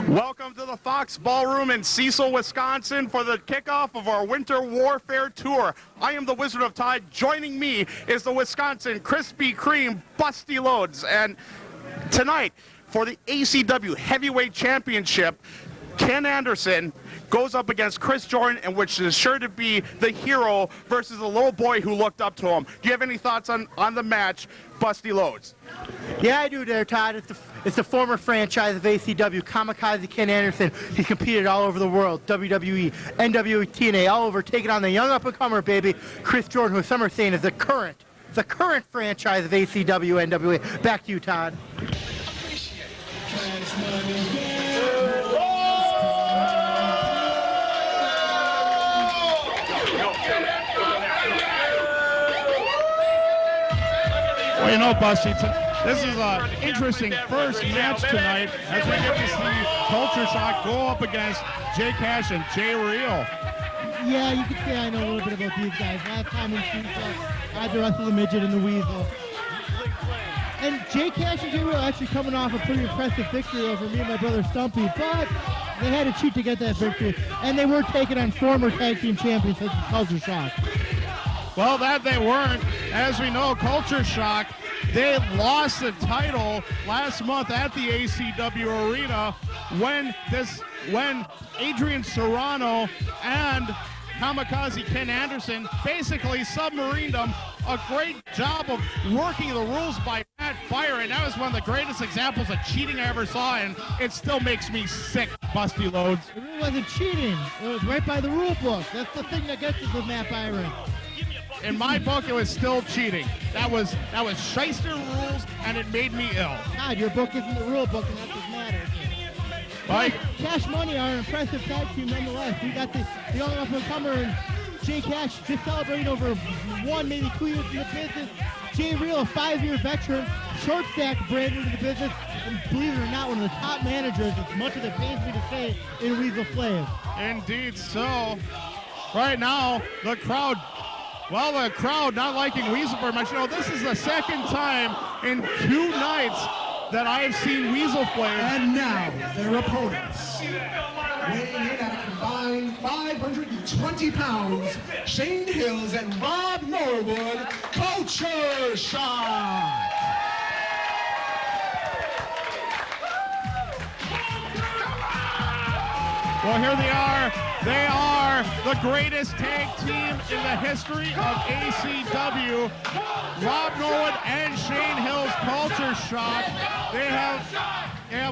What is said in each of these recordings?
Welcome to the Fox Ballroom in Cecil, Wisconsin for the kickoff of our Winter Warfare Tour. I am the Wizard of Todd. Joining me is the Wisconsin Krispy Kreme Busty Loads. And tonight, for the ACW Heavyweight Championship, Ken Anderson goes up against Chris Jordan, and which is sure to be the hero versus the little boy who looked up to him. Do you have any thoughts on the match, Busty Loads? Yeah, I do there, Todd. It's the former franchise of ACW, Kamikaze Ken Anderson. He's competed all over the world, WWE, NWA, TNA, all over, taking on the young up-and-comer, baby, Chris Jordan, who some are saying is the current franchise of ACW, NWA. Back to you, Todd. Well, you know, Busty, this is an interesting first match tonight as we get to see Culture Shock go up against Jay Cash and Jay Real. Yeah, you could say I know a little bit about these guys. Last time in Cecil, I had the rest of the midget and the Weasel. And Jay Cash and Jay Real actually coming off a pretty impressive victory over me and my brother Stumpy, but they had to cheat to get that victory. And they were taking on former tag team champions such as Culture Shock. Well, that they weren't. As we know, Culture Shock, they lost the title last month at the ACW Arena when Adrian Serrano and Kamikaze Ken Anderson basically submarined them. A great job of working the rules by Byron. That was one of the greatest examples of cheating I ever saw, and it still makes me sick, Busty Loads. It really wasn't cheating. It was right by the rule book. That's the thing that gets us with Matt Byron. In my book, it was still cheating. That was shyster rules, and it made me ill. God, your book isn't the rule book, and that's what matters. Right. Cash Money are an impressive tag team nonetheless. We got the young up-and-comer and Jay Cash just celebrating over 1, maybe 2 years in the business. Jay Real, a 5-year veteran. Shortstack brand new to the business. And believe it or not, one of the top managers, as much as it pains me to say, in Weasel Flav. Indeed so. Right now, the crowd not liking Weasel very much. You know, this is the second time in 2 nights that I have seen Weasel Flav. And now, their opponents. Weighing in at a combined 520 pounds, Shane Hills and Rob Norwood, Culture Shock. Well, here they are. They are the greatest tag team in the history of ACW. Rob Norwood and Shane Hills, Culture Shock. They have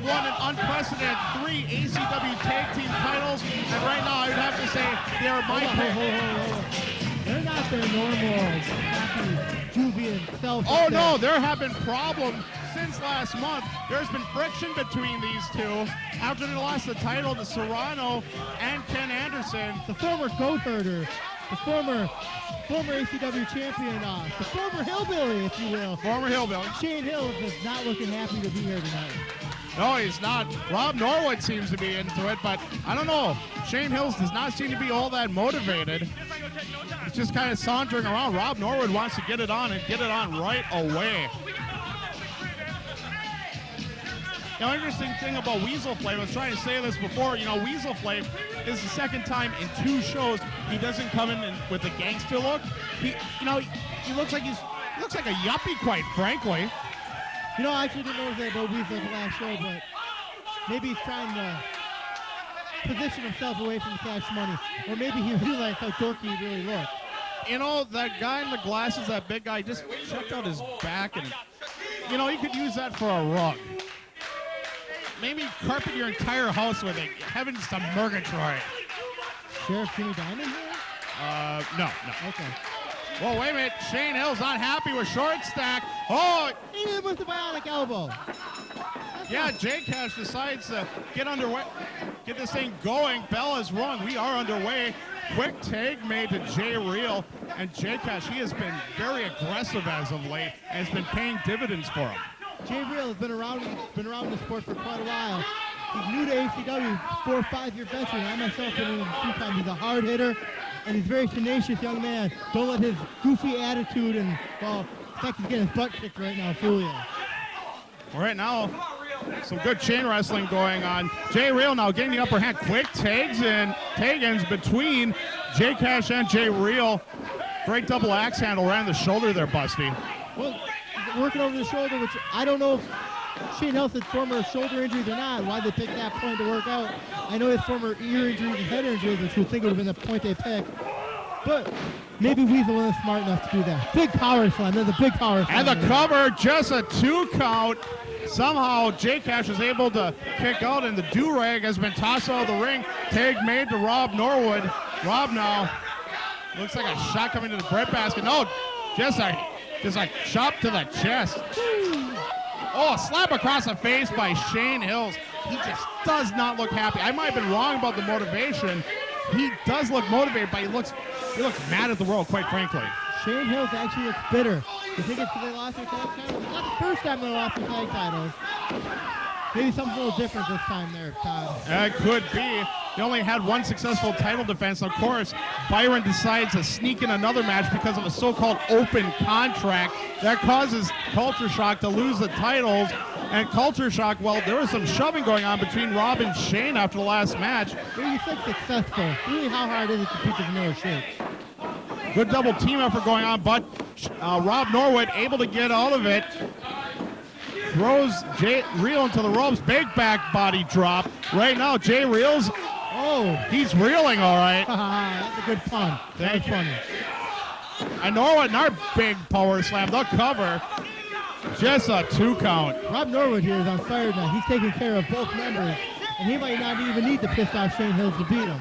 won an unprecedented 3 ACW tag team titles, and right now I would have to say they are my pick. They're not their normal, happy, jubilant self. Oh no, there have been problems since last month. There's been friction between these two after they lost the title to Serrano and Ken Anderson. The former goat herder, the former ACW champion, the former hillbilly, if you will. Former hillbilly. Shane Hills is not looking happy to be here tonight. No, he's not. Rob Norwood seems to be into it, but I don't know. Shane Hills does not seem to be all that motivated. He's just kind of sauntering around. Rob Norwood wants to get it on and get it on right away. Now, interesting thing about Weasel Flav, I was trying to say this before, you know, Weasel Flav is the second time in 2 shows he doesn't come in with a gangster look. He looks like a yuppie, quite frankly. You know, I actually didn't know that about Weasel the last show, but maybe he's trying to position himself away from the Cash Money, or maybe he realized how dorky he really looked. You know, that guy in the glasses, that big guy, just checked out his back, and, you know, you could use that for a rug. Maybe carpet your entire house with it. Heavens to Murgatroyd. Sheriff Jimmy Diamond here? No. Okay. Well, wait a minute. Shane Hill's not happy with Shortstack. Oh! He hit him with the bionic elbow. Yeah, Jay Cash decides to get underway, get this thing going. Bell is rung. We are underway. Quick tag made to Jay Real. And Jay Cash, he has been very aggressive as of late and has been paying dividends for him. Jay Real has been around the sport for quite a while. He's new to ACW, 4 or 5 year veteran. I myself have been in him a few times. He's a hard hitter, and he's a very tenacious young man. Don't let his goofy attitude and, well, the fact he's getting his butt kicked right now fool you. Right now, Some good chain wrestling going on. Jay Real now getting the upper hand. Quick tags and tag-ins between Jay Cash and Jay Real. Great double axe handle right on the shoulder there, Busty. Well, working over the shoulder, which I don't know if Shane Hills had former shoulder injuries or not. Why they picked that point to work out. I know his former ear injuries and head injuries, which we think would have been the point they picked. But maybe Weasel wasn't smart enough to do that. Big power slam. There's a big power slam. And the cover, just a 2 count. Somehow Jay Cash is able to kick out, and the do-rag has been tossed out of the ring. Tag made to Rob Norwood. Rob now looks like a shot coming to the breadbasket. No, just a chop to the chest. Oh, a slap across the face by Shane Hills. He just does not look happy. I might have been wrong about the motivation. He does look motivated, but he looks mad at the world, quite frankly. Shane Hills actually looks bitter. You think it's because they lost their tag titles? It's not the first time they lost their tag titles. Maybe something a little different this time there, Todd. It could be. They only had one successful title defense. Of course, Byron decides to sneak in another match because of a so-called open contract. That causes Culture Shock to lose the titles. And Culture Shock, well, there was some shoving going on between Rob and Shane after the last match. You said successful. Really, how hard is it to beat the vanilla shake? Good double team effort going on, but Rob Norwood able to get out of it. Throws Jay Real into the ropes. Big back body drop. Right now, Jay Reel's, he's reeling all right. That's a good pun. Thank you. Funny. And Norwood, another big power slam. The cover. Just a 2 count. Rob Norwood here is on fire now. He's taking care of both members, and he might not even need to piss off Shane Hills to beat him.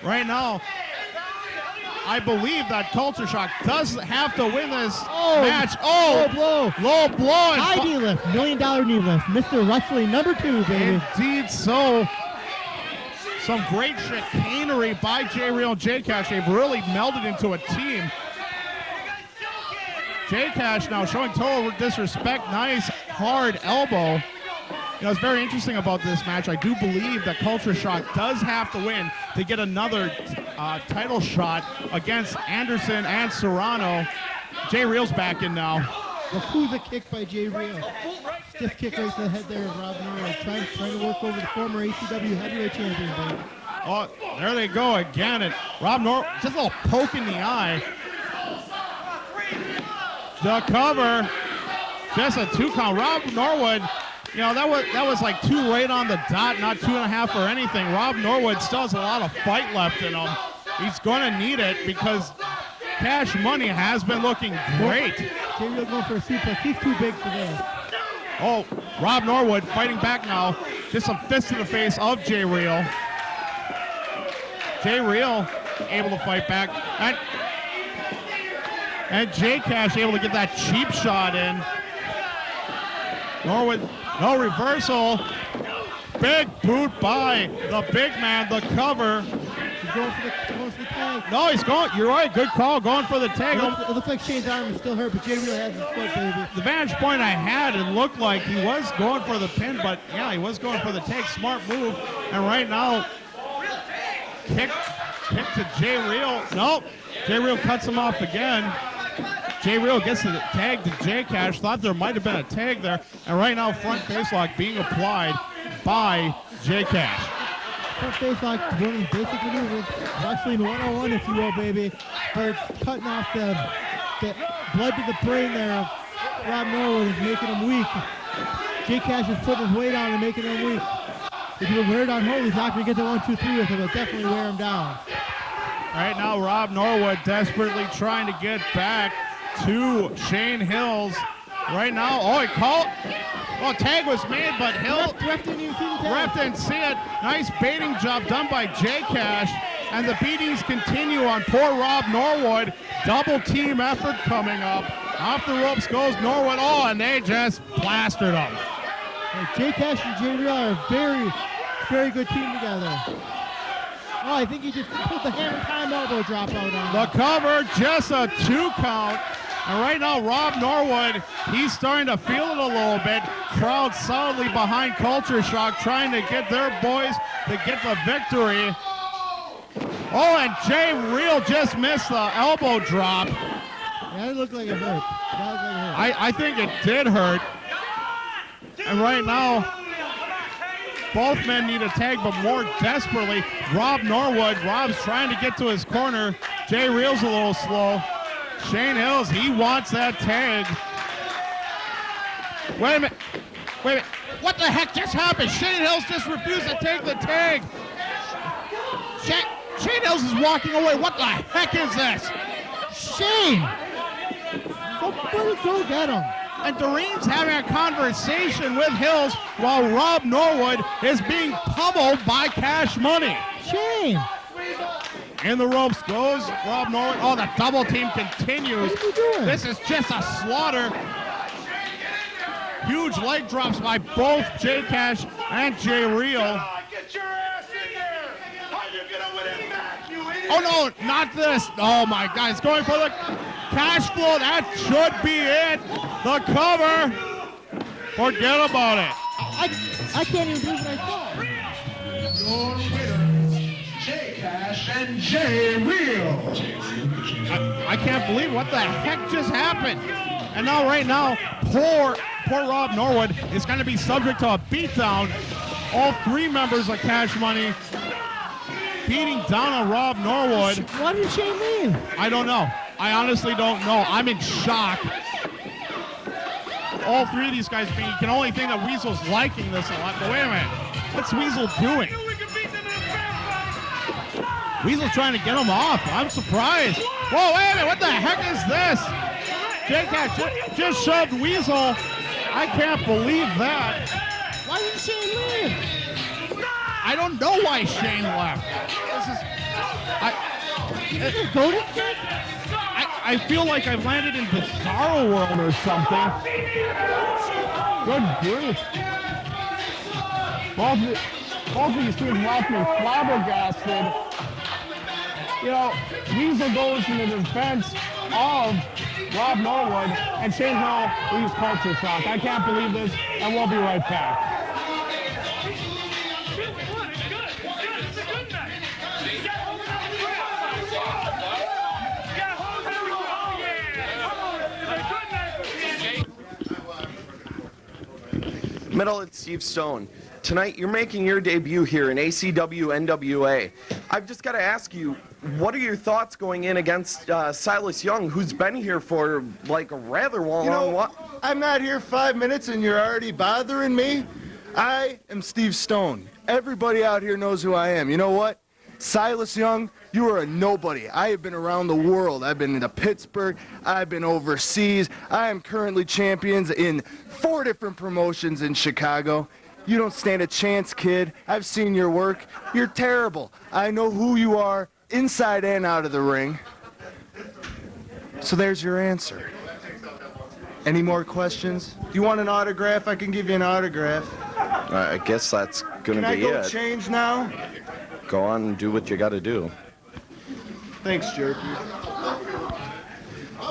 Right now, I believe that Culture Shock does have to win this match. Low blow. Low blow. High knee lift. $1 million knee lift. Mr. Wrestling number 2, baby. Indeed so. Some great chicanery by Jay Real and Jay Cash. They've really melded into a team. Jay Cash now showing total disrespect. Nice hard elbow. You know, it's very interesting about this match. I do believe that Culture Shock does have to win to get another title shot against Anderson and Serrano. Jay Reel's back in now. Yakuza kick by Jay Real. Stiff kick right to the head there of Rob Norwood. Trying to work over the former ACW heavyweight champion, baby. Oh, there they go again. And Rob Norwood, just a little poke in the eye. The cover, just a 2 count. Rob Norwood, you know, that was like 2 right on the dot, not 2.5 or anything. Rob Norwood still has a lot of fight left in him. He's going to need it because Cash Money has been looking great. Jay Real going for a suplex. He's too big for this. Oh, Rob Norwood fighting back now. Just some fist to the face of Jay Real. Jay Real able to fight back. And Jay Cash able to get that cheap shot in. Norwood, no reversal. Big boot by the big man, the cover. He's going for the tag. No, he's going, you're right, good call, going for the tag. It looks like Shane's arm is still hurt, but Jay Real has his foot, baby. The vantage point I had, it looked like he was going for the pin, but yeah, he was going for the tag. Smart move. And right now, kick to Jay Real. Nope, Jay Real cuts him off again. Jay Real gets the tag to Jay Cash. Thought there might have been a tag there. And right now, front face lock being applied by Jay Cash. Front face lock, one of the basic maneuvers. Wrestling 101, if you will, baby. But it's cutting off the blood to the brain there of Rob Norwood is making him weak. Jay Cash is putting his weight on and making him weak. If you wear it on hold, he's not going to get the 1, 2, 3 with him, but definitely wear him down. Right now, Rob Norwood desperately trying to get back to Shane Hills. Right now, he called. Well, tag was made, but Hill. Ref didn't even see the tag. Ref didn't see it. Nice baiting job done by Jay Cash. And the beatings continue on poor Rob Norwood. Double team effort coming up. Off the ropes goes Norwood. Oh, and they just plastered him. Jay Cash and Jay Real are a very, very good team together. Oh, I think he just put the hammer time elbow drop out on the cover, just a 2 count. And right now, Rob Norwood, he's starting to feel it a little bit. Crowd solidly behind Culture Shock, trying to get their boys to get the victory. Oh, and Jay Real just missed the elbow drop. Yeah, it looked like it hurt. I think it did hurt. And right now, Both men need a tag, but more desperately, Rob Norwood. Rob's trying to get to his corner. Jay Reel's a little slow. Shane Hills, he wants that tag. Wait a minute. What the heck just happened? Shane Hills just refused to take the tag. Shane Hills is walking away. What the heck is this? Shane! Somebody go get him. And Doreen's having a conversation with Hills while Rob Norwood is being pummeled by Cash Money. Shane! In the ropes goes Rob Norwood. Oh, the double team continues. What are you doing? This is just a slaughter. Huge leg drops by both Jay Cash and Jay Reel. Get your ass in there! How you gonna win it back, you idiot? Oh no, not this. Oh my God, he's going for the cash flow. That should be it. The cover. Forget about it. I can't even believe what I saw. Your winners, Jay Cash and Jay Reel. I can't believe what the heck just happened. And now, right now, poor Rob Norwood is going to be subject to a beatdown. All three members of Cash Money beating down on Rob Norwood. Why did Shane leave? I don't know. I honestly don't know. I'm in shock. All three of these guys being, you can only think that Weasel's liking this a lot. But wait a minute. What's Weasel doing? Weasel's trying to get him off. I'm surprised. Whoa, wait a minute. What the heck is this? J-Cat just shoved Weasel. I can't believe that. Why did Shane leave? I don't know why Shane left. This is... Go to Shane? I feel like I've landed in Bizarro World or something. Good grief. Both of these teams left me flabbergasted. You know, Weasel goes in the defense of Rob Norwood, and Shane Hill leaves Culture Shock. I can't believe this, and we'll be right back. Metalhead Steve Stone. Tonight, you're making your debut here in ACW NWA. I've just got to ask you, what are your thoughts going in against Silas Young, who's been here for like a rather long while? I'm not here 5 minutes and you're already bothering me. I am Steve Stone. Everybody out here knows who I am. You know what? Silas Young, you are a nobody. I have been around the world. I've been to Pittsburgh. I've been overseas. I am currently champions in 4 different promotions in Chicago. You don't stand a chance, kid. I've seen your work. You're terrible. I know who you are inside and out of the ring. So there's your answer. Any more questions? Do you want an autograph? I can give you an autograph. I guess that's going to be Can I go it. change now? Go on and do what you got to do. Thanks, Jerky.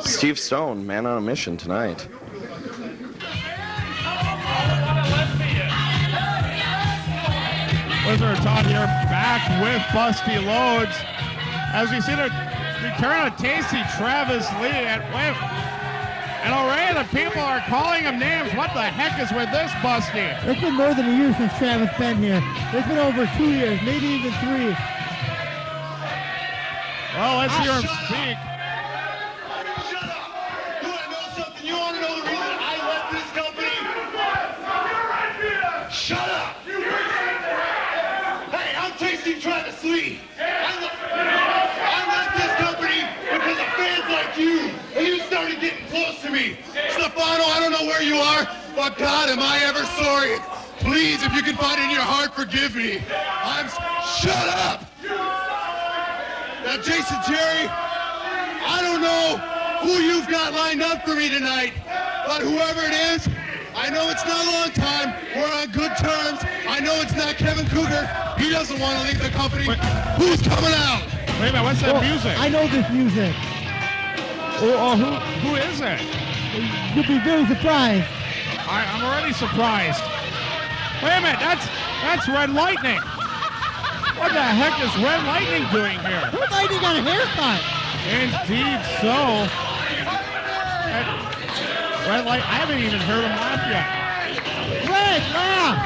Steve Stone, man on a mission tonight. Wizard of Todd here, back with Busty Loads. As we see the return of Tasty Travis Lee and already the people are calling him names. What the heck is with this, Busty? It's been more than a year since Travis been here. It's been over 2 years, maybe even 3. Well, let's hear him speak. Shut up! You want to know something? You want to know the reason I left this company? Shut up! Hey, I'm Tasty Travis Lee. I left this company because of fans like you, and you started getting close to me. Stefano, I don't know where you are, but God, am I ever sorry. Please, if you can find it in your heart, forgive me. Shut up! Now, Jason Jerry, I don't know who you've got lined up for me tonight, but whoever it is, I know it's not a long time. We're on good terms. I know it's not Kevin Krueger. He doesn't want to leave the company. Who's coming out? Wait a minute, what's that music? I know this music. Who is it? You'll be very surprised. I'm already surprised. Wait a minute, that's Red Lightning. What the heck is Red Lightning doing here? Red Lightning got a haircut. Indeed so. Red Light, I haven't even heard him laugh yet. Red, laugh.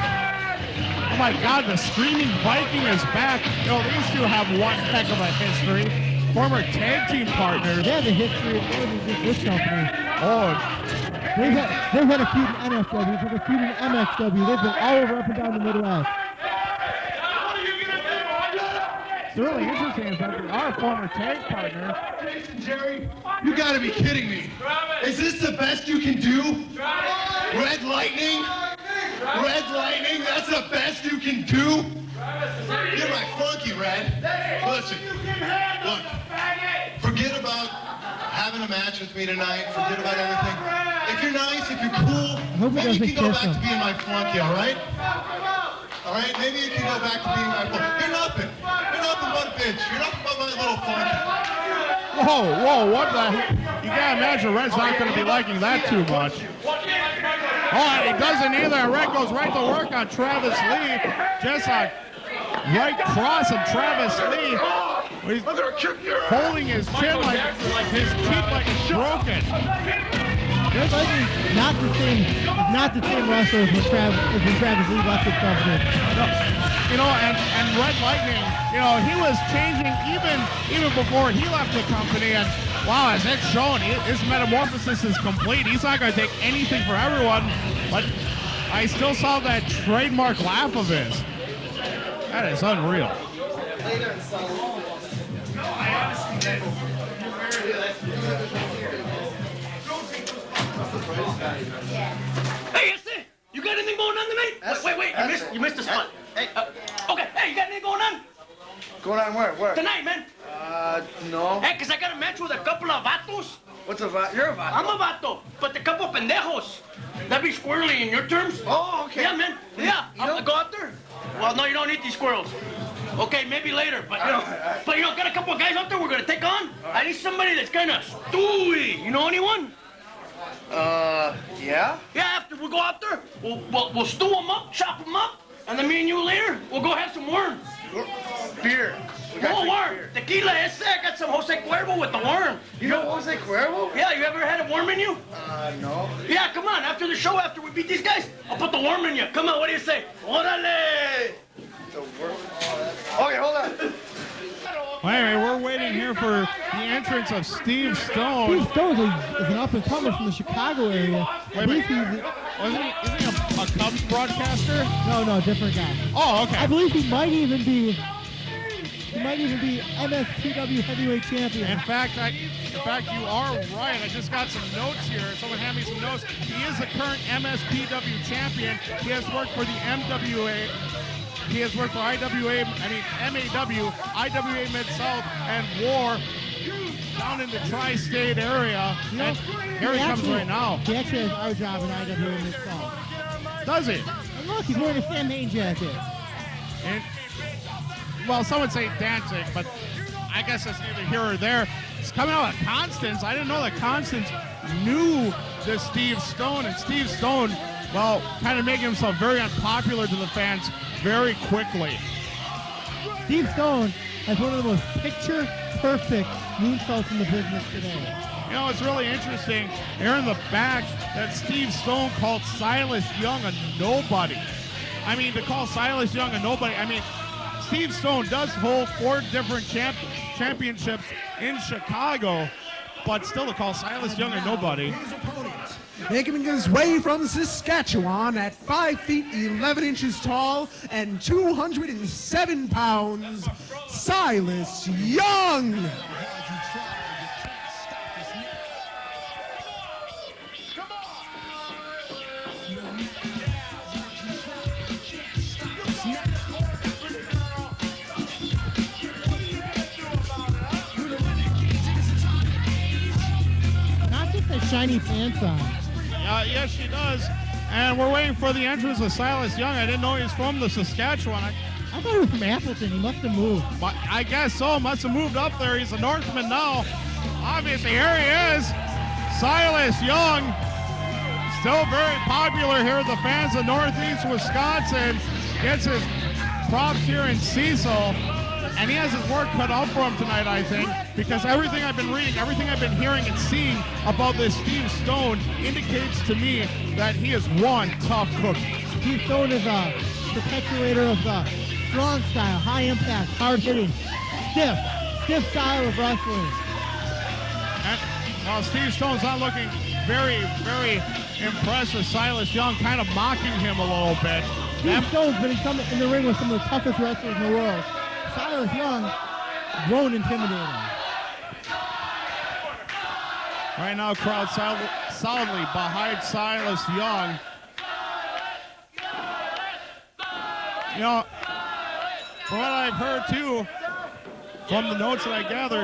Oh my God, the Screaming Viking is back. You know, these two have one heck of a history. Former tag team partners. They have a history of more than just this company. Oh, They've had a feud in NFW, they've had a feud in MXW. They've been all over up and down the Midwest. it's really interesting is that they are former tag partners. Jason, Jerry, you gotta be kidding me. Is this the best you can do? Red Lightning? Red Lightning? That's the best you can do? You're my funky, Red. Listen, look, forget about having a match with me tonight. Forget about everything. If you're nice, if you're cool, maybe you can go back to being my flunky, all right? All right, maybe you can go back to being my flunky. You're nothing. You're nothing but a bitch. You're nothing but my little flunky. Whoa, what the heck? You can't imagine Red's not going to be liking that too much. Oh, he doesn't either. Red goes right to work on Travis Lee. Just a right cross of Travis Lee. He's holding his chin like his cheek like it's broken. Red Lightning not the same wrestler as when Travis Lee left the company. You know, and Red Lightning, you know, he was changing even before he left the company. And wow, as it's shown, his metamorphosis is complete. He's not going to take anything for everyone. But I still saw that trademark laugh of his. That is unreal. Hey, yes, sir. You got anything going on tonight? Wait, you missed the spot. Hey, Okay, hey, you got anything going on? going on where? Tonight, man. No. Hey, because I got a match with a couple of vatos. What's a vato? You're a vato. I'm a vato, but a couple pendejos. That'd be squirrely in your terms. Oh, okay. Yeah, man. Yeah, I'll go out there. Well, no, you don't eat these squirrels. Okay, maybe later, but you know, got a couple of guys out there we're gonna take on. I need somebody that's kind of stewy. You know anyone? Yeah? Yeah, after we go out there, we'll stew them up, chop them up, and then me and you later, we'll go have some worms. Beer. We got Oh, drink worm. beer. Tequila, ese. I got some Jose Cuervo with the worm. You know Jose Cuervo? Yeah, you ever had a worm in you? No. Yeah, come on. After the show, after we beat these guys, I'll put the worm in you. Come on, what do you say? Orale! Okay, hold on. Well, anyway, we're waiting here for the entrance of Steve Stone. Steve Stone is an up-and-comer from the Chicago area. Wait a minute. Isn't he a Cubs broadcaster? No, different guy. Oh, okay. I believe he might even be MSPW heavyweight champion. In fact, you are right. I just got some notes here. Someone hand me some notes. He is the current MSPW champion. He has worked for the MWA. He has worked for MAW, IWA Mid-South, and WAR down in the tri-state area. You know, And here he comes right now. He actually has our job in IWA Mid-South. Does he? And look, he's wearing a Sam Hain jacket. And, well, some would say dancing, but I guess that's neither here or there. It's coming out of Constance. I didn't know that Constance knew this Steve Stone, and Steve Stone, well, kind of making himself very unpopular to the fans very quickly. Steve Stone has one of the most picture-perfect moonsaults in the business today. You know, it's really interesting here in the back that Steve Stone called Silas Young a nobody. I mean, to call Silas Young a nobody, I mean, Steve Stone does hold 4 different championships in Chicago, but still to call Silas Young a nobody. Making his way from Saskatchewan at 5 feet 11 inches tall and 207 pounds, Silas Young. Not just the shiny pants on. Yes, she does. And we're waiting for the entrance of Silas Young. I didn't know he was from the Saskatchewan. I thought he was from Appleton. He must have moved. But I guess so. Must have moved up there. He's a Northman now. Obviously, here he is. Silas Young. Still very popular here with the fans of Northeast Wisconsin. Gets his props here in Cecil. And he has his work cut out for him tonight, I think, because everything I've been reading, everything I've been hearing and seeing about this Steve Stone indicates to me that he is one tough cookie. Steve Stone is perpetuator of the strong style, high impact, hard hitting, stiff style of wrestling. And Steve Stone's not looking very, very impressed with Silas Young, kind of mocking him a little bit. Steve Stone's been in the ring with some of the toughest wrestlers in the world. Silas Young won't intimidate him. Right now, crowd solidly behind Silas Young. You know, from what I've heard too, from the notes that I gather,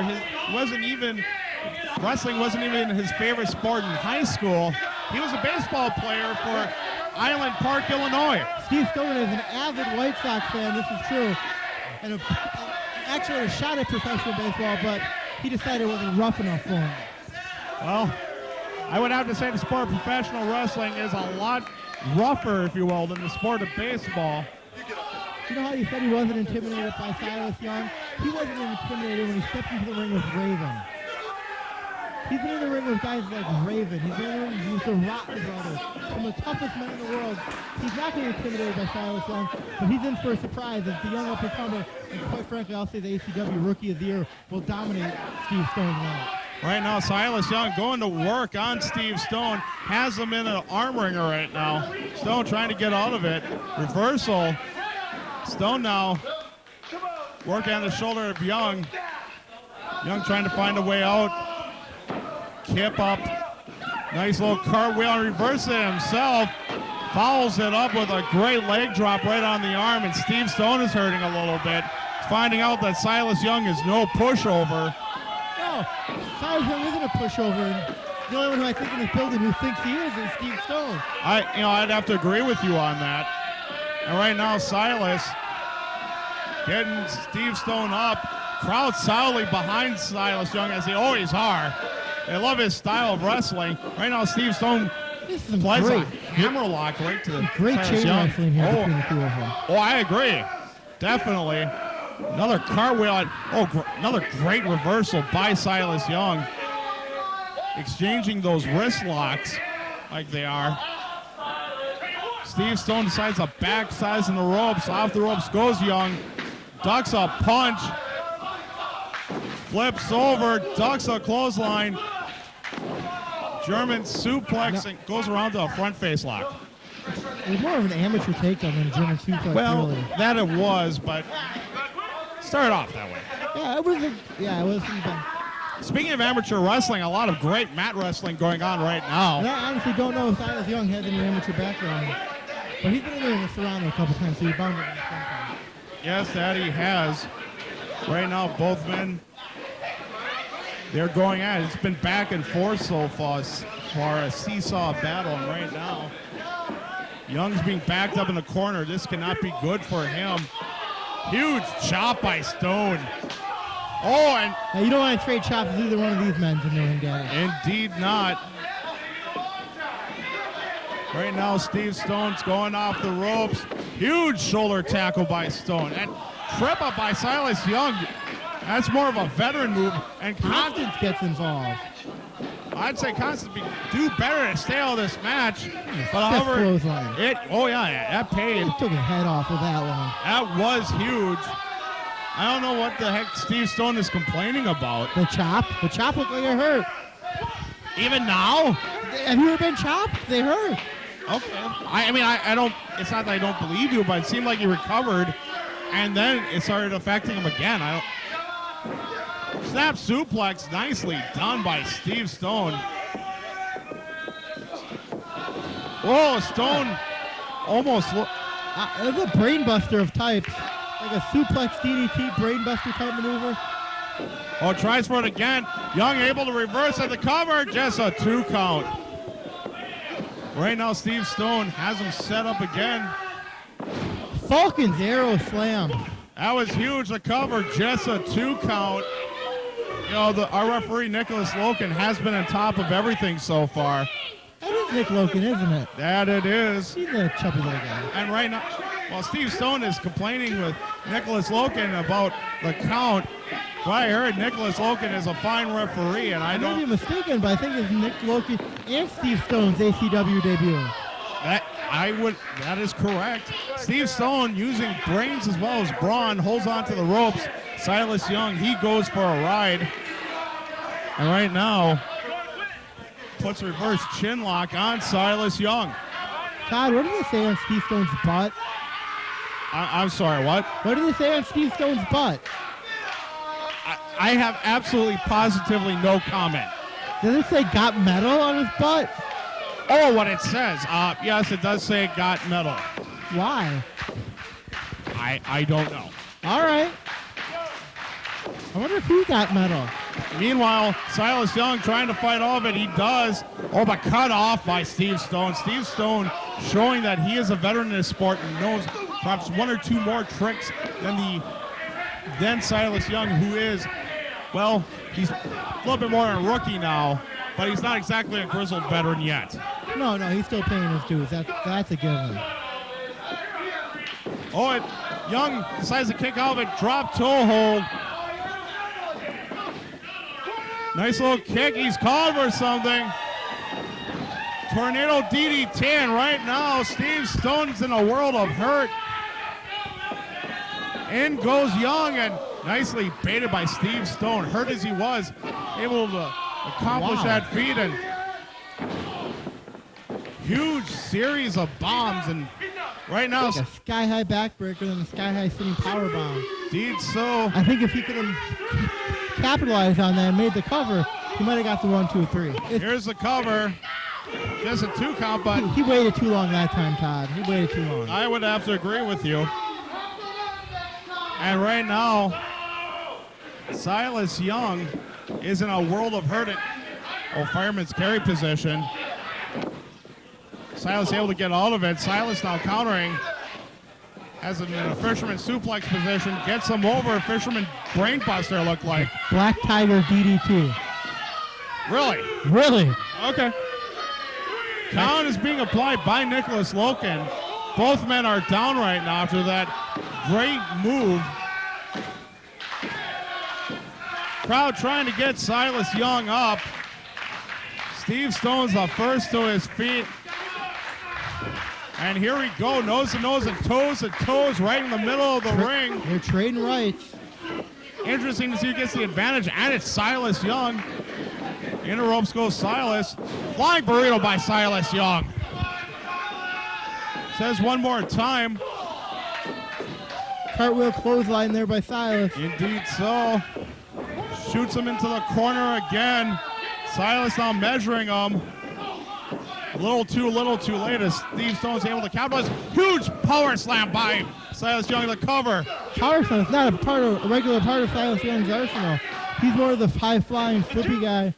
wrestling wasn't even his favorite sport in high school. He was a baseball player for Island Park, Illinois. Steve Stone is an avid White Sox fan, this is true. And actually a shot at professional baseball, but he decided it wasn't rough enough for him. Well, I would have to say the sport of professional wrestling is a lot rougher, if you will, than the sport of baseball. You know how you said he wasn't intimidated by Silas Young? He wasn't intimidated when he stepped into the ring with Raven. He's been in the ring with guys like Raven. He's been in the ring with the Rotten Brothers, some of the toughest men in the world. He's not going to be intimidated by Silas Young, but he's in for a surprise as the young up-and-comer, and quite frankly, I'll say the ACW Rookie of the Year will dominate Steve Stone's night. Right now, Silas Young going to work on Steve Stone, has him in an arm wringer right now. Stone trying to get out of it. Reversal. Stone now working on the shoulder of Young. Young trying to find a way out. Kip up. Nice little cartwheel and reverses it himself. Fouls it up with a great leg drop right on the arm, and Steve Stone is hurting a little bit. Finding out that Silas Young is no pushover. No, Silas Young isn't a pushover. And the only one who I think in this building who thinks he is Steve Stone. I'd have to agree with you on that. And right now, Silas getting Steve Stone up. Crowd solidly behind Silas Young, as they always are. They love his style of wrestling. Right now, Steve Stone applies a hammerlock right to the great chain wrestling here between the two of them. Oh, I agree. Definitely. Another cartwheel. Another great reversal by Silas Young. Exchanging those wrist locks like they are. Steve Stone decides to backside in the ropes. Off the ropes goes Young. Ducks a punch. Flips over. Ducks a clothesline. German suplex and goes around to a front face lock. It was more of an amateur takedown than a German suplex. Well, really. that it was, but started off that way. Yeah, it wasn't. Yeah, it wasn't bad. Speaking of amateur wrestling, a lot of great mat wrestling going on right now. And I honestly don't know if Silas Young has any amateur background, but he's been in there with Serrano a couple times, so he's bound to be something. Yes, that he has. Right now, both men, they're going at it. It's been back and forth so far for a seesaw battle, and right now, Young's being backed up in the corner. This cannot be good for him. Huge chop by Stone. Oh, and now, you don't want to trade chops with either one of these men in the ring, guys. Indeed not. Right now, Steve Stone's going off the ropes. Huge shoulder tackle by Stone. And trip up by Silas Young. That's more of a veteran move. And Constance gets involved. I'd say Constance do better to stay out of this match. But however, that paid. He took his head off with that one. That was huge. I don't know what the heck Steve Stone is complaining about. The chop? The chop looked like it hurt. Even now? Have you ever been chopped? They hurt. Okay. I don't, it's not that I don't believe you, but it seemed like he recovered, and then it started affecting him again. Snap suplex, nicely done by Steve Stone. Whoa, Stone almost. It's a brainbuster of types. Like a suplex DDT brainbuster type maneuver. Oh, tries for it again. Young able to reverse at the cover. Just a 2 count. Right now, Steve Stone has him set up again. Falcon's arrow slam. That was huge. The cover, just a 2 count. You know, our referee, Nicholas Loken, has been on top of everything so far. That is Nick Loken, isn't it? That it is. He's a chubby little guy. And right now, while Steve Stone is complaining with Nicholas Loken about the count, what I heard, Nicholas Loken is a fine referee, and I may be mistaken, but I think it's Nick Loken and Steve Stone's ACW debut. That is correct. Steve Stone, using brains as well as brawn, holds on to the ropes. Silas Young, he goes for a ride. And right now, puts a reverse chin lock on Silas Young. Todd, what did they say on Steve Stone's butt? I'm sorry, what? What did they say on Steve Stone's butt? I have absolutely positively no comment. Did it say got metal on his butt? Oh, what it says. Yes, it does say it got metal. Why? I don't know. All right. I wonder if he got metal. Meanwhile, Silas Young trying to fight all of it. He does. Oh, but cut off by Steve Stone. Steve Stone showing that he is a veteran in this sport and knows perhaps one or two more tricks than Silas Young, who is, well, he's a little bit more of a rookie now, but he's not exactly a grizzled veteran yet. No, he's still paying his dues. That's a given. Oh, Young decides to kick out of it. Drop toe hold. Nice little kick. He's called for something. Tornado DDT, and right now Steve Stone's in a world of hurt. In goes Young, and nicely baited by Steve Stone. Hurt as he was, able to accomplish that feat, and huge series of bombs. And right now, like a sky-high backbreaker and a sky-high sitting power bomb. Indeed so. I think if he could have capitalized on that and made the cover, he might have got the 1, 2, 3. Here's the cover. Just a 2 count, but he waited too long that time, Todd. He waited too long. I would have to agree with you. And right now, Silas Young is in a world of hurt. Fireman's carry position. Silas able to get all of it. Silas now countering. Has him in a fisherman suplex position. Gets him over. Fisherman brainbuster looked like. Black Tiger DDT. Really? Really? Okay. Count is being applied by Nicholas Loken. Both men are down right now after that great move. Crowd trying to get Silas Young up. Steve Stone's the first to his feet. And here we go, nose to nose and toes right in the middle of the ring. They're trading rights. Interesting to see who gets the advantage, and it's Silas Young. Inner ropes goes Silas. Flying burrito by Silas Young. Says one more time. Cartwheel clothesline there by Silas. Indeed so. Shoots him into the corner again. Silas now measuring him. A little too late as Steve Stone's able to capitalize. Huge power slam by Silas Young, the cover. Power slam is not a regular part of Silas Young's arsenal. He's more of the high-flying, flippy guy.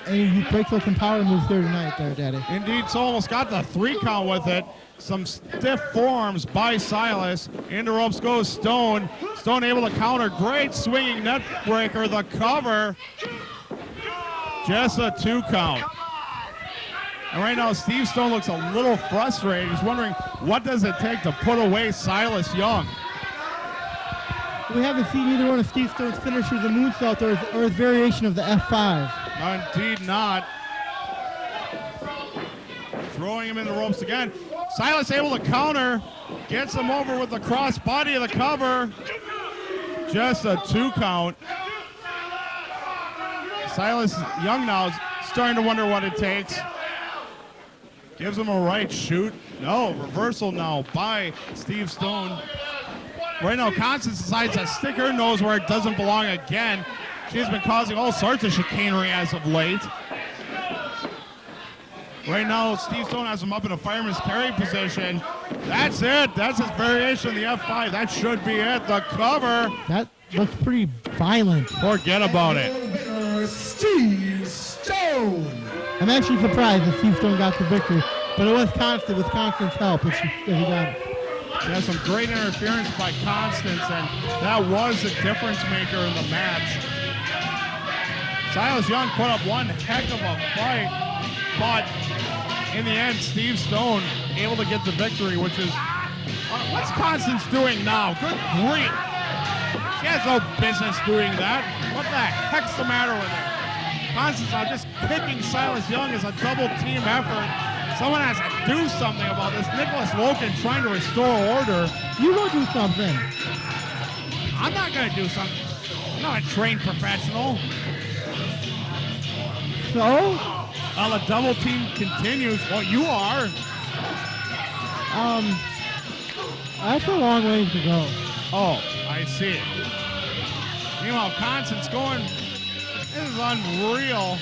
And he breaks out some power moves there tonight, Daddy. Indeed, so almost got the 3 count with it. Some stiff forearms by Silas. Into ropes goes Stone. Stone able to counter. Great swinging net breaker. The cover. Just a 2 count. And right now, Steve Stone looks a little frustrated. He's wondering, what does it take to put away Silas Young? We haven't seen either one of Steve Stone's finishers, the moonsault or his variation of the F5. Indeed not. Throwing him in the ropes again. Silas able to counter. Gets him over with the cross body of the cover. Just a 2 count. Silas Young now is starting to wonder what it takes. Gives him a right shoot. No, reversal now by Steve Stone. Right now, Constance decides to stick her nose where it doesn't belong again. She's been causing all sorts of chicanery as of late. Right now, Steve Stone has him up in a fireman's carry position. That's it. That's his variation of the F5. That should be it. The cover. That looks pretty violent. Forget about it. Steve Stone. I'm actually surprised that Steve Stone got the victory, but it was Constance with Constance's help that he got it. Yeah, some great interference by Constance, and that was the difference maker in the match. Silas Young put up one heck of a fight, but in the end, Steve Stone able to get the victory, which is, what's Constance doing now? Good grief. She has no business doing that. What the heck's the matter with her? Constance now just kicking Silas Young as a double team effort. Someone has to do something about this. Nicholas Woken trying to restore order. You go do something. I'm not going to do something. I'm not a trained professional. So? While the double team continues, well, you are. That's a long ways to go. Oh, I see. Meanwhile, Constance going, this is unreal.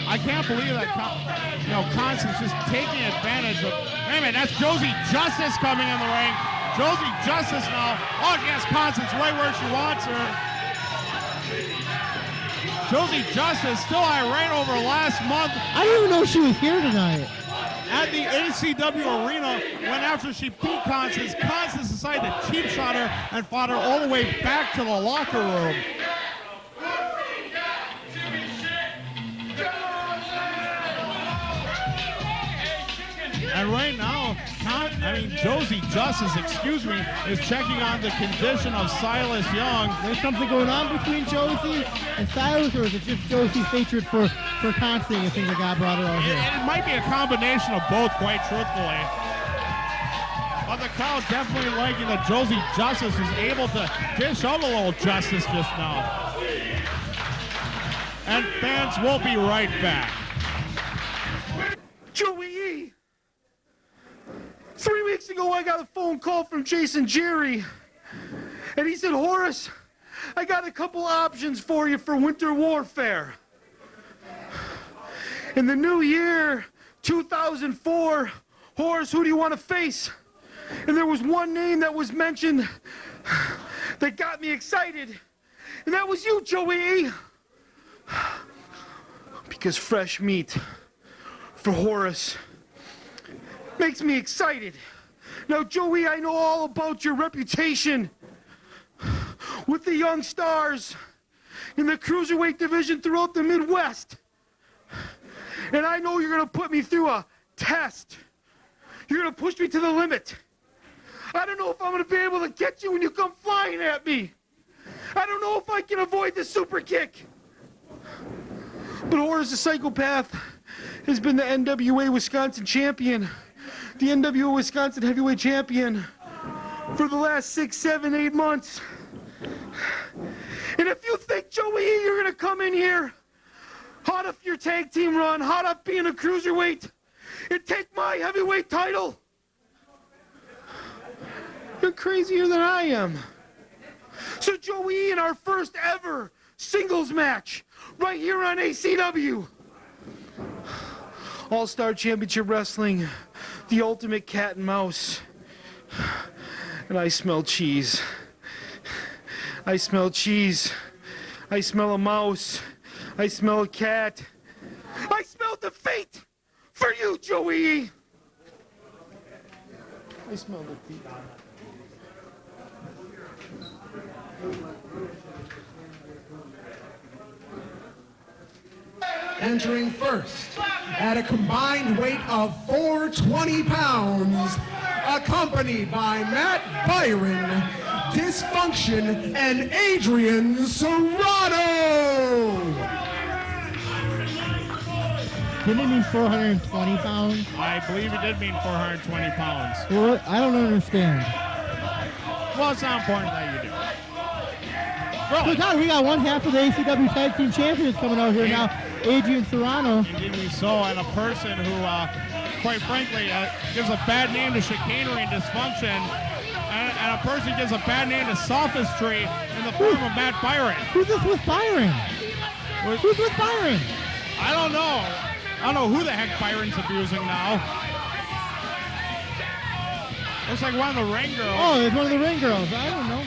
I can't believe that, Constance just taking advantage of, wait a minute, that's Josie Justice coming in the ring. Josie Justice now, oh yes, Constance right where she wants her. Josie Justice still irate over last month. I didn't even know she was here tonight. At the ACW arena, when after she beat Constance, Constance decided to cheap shot her and fought her all the way back to the locker room. And right now, Josie Justice, is checking on the condition of Silas Young. There's something going on between Josie and Silas, or is it just Josie's hatred for Constance and things that God brought her out here? It might be a combination of both, quite truthfully. But the crowd definitely liking that Josie Justice was able to dish out a little justice just now. And fans will be right back. Joey! 3 weeks ago, I got a phone call from Jason Jerry, and he said, Horace, I got a couple options for you for winter warfare. In the new year, 2004, Horace, who do you want to face? And there was one name that was mentioned that got me excited, and that was you, Joey. Because fresh meat for Horace makes me excited. Now, Joey, I know all about your reputation with the young stars in the cruiserweight division throughout the Midwest. And I know you're going to put me through a test. You're going to push me to the limit. I don't know if I'm going to be able to get you when you come flying at me. I don't know if I can avoid the super kick. But Horace the Psychopath has been the NWA Wisconsin champion, the NWA Wisconsin heavyweight champion for the last 6, 7, 8 months. And if you think, Joey, you're going to come in here, hot up your tag team run, hot up being a cruiserweight, and take my heavyweight title, you're crazier than I am. So, Joey, in our first ever singles match, right here on ACW, All-Star Championship Wrestling, the ultimate cat and mouse. And I smell cheese. I smell cheese. I smell a mouse. I smell a cat. I smell defeat for you, Joey. I smell defeat. Entering first at a combined weight of 420 pounds, accompanied by Matt Byron, Dysfunction, and Adrian Serrano. Didn't it mean 420 pounds? I believe it did mean 420 pounds. Well, I don't understand. Well, it's not important that you do. So, God, we got one half of the ACW Tag Team Champions coming out here now, Adrian Serrano. Indeed so, and a person who, quite frankly, gives a bad name to chicanery and dysfunction, and a person gives a bad name to sophistry in the form of Matt Byron. Who's this with Byron? Who's with Byron? I don't know. I don't know who the heck Byron's abusing now. Looks like one of the ring girls. Oh, it's one of the ring girls. I don't know.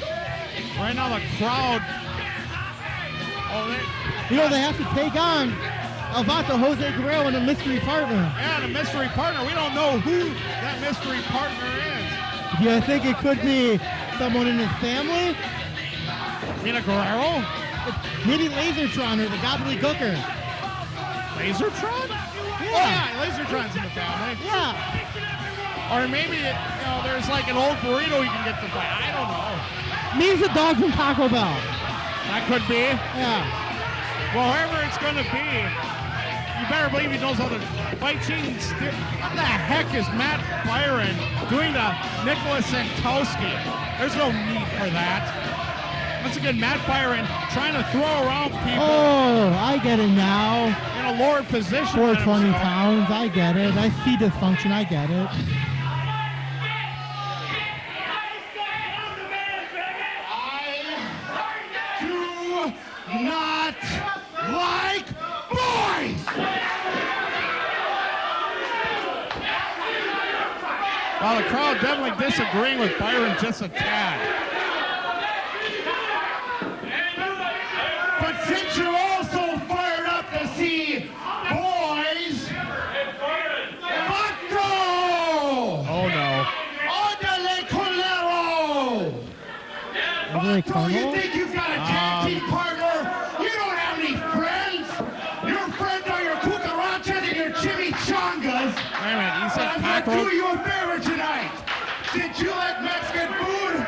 Right now the crowd. You know, they have to take on Vato, Jose Guerrero, and a mystery partner. Yeah, the mystery partner. We don't know who that mystery partner is. Do you think it could be someone in his family? You mean a Guerrero? Maybe Lasertron or the Gobbledygooker. Lasertron? Yeah. Oh yeah, Lasertron's in the family. Yeah. Or maybe there's like an old burrito you can get to buy. I don't know. Maybe the dog from Taco Bell. That could be. Yeah. Well, whoever it's going to be, you better believe he knows how to fight cheating. What the heck is Matt Byron doing to Nicholas Sentowski? There's no need for that. Once again, Matt Byron trying to throw around people. Oh, I get it now. In a lower position. 420 pounds, I get it. I see dysfunction, I get it. Not like boys! Well, the crowd definitely disagreeing with Byron just a tad. But since you're also fired up to see boys, Vato! Oh no. Odele Colero! Vato, you think you've got a tag team partner? You don't have any friends! Your friends are your cucarachas and your chimichangas! Wait a minute, you said I'm gonna cockroach? do you a favor tonight! Since you like Mexican food,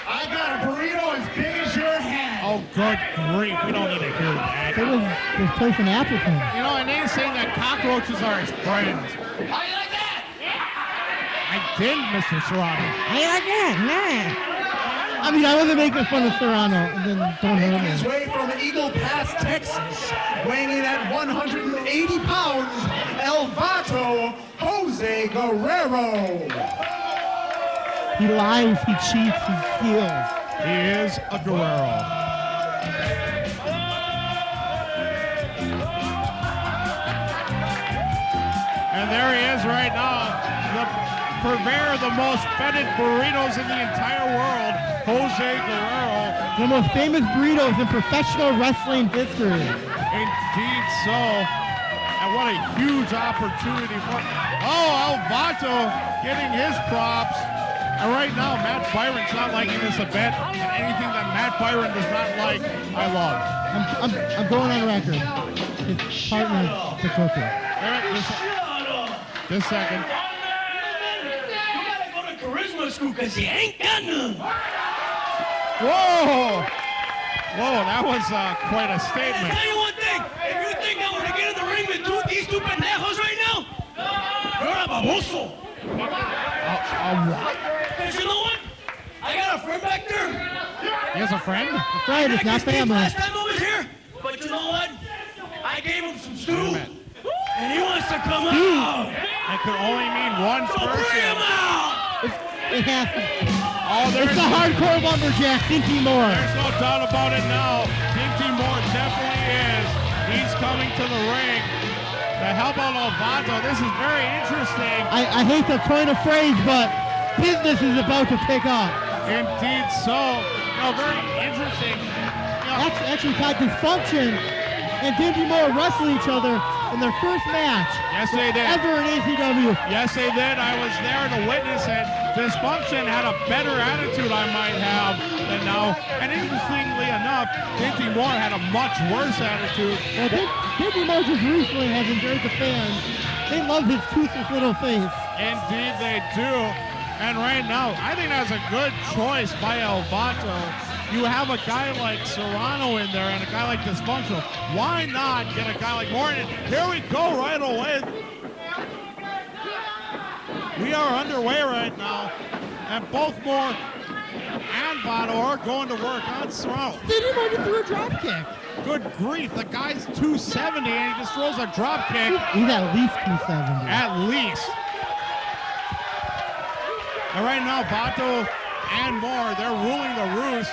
I got a burrito as big as your head! Oh, good grief. We don't need to hear that. It was this place in Appleton. You know, and they're saying that cockroaches are his friends. How you like that? I didn't, Mr. Serrano. I mean, I wasn't making fun of Serrano, and then don't hurt Making his me. way from Eagle Pass, Texas, weighing in at 180 pounds, El Vato, Jose Guerrero. He lies, he cheats, he steals. He is a Guerrero. And there he is right now, the purveyor of the most feted burritos in the entire world, Jose Guerrero. The most famous burritos in professional wrestling history. Indeed so. And what a huge opportunity for... Oh, El Vato getting his props. And right now, Matt Byron's not liking this event. And anything that Matt Byron does not like, I love. I'm going on record. His partner, the cookie. This second. You gotta go to charisma school because he ain't got none. Whoa! Whoa, that was quite a statement. Tell you one thing. If you think I'm gonna get in the ring with these two pendejos right now, you're a baboso. What? Because you know what? I got a friend back there. He has a friend? A friend, it's not family. Last time I was here. But you know what? I gave him some stew. And he wants to come out. It could only mean one So person. bring him out. It has to. Oh, It's the hardcore lumberjack, Dinty Moore. There's no doubt about it now. Dinty Moore definitely is. He's coming to the ring to help out El Vato. This is very interesting. I hate to coin a phrase, but business is about to pick up. Indeed so. No, very interesting. Actually, Todd, Dysfunction and Dinty Moore wrestle each other in their first match. Yes, they did. Ever in ACW. Yes, they did. I was there to witness it. Dysfunction had a better attitude, I might have, than now. And interestingly enough, Dinty Moore had a much worse attitude. Well, Dinty Moore just recently has enjoyed the fans. They love his toothless little face. Indeed they do. And right now, I think that's a good choice by El Vato. You have a guy like Serrano in there and a guy like Dysfunctional. Why not get a guy like Moore? And here we go right away. We are underway right now. And both Moore and Vato are going to work on Serrano. Dinty Moore just threw a drop kick. Good grief, the guy's 270 and he just throws a drop kick. He's at least 270. At least. And right now, Vato and Moore, they're ruling the roost.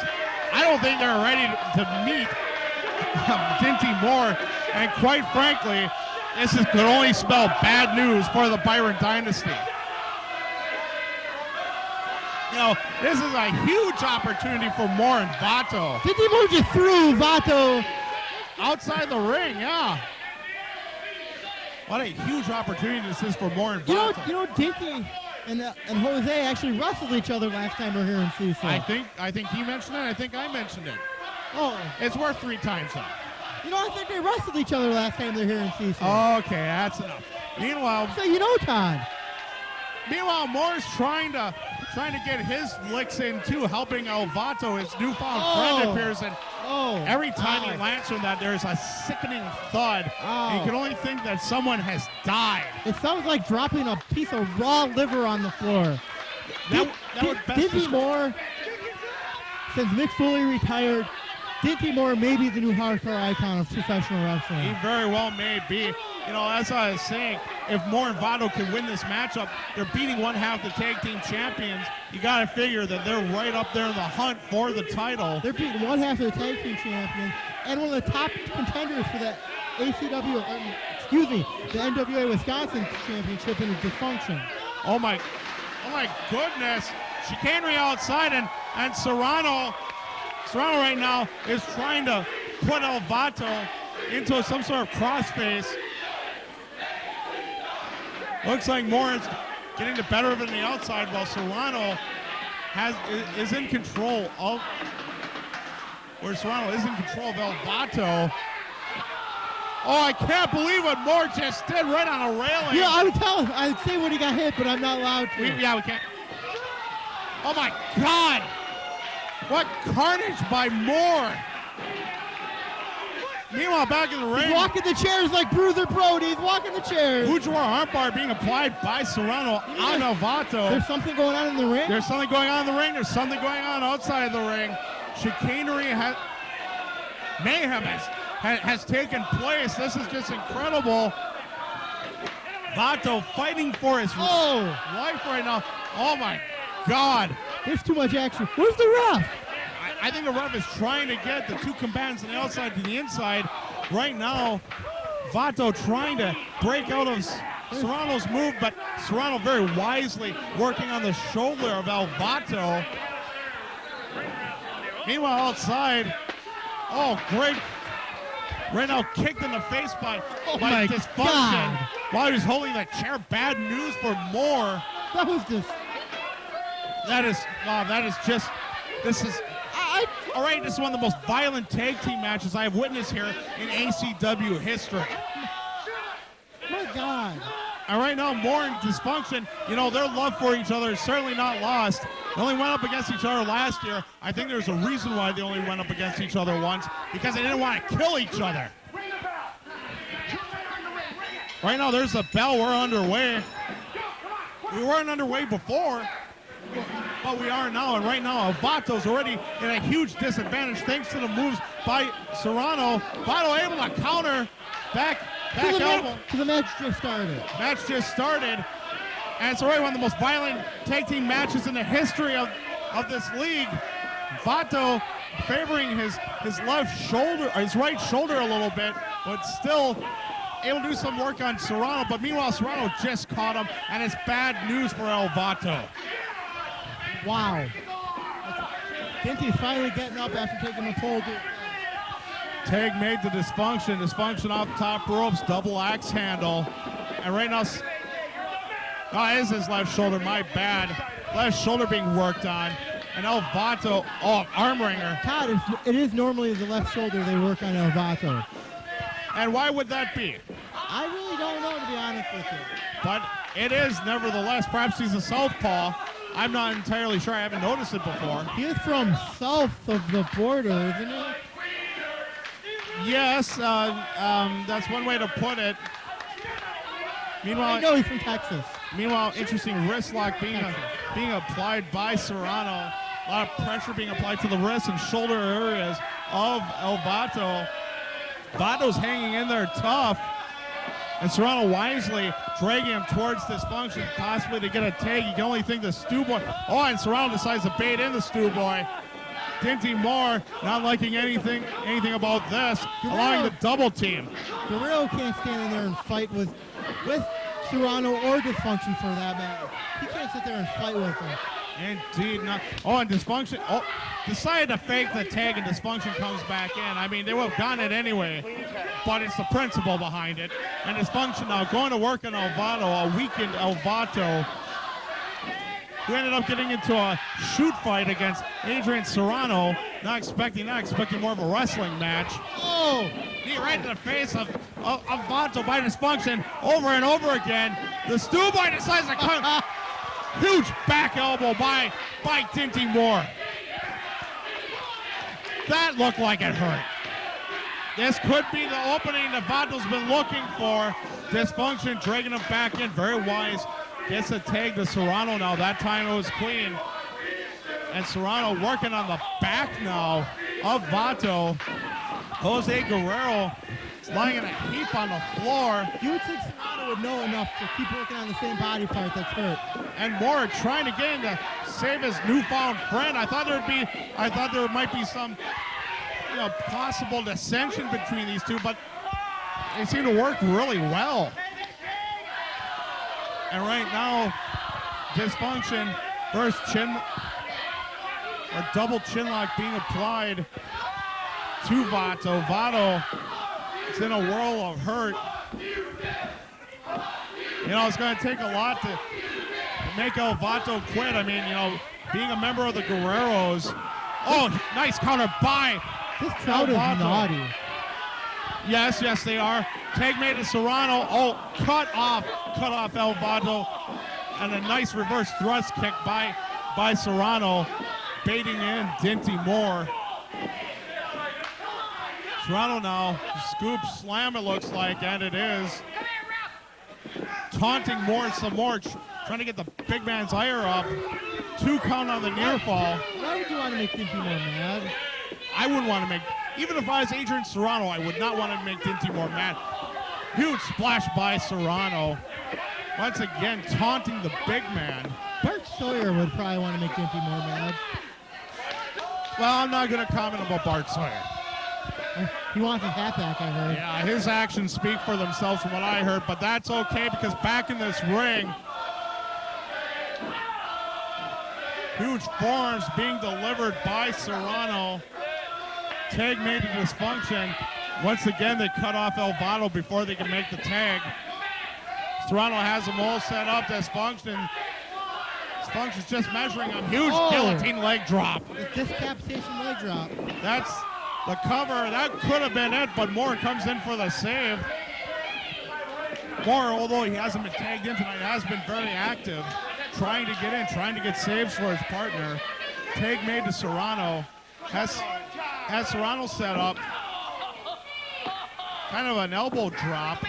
I don't think they're ready to meet Dinty Moore. And quite frankly, could only spell bad news for the Byron dynasty. You know, this is a huge opportunity for Moore and Vato. Dinty Moore just threw Vato outside the ring, yeah. What a huge opportunity this is for Moore and Vato. You know, Dinty and Jose actually wrestled each other last time we were here in Cecil. I think he mentioned it. I think I mentioned it. Oh. It's worth 3 times though. You know, I think they wrestled each other last time they're here in Cecil. Okay, that's enough. Meanwhile, so you know, Todd. Meanwhile, Moore's trying to get his licks in too, helping El Vato, his newfound friend appears, and Every time he lands from that, there's a sickening thud. And you can only think that someone has died. It sounds like dropping a piece of raw liver on the floor. That would best Dinty Moore, since Mick Foley retired, Dinty Moore may be the new hardcore icon of professional wrestling. He very well may be. You know, as I was saying, if Moore and Vato can win this matchup, they're beating one half the tag team champions. You got to figure that they're right up there in the hunt for the title. They're beating one half of the tag team champions and one of the top contenders for the ACW, the NWA Wisconsin championship in Dysfunction. Oh my goodness. Chicanery outside, and Serrano right now is trying to put El Vato into some sort of crossface. Looks like Moore is getting the better of it on the outside, while Serrano is in control of El Vato. Oh, I can't believe what Moore just did right on a railing. Yeah, I'd say when he got hit, but I'm not allowed to. We can't. Oh my God! What carnage by Moore! Meanwhile, back in the ring, he's walking the chairs like Bruiser Brody. He's walking the chairs. Fujiwara armbar being applied by Serrano on El Vato. There's something going on in the ring? There's something going on in the ring. There's something going on outside of the ring. Chicanery mayhem has taken place. This is just incredible. Vato fighting for his life right now. Oh my God. There's too much action. Where's the ref? I think the ref is trying to get the two combatants on the outside to the inside. Right now, Vato trying to break out of Serrano's move, but Serrano very wisely working on the shoulder of El Vato. Meanwhile, outside, great. Right now, kicked in the face by Dysfunction. God. While he was holding that chair. Bad news for Moore. That was just... This is one of the most violent tag team matches I have witnessed here in ACW history. My God. And right now, Moore and Dysfunction, their love for each other is certainly not lost. They only went up against each other last year. I think there's a reason why they only went up against each other once, because they didn't want to kill each other. Right now, there's a bell. We're underway. We weren't underway before, but we are now. And right now, Vato's already in a huge disadvantage thanks to the moves by Serrano. Vato able to counter back elbow. The match just started. And it's already one of the most violent tag team matches in the history of this league. Vato favoring his left shoulder, his right shoulder a little bit, but still able to do some work on Serrano. But meanwhile, Serrano just caught him, and it's bad news for El Vato. Wow. Dinty's finally getting up after taking the pull. Tag made to Dysfunction. Dysfunction off top ropes, double axe handle. And right now, it is his left shoulder, my bad. Left shoulder being worked on. And El Vato, arm wringer. Todd, it is normally the left shoulder they work on El Vato. And why would that be? I really don't know, to be honest with you. But it is nevertheless. Perhaps he's a southpaw. I'm not entirely sure. I haven't noticed it before. He is from south of the border, isn't he? Yes, that's one way to put it. Meanwhile, I know he's from Texas. Meanwhile, interesting wrist lock being applied by Serrano. A lot of pressure being applied to the wrist and shoulder areas of El Vato. Vato's hanging in there tough. And Serrano wisely dragging him towards Dysfunction, possibly to get a tag. You can only think the Stew Boy. And Serrano decides to bait in the Stew Boy. Dinty Moore not liking anything about this, allowing the double team. Guerrero can't stand in there and fight with Serrano or Dysfunction for that matter. He can't sit there and fight with him. Indeed not. And Dysfunction decided to fake the tag, and Dysfunction comes back in. I mean, they would have gotten it anyway, but it's the principle behind it. And Dysfunction now going to work on El Vato, a weakened El Vato, who ended up getting into a shoot fight against Adrian Serrano, not expecting more of a wrestling match. Knee right to the face of Vato by Dysfunction over and over again. The Stew Boy decides to come. Huge back elbow by Dinty Moore. That looked like it hurt. This could be the opening that Vato's been looking for. Dysfunction dragging him back in. Very wise. Gets a tag to Serrano now. That time it was clean. And Serrano working on the back now of Vato. Jose Guerrero lying in a heap on the floor. You would think Serrano would know enough to keep working on the same body part that's hurt. And Moore trying to get him to save his newfound friend. I thought there might be some possible dissension between these two, but they seem to work really well. And right now, Dysfunction first double chin lock being applied to Vato. Vato is in a whirl of hurt. It's going to take a lot to make El Vato quit. I mean, being a member of the Guerreros. Oh, nice counter by This crowd is naughty. Yes, they are. Tag made to Serrano. Oh, cut off El Vato. And a nice reverse thrust kick by Serrano, baiting in Dinty Moore. Serrano now, scoop slam it looks like, and it is. Taunting Moore some more, trying to get the big man's ire up. 2 count on the near fall. Why would you want to make Dinty more mad? I wouldn't want to make, even if I was Adrian Serrano, I would not want to make Dinty more mad. Huge splash by Serrano. Once again, taunting the big man. Bart Sawyer would probably want to make Dinty more mad. Well, I'm not going to comment about Bart Sawyer. He wants his hat back, I heard. Yeah, his actions speak for themselves from what I heard, but that's okay because back in this ring, huge forearms being delivered by Serrano. Tag made to Dysfunction. Once again, they cut off El Vato before they can make the tag. Serrano has them all set up. Dysfunction's just measuring him. Huge guillotine leg drop. The discapitation leg drop. That's the cover. That could have been it, but Moore comes in for the save. Moore, although he hasn't been tagged in tonight, has been very active, trying to get in, trying to get saves for his partner. Tag made to Serrano. Has Serrano set up. Kind of an elbow drop.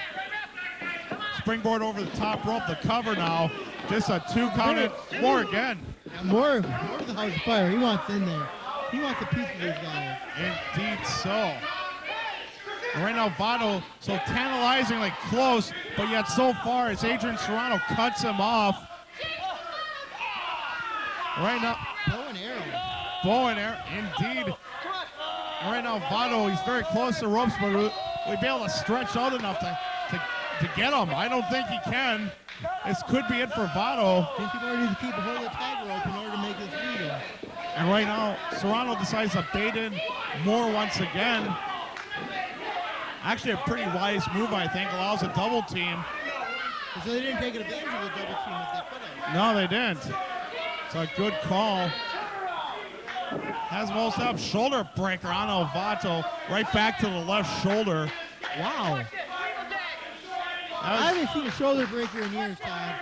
Springboard over the top rope. The cover now. Just a 2 counted. Moore again. Yeah, Moore of the House of Fire. He wants in there. He wants a piece of these guys. Indeed so. And right now, Vato, so tantalizingly close, but yet so far as Adrian Serrano cuts him off. Right now. Bow and arrow, indeed. And right now, Vato, he's very close to the ropes, but will he be able to stretch out enough to get him? I don't think he can. This could be it for Vato. I think people need to keep a hold of the tag rope in order to make this lead. And right now, Serrano decides to bait in Moore once again. Actually, a pretty wise move, I think. Allows a double team. So they didn't take advantage of the double team as they could have. No, they didn't. It's a good call. Has him all set up. Shoulder breaker on El Vato. Right back to the left shoulder. Wow. I haven't seen a shoulder breaker in years, Todd.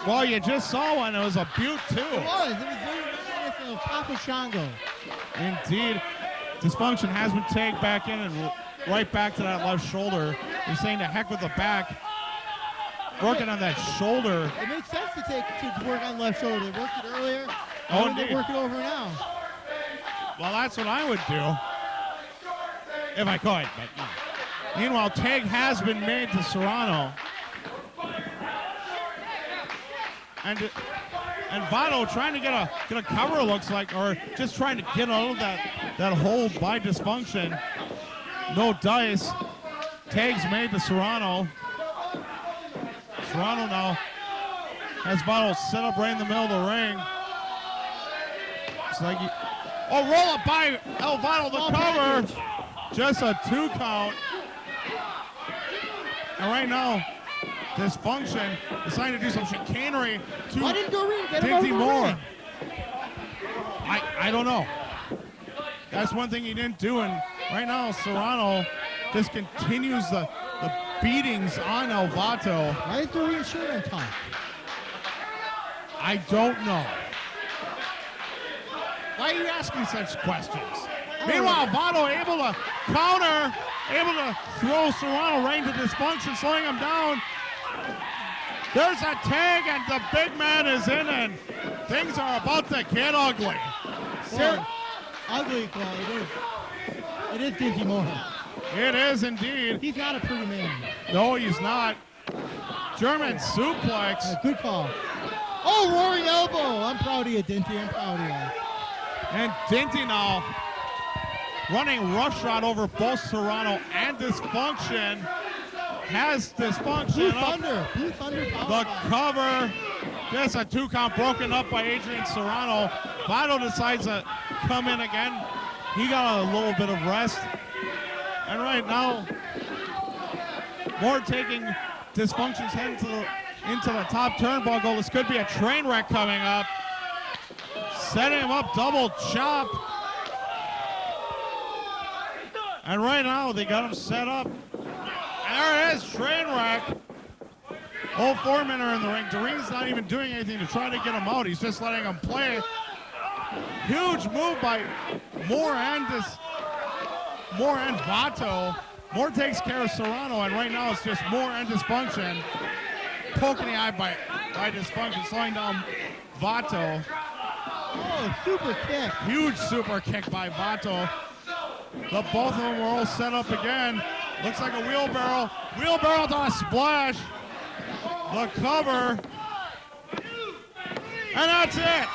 Well, you just saw one. It was a beaut, too. It was very reminiscent of Papa Shango. Indeed. Dysfunction has been tagged back in and right back to that left shoulder. He's saying to heck with the back. Working on that shoulder. It makes sense to work on the left shoulder. They worked it earlier. Oh, indeed. They work it over now. Well, that's what I would do. If I could, but no. Meanwhile, tag has been made to Serrano. And Vato trying to get a cover, looks like, or just trying to get out of that hold by Dysfunction. No dice. Tags made to Serrano. Serrano now has Vato set up right in the middle of the ring. It's like roll up by El Vato, the cover. Just a 2 count. And right now, Dysfunction deciding to do some chicanery to Dinty Moore. I don't know. That's one thing he didn't do. And right now, Serrano just continues the beatings on El Vato. Why is the ring shirt on top? I don't know. Why are you asking such questions? Meanwhile, Vato able to counter, able to throw Serrano right into Dysfunction, slowing him down. There's a tag, and the big man is in, and things are about to get ugly. Well, ugly, Claw. It is Dinty Moore. It is indeed. He's not a pretty man. No, he's not. German suplex. Good call. Oh, roaring elbow. I'm proud of you, Dinty. I'm proud of you. And Dinty now running roughshod over both Serrano and Dysfunction. Has Dysfunction Blue up. Thunder. Blue Thunder. The cover. Just a 2 count broken up by Adrian Serrano. Vato decides to come in again. He got a little bit of rest. And right now, Moore taking Dysfunction's head into the top turnbuckle. This could be a train wreck coming up. Setting him up, double chop. And right now, they got him set up. And there it is, train wreck. All 4 men are in the ring. Doreen's not even doing anything to try to get him out. He's just letting him play. Huge move by Moore and Vato. Moore takes care of Serrano, and right now it's just Moore and Dysfunction. Poking the eye by Dysfunction, slowing down Vato. Oh, super kick. Huge super kick by Vato. The both of them were all set up again. Looks like a wheelbarrow. Wheelbarrow to a splash. The cover. And that's it.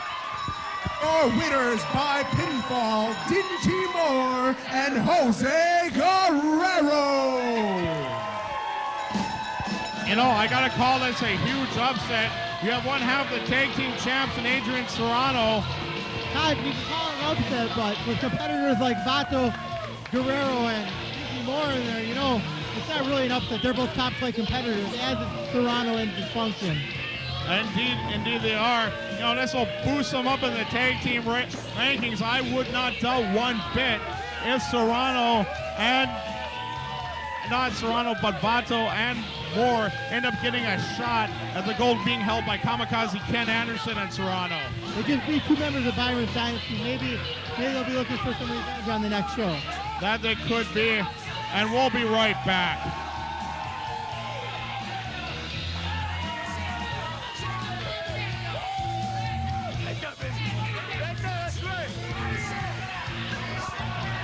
Our winners by pinfall, Dinty Moore and Jose Guerrero. You know, I got to call this a huge upset. You have one half the tag team champs in Adrian Serrano. God, you can call it an upset, but with competitors like Vato, Guerrero, and Dinty Moore in there, you know, it's not really an upset. They're both top flight competitors, as is Serrano and Dysfunction. Indeed they are. You know, this will boost them up in the tag team rankings. I would not doubt one bit if Serrano and, not Serrano, but Vato and Moore end up getting a shot at the gold being held by Kamikaze, Ken Anderson, and Serrano. They just be 2 members of Byron's Dynasty. Maybe they'll be looking for some revenge on the next show. That they could be, and we'll be right back.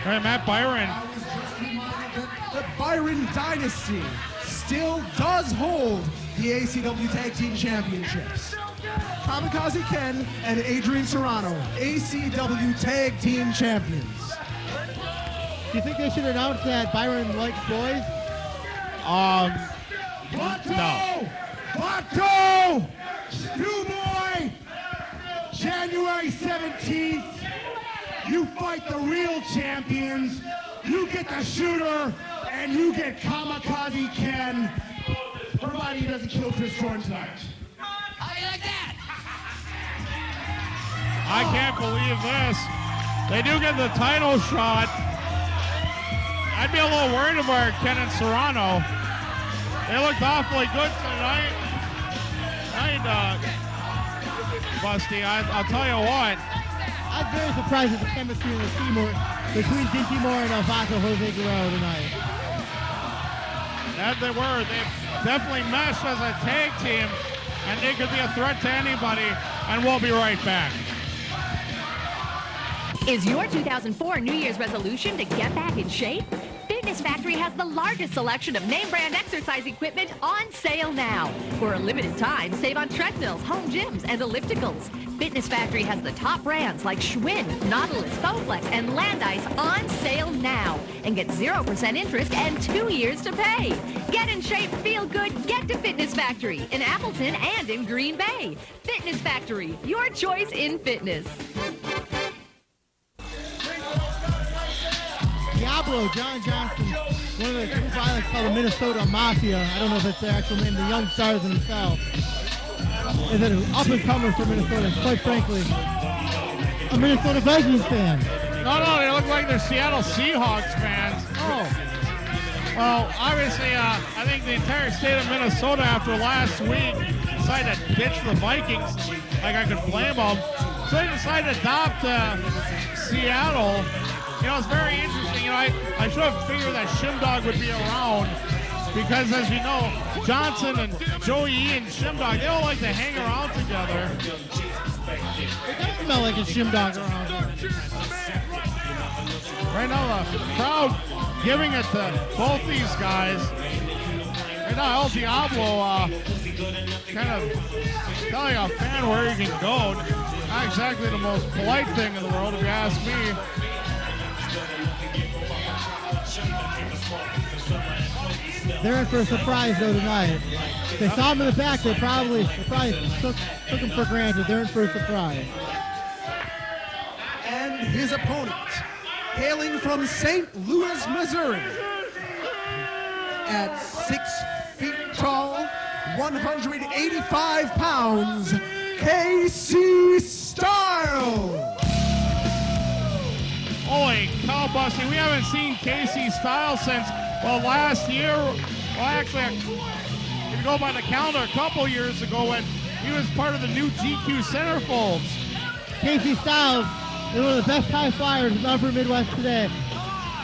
All right, Matt Byron. I was just reminded that the Byron Dynasty still does hold the ACW Tag Team Championships. Kamikaze Ken and Adrian Serrano, ACW Tag Team Champions. Do you think they should announce that Byron likes boys? Vato! Vato! Stewboy! January 17th, you fight the real champions, you get the shooter, and you get Kamikaze Ken, provided he doesn't kill Chris Jordan tonight. How do you like that? I can't believe this. They do get the title shot. I'd be a little worried about Ken and Serrano. They looked awfully good tonight. Busty, I'll tell you what. I'm very surprised at the chemistry in the team between Dinty Moore and Vato Jose Guerrero tonight. That they were. They definitely meshed as a tag team, and they could be a threat to anybody, and we'll be right back. Is your 2004 New Year's resolution to get back in shape? Fitness Factory has the largest selection of name brand exercise equipment on sale now. For a limited time, save on treadmills, home gyms, and ellipticals. Fitness Factory has the top brands like Schwinn, Nautilus, Bowflex, and Landice on sale now. And get 0% interest and 2 years to pay. Get in shape, feel good, get to Fitness Factory in Appleton and in Green Bay. Fitness Factory, your choice in fitness. Diablo, John Johnson, one of the group I like called the Minnesota Mafia. I don't know if it's their actual name, the Young Stars themselves. Is an up-and-comer for Minnesota, quite frankly. A Minnesota Vikings fan. No, they look like they're Seattle Seahawks fans. Oh. Well, obviously, I think the entire state of Minnesota after last week decided to ditch the Vikings, like I could blame them. So they decided to adopt Seattle it's very interesting. I should have figured that Shimdog would be around because, as you know, Johnson and Joey E and Shimdog, they don't like to hang around together. It does smell like a Shimdog around here. Right now, the crowd giving it to both these guys. Right now, El Diablo kind of telling a fan where he can go. Not exactly the most polite thing in the world, if you ask me. They're in for a surprise though tonight. If they saw him in the back, they probably took him for granted. They're in for a surprise. And his opponent, hailing from St. Louis, Missouri, at 6 feet tall, 185 pounds, KC Styles. Holy cow, Busty. We haven't seen KC Styles since, last year. Well, actually, if you go by the calendar, a couple years ago when he was part of the new GQ centerfolds. KC Styles is one of the best high flyers in the upper Midwest today.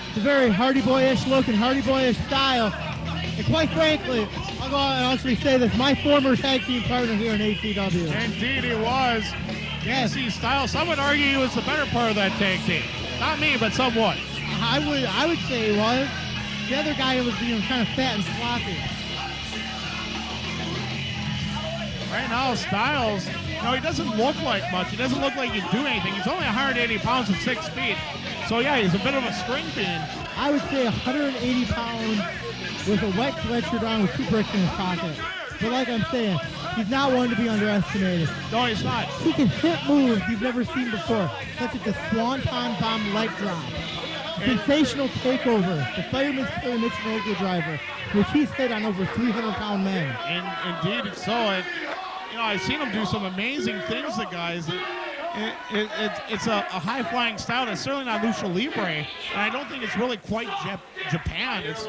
It's a very Hardy Boyish look and Hardy Boyish style. And quite frankly, I'll go out and actually say this, my former tag team partner here in ACW. Indeed he was. Yes. KC Styles, some would argue he was the better part of that tag team. Not me, but somewhat. I would say he was. The other guy was kind of fat and sloppy. Right now, Styles, he doesn't look like much. He doesn't look like he can do anything. He's only 180 pounds and 6 feet. So, yeah, he's a bit of a string bean. I would say 180 pounds with a wet sweatshirt on with 2 bricks in his pocket. But like I'm saying, he's not one to be underestimated. No, he's not. He can hit moves you've never seen before, such as the Swanton Bomb leg drop. Sensational takeover, the Fireman's Killer Mitsunoka driver, which he's hit on over 300-pound men. Indeed, so. I've seen him do some amazing things to guys. It's a high-flying style. It's certainly not Lucha Libre, and I don't think it's really quite Japan. It's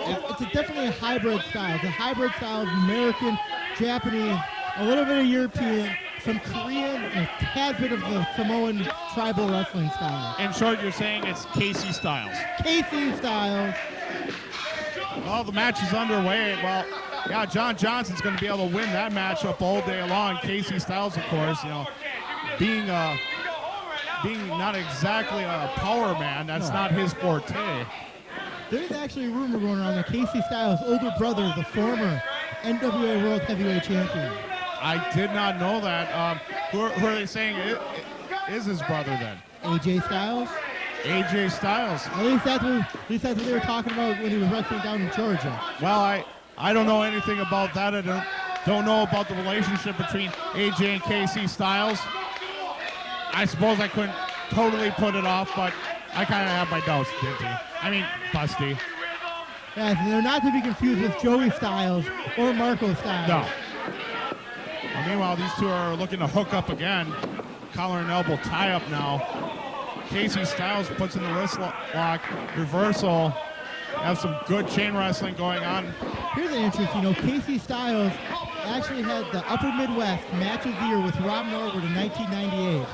definitely a hybrid style. It's a hybrid style of American, Japanese, a little bit of European, some Korean, and a tad bit of the Samoan tribal wrestling style. In short, you're saying it's KC Styles. KC Styles. Well, the match is underway. Well, yeah, John Johnson's going to be able to win that matchup all day long. KC Styles, of course, being not exactly a power man, that's not his forte. There's actually a rumor going around that KC Styles' older brother is a former NWA World Heavyweight Champion. I did not know that. Who are they saying is his brother then? AJ Styles? AJ Styles. At least that's what they were talking about when he was wrestling down in Georgia. Well, I don't know anything about that. I don't know about the relationship between AJ and KC Styles. I suppose I couldn't totally put it off, but I kind of have my doubts, Busty. Yes, and they're not to be confused with Joey Styles or Marco Styles. No. Well, meanwhile, these two are looking to hook up again. Collar and elbow tie-up now. KC Styles puts in the wrist lock, reversal. Have some good chain wrestling going on. Here's an interesting, KC Styles actually had the Upper Midwest Match of the Year with Rob Norwood in 1998.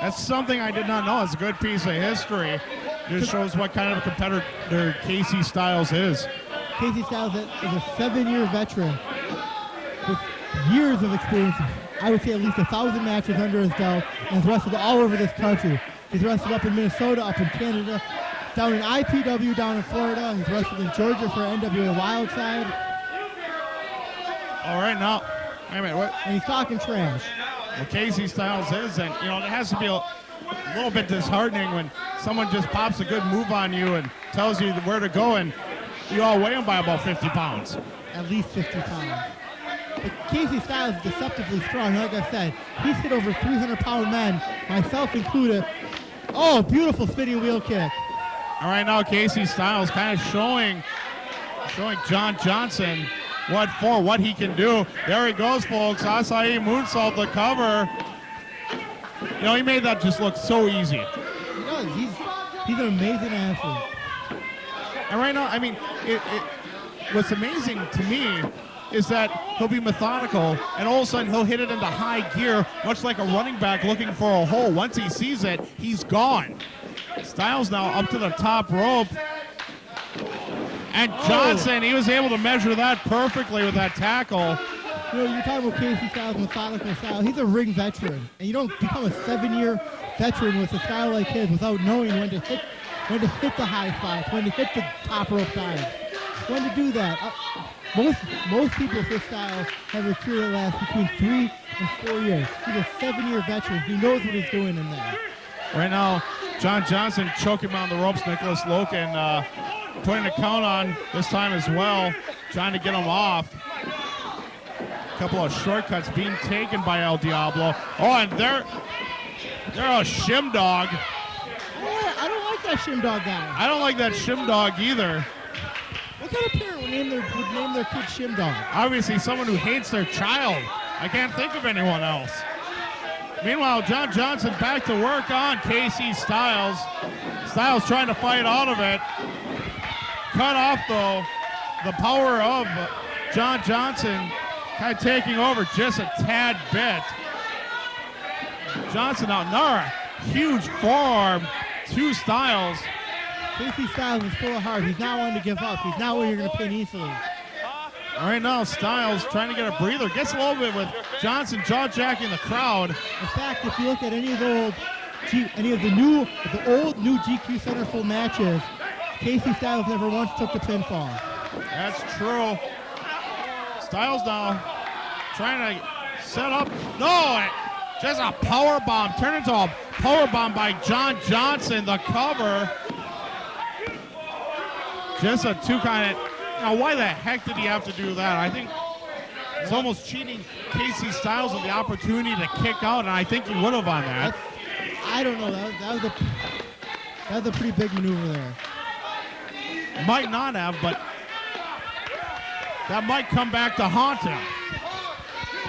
That's something I did not know. It's a good piece of history. Just shows what kind of a competitor KC Styles is. KC Styles is a 7-year veteran with years of experience. I would say at least 1,000 matches under his belt, and has wrestled all over this country. He's wrestled up in Minnesota, up in Canada, down in IPW, down in Florida. He's wrestled in Georgia for NWA Wildside. All right, now, wait a minute, what? And he's talking trash. Well, KC Styles is, and it has to be a little bit disheartening when someone just pops a good move on you and tells you where to go, and you all weigh him by about 50 pounds. At least 50 pounds. But KC Styles is deceptively strong. Like I said, he's hit over 300-pound men, myself included. Oh, beautiful spinning wheel kick. All right, now KC Styles kind of showing John Johnson what he can do. There he goes, folks. Acai moonsault the cover. He made that just look so easy. He does. He's an amazing athlete. And right now, what's amazing to me is that he'll be methodical, and all of a sudden he'll hit it into high gear, much like a running back looking for a hole. Once he sees it, he's gone. Styles now up to the top rope. And Johnson, he was able to measure that perfectly with that tackle. You know, you're talking about Casey Styles and methodical style. He's a ring veteran, and you don't become a 7-year veteran with a style like his without knowing when to hit the high spots, when to hit the top rope dives, when to do that. Most people with this style have a career that lasts between 3 and 4 years. He's a 7-year veteran. He knows what he's doing in there. Right now, John Johnson choking him on the ropes. Nicholas Loken putting a count on this time as well, trying to get him off. A couple of shortcuts being taken by El Diablo. Oh, and they're a Shimdog. I don't like that Shimdog guy. I don't like that Shimdog either. What kind of parent would name their kid Shimdog? Obviously, someone who hates their child. I can't think of anyone else. Meanwhile, John Johnson back to work on Casey Styles. Styles trying to fight out of it. Cut off, though, the power of John Johnson kind of taking over just a tad bit. Johnson out, another huge forearm to Styles. Casey Styles is full of heart. He's not one to give up. He's not one you're going to pin easily. All right, now Styles trying to get a breather. Gets a little bit with Johnson jaw-jacking the crowd. In fact, if you look at any of the old new GQ Centerfold matches, Casey Styles never once took the pinfall. That's true. Styles now trying to set up. No, just a power bomb. Turned into a power bomb by John Johnson. The cover. Just a two kind of. Now, why the heck did he have to do that? I think it's almost cheating Casey Styles of the opportunity to kick out, and I think he would have on that. I don't know. That was a pretty big maneuver there. Might not have, but that might come back to haunt him.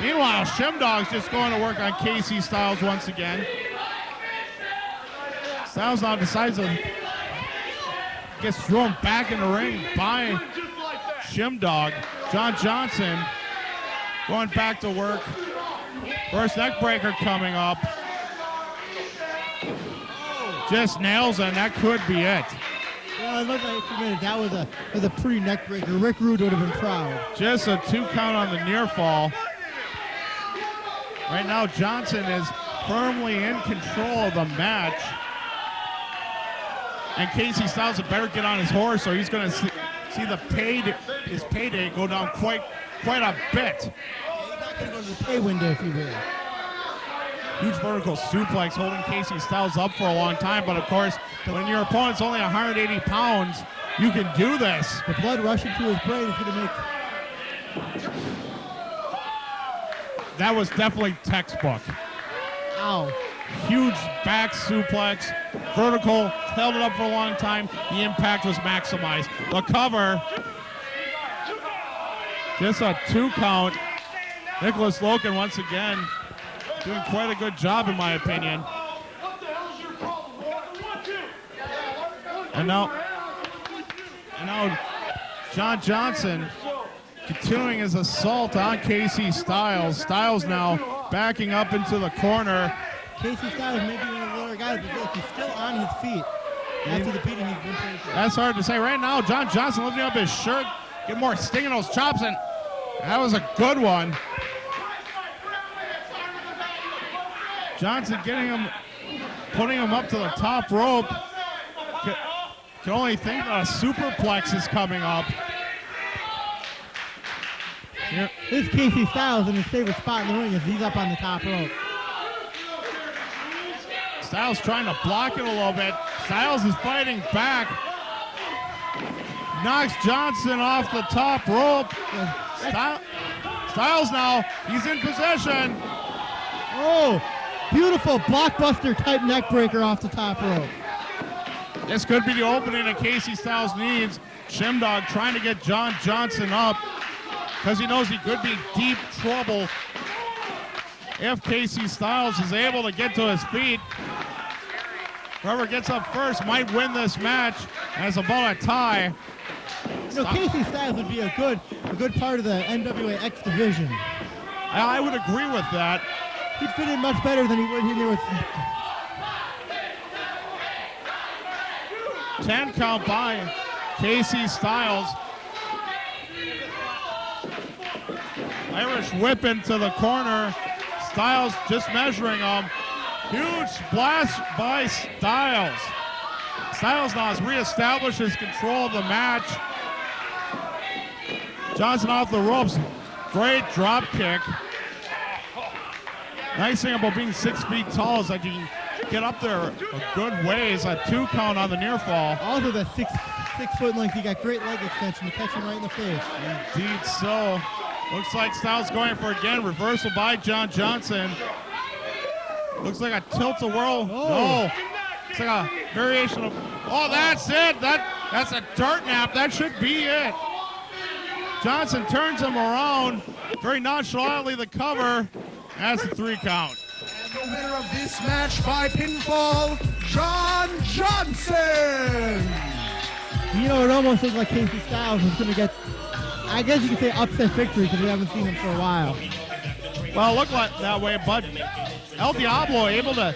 Meanwhile, Shimdog's just going to work on Casey Styles once again. Styles now decides to gets thrown back in the ring by Shimdog. John Johnson going back to work. First neck breaker coming up. Just nails it, and that could be it. Well, it looked like that was a pretty neck breaker. Rick Rude would have been proud. Just a 2 count on the near fall. Right now, Johnson is firmly in control of the match. And Casey Styles had better get on his horse, so he's going to see his payday go down quite a bit. He's not going to go to the pay window, if you will. Huge vertical suplex holding Casey Styles up for a long time, but of course, when your opponent's only 180 pounds, you can do this. The blood rushing to his brain is going to make... That was definitely textbook. Ow. Huge back suplex, vertical, held it up for a long time. The impact was maximized. The cover, just a 2 count. Nicholas Loken once again doing quite a good job in my opinion. And now John Johnson continuing his assault on Casey Styles. Styles now backing up into the corner. Casey Styles may be one of the lower guys, but look, he's still on his feet after the beating he's been taking. That's hard to say. Right now, John Johnson lifting up his shirt, get more sting in those chops, and that was a good one. Johnson getting him, putting him up to the top rope. Can only think that a superplex is coming up. Here. This is Casey Styles in his favorite spot in the ring as he's up on the top rope. Styles trying to block it a little bit. Styles is fighting back. Knocks Johnson off the top rope. Styles now, he's in possession. Oh, beautiful blockbuster type neck breaker off the top rope. This could be the opening that Casey Styles needs. Shimdog trying to get John Johnson up because he knows he could be in deep trouble if Casey Styles is able to get to his feet. Whoever gets up first might win this match as about a tie. You know, Casey Styles would be a good part of the NWA X division. I would agree with that. He'd fit in much better than he would in there with... 10 count by Casey Styles. Irish whip into the corner. Styles just measuring him. Huge splash by Styles. Styles now has reestablished his control of the match. Johnson off the ropes. Great drop kick. Nice thing about being 6 feet tall is that you can get up there a good ways. A 2 count on the near fall. Also, that six foot length, you got great leg extension to catch him right in the face. Indeed so. Looks like Styles going for again. Reversal by John Johnson. Looks like a tilt-a-whirl. No. It's like a variation of. Oh, that's it. That's a dirt nap. That should be it. Johnson turns him around. Very nonchalantly the cover. That's a 3 count. And the winner of this match by pinfall, John Johnson. You know, it almost looks like Casey Styles was going to get, I guess you could say, upset victory because we haven't seen him for a while. Well, it looked like that way, but El Diablo able to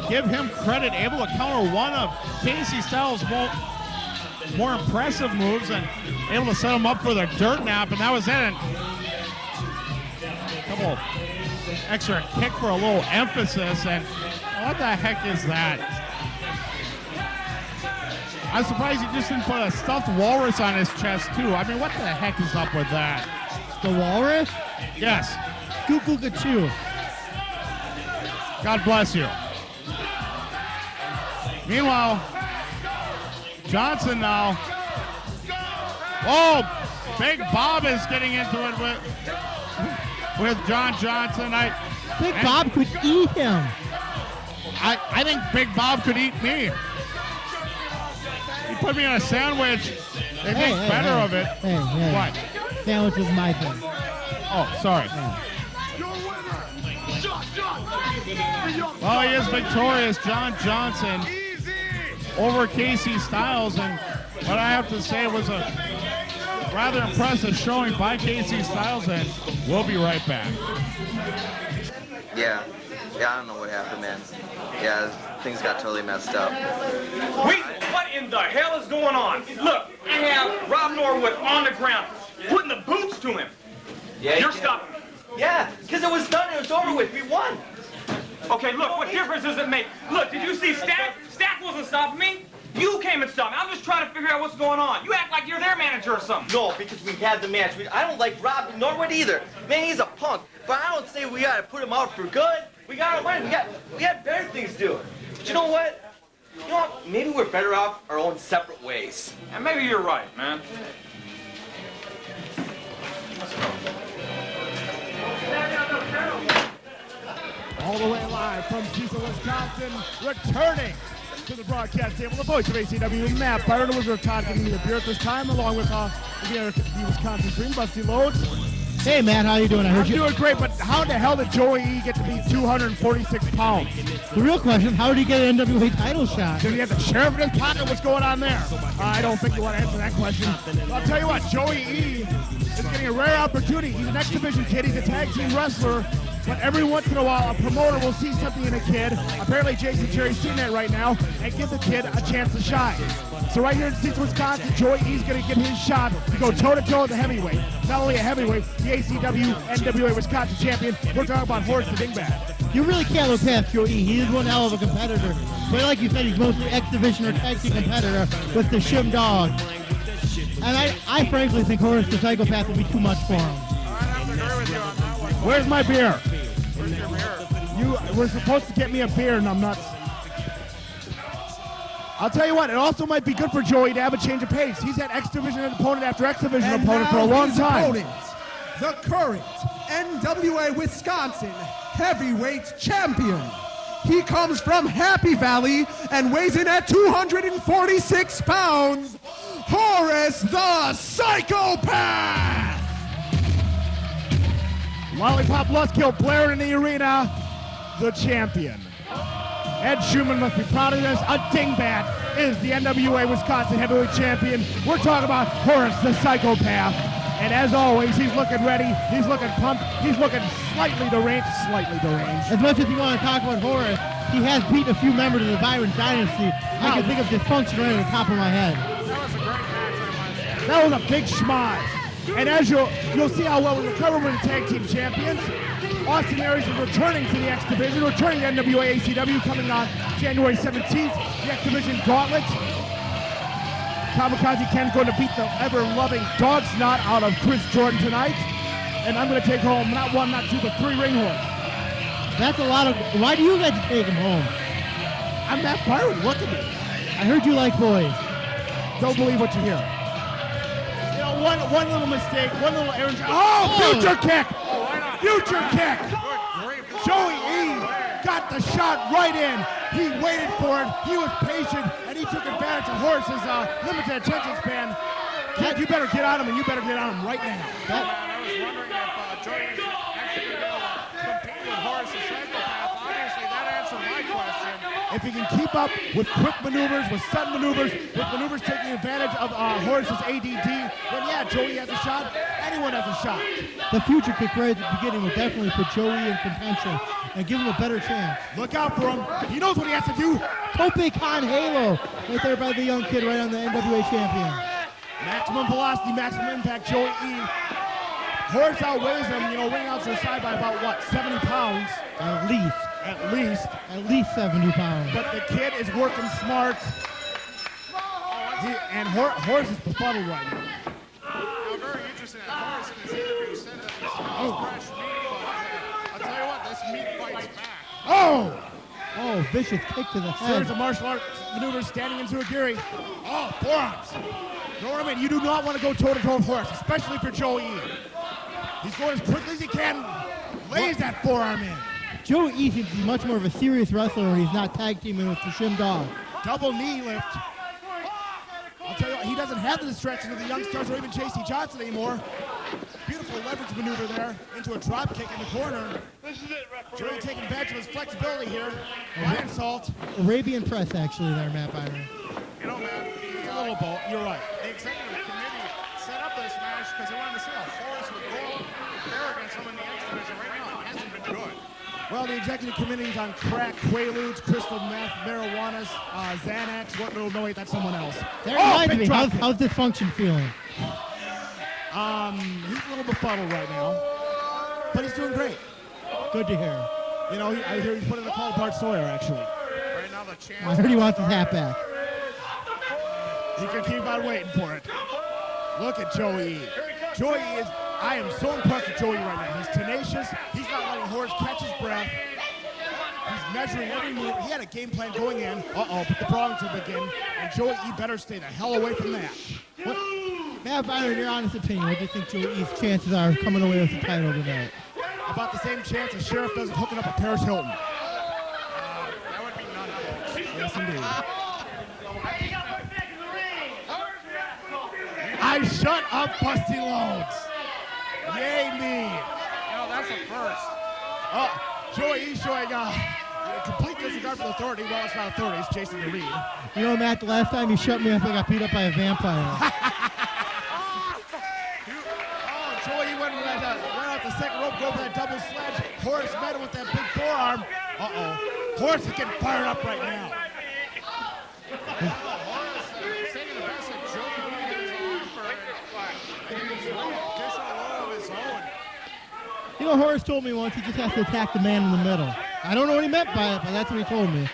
give him credit, able to counter one of Casey Styles' more impressive moves and able to set him up for the dirt nap, and that was it. A couple extra kick for a little emphasis, and what the heck is that? I'm surprised he just didn't put a stuffed walrus on his chest, too. I mean, what the heck is up with that? The walrus? Yes. Google Gachoo. God bless you. Meanwhile, Johnson now. Oh, Big Bob is getting into it with John Johnson. Big Bob could eat him. I think Big Bob could eat me. He put me in a sandwich. They think better of it. Hey. What? Sandwich is my thing. Oh, sorry. Well, he is victorious, John Johnson, over Casey Styles, and what I have to say was a rather impressive showing by Casey Styles, and we'll be right back. Yeah, I don't know what happened, man. Yeah, things got totally messed up. Wait, what in the hell is going on? Look, I have Rob Norwood on the ground, putting the boots to him. Yeah, You're stopping me. Yeah, because it was done, it was over with, we won. Okay, look, what difference does it make? Look, did you see Stack? Stack wasn't stopping me. You came and stopped me. I'm just trying to figure out what's going on. You act like you're their manager or something. No, because we had the match. I don't like Rob Norwood either. Man, he's a punk. But I don't say we gotta put him out for good. We gotta win. We got better things to do. But you know what? You know what? Maybe we're better off our own separate ways. And maybe you're right, man. All the way live from Cecil, Wisconsin, returning to the broadcast table, the voice of ACW, Matt Byron, Wizard of Todd, giving me a beer at this time, along with the Wisconsin Green, Busty Loads. Hey, Matt, how you doing? I heard I'm doing great, but how the hell did Joey E get to be 246 pounds? The real question, how did he get an NWA title shot? Did he have the sheriff in his pocket? What's going on there? I don't think you want to answer that question. I'll tell you what, Joey E is getting a rare opportunity. He's an X Division kid. He's a tag team wrestler. But every once in a while, a promoter will see something in a kid. Apparently, Jason Cherry's seeing that right now and give the kid a chance to shine. So right here in Cecil, Wisconsin, Joey E's going to get his shot to go toe-to-toe with the heavyweight. Not only a heavyweight, the ACW NWA Wisconsin champion. We're talking about Horace the Dingbat. You really can't look past Joey E. He is one hell of a competitor. But like you said, he's mostly X Division or tag team competitor with the Shimdog. And I frankly think Horace the Psychopath would be too much for him. Where's my beer? You were supposed to get me a beer, and I'm nuts. I'll tell you what, it also might be good for Joey to have a change of pace. He's had X Division opponent after X Division opponent for a long time. Opponent, the current NWA Wisconsin heavyweight champion. He comes from Happy Valley and weighs in at 246 pounds. Horace the Psychopath! Lollipop Luskill blaring in the arena, the champion. Ed Schumann must be proud of this. A dingbat is the NWA Wisconsin heavyweight champion. We're talking about Horace the Psychopath. And as always, he's looking ready. He's looking pumped. He's looking slightly deranged. As much as you want to talk about Horace, he has beaten a few members of the Byron dynasty. I can think of Dysfunction right on the top of my head. That was a big schmoz. And as you'll see how well we recover with the tag team champions. Austin Aries is returning to the X Division, returning to NWA ACW coming on January 17th. The X Division Gauntlet. Kamikaze Ken's going to beat the ever-loving dog snot out of Chris Jordan tonight. And I'm going to take home not one, not two, but 3 ring horns. That's a lot of... Why do you get to take him home? I'm Matt Byron. Look at me. I heard you like boys. Don't believe what you hear. You know, one little mistake, one little error. Oh, future kick! Future kick! Joey E got the shot right in. He waited for it. He was patient, and he took advantage of Horace's limited attention span. Kid, you better get on him, and you better get on him right now. I was wondering if Joey was actually going to compete with Horace the Psychopath. Obviously, that answered my question. If he can keep up with quick maneuvers, with sudden maneuvers, with maneuvers taking advantage of Horace's ADD, then yeah, Joey has a shot. Anyone has a shot. The future kick right at the beginning will definitely put Joey in contention and give him a better chance. Look out for him. He knows what he has to do. Tope Con Halo right there by the young kid right on the NWA champion. Maximum velocity, maximum impact, Joey E. Horace outweighs him, ring out to the side by about, what, 70 pounds? At least. At least 70 pounds. But the kid is working smart. Horace is befuddled right now. I'm very interested in Horace in his interview said that this is fresh meat, but I'll tell you what, this meat fights back. Oh, vicious kick to the head. Series of martial arts maneuvers standing into a Giri. Oh, forearms. Norman, you do not want to go toe-to-toe with Horace, especially for Joey E. He's going as quickly as he can. Lays that forearm in. Joey E seems to be much more of a serious wrestler when he's not tag teaming with the Shimdog. Double knee lift. I'll tell you what, he doesn't have the distraction of the young stars or even JC Johnson anymore. Beautiful leverage maneuver there into a drop kick in the corner. Joey taking advantage of his flexibility here. Lion salt. Arabian press actually there, Matt Byron. You know, man, It's a little bolt. You're right. the executive committee set up this match because they wanted to see how Horace would go there against him in the X Division. Right now, it hasn't been good. Well, the executive committee's on crack, qualudes, crystal meth, marijuanas, Xanax. No, wait, that's someone else. That reminds me, how's Dysfunction feeling? He's a little befuddled right now, but he's doing great. Good to hear. I hear he's putting the call to Bart Sawyer, actually. Right now, the chance. I heard he wants his hat back. He can keep on waiting for it. Look at Joey. I am so impressed with Joey right now. He's tenacious. He's not letting Horace catch his breath. He's measuring every move. He had a game plan going in. But the brawlings will begin. And Joey E better stay the hell away from that. Matt Byron, your honest opinion, what do you think Joey E's chances are of coming away with the title tonight? About the same chance as Sheriff does of hooking up with Paris Hilton. That would be none of those. Yes, indeed. I shut up Busty Loads. Yay me. No, that's a first. Joey E showing complete disregard for the authority. Well, it's not authority, it's Jason the Reed. You know, Matt, the last time you shut me up, I got beat up by a vampire. Joey went out the second rope, go for that double sledge. Horace met him with that big forearm. Horace is getting fired up right now. Horace taking the best of Joey in his arm for additional load of his own. You know, Horace told me once he just has to attack the man in the middle. I don't know what he meant by it, but that's what he told me.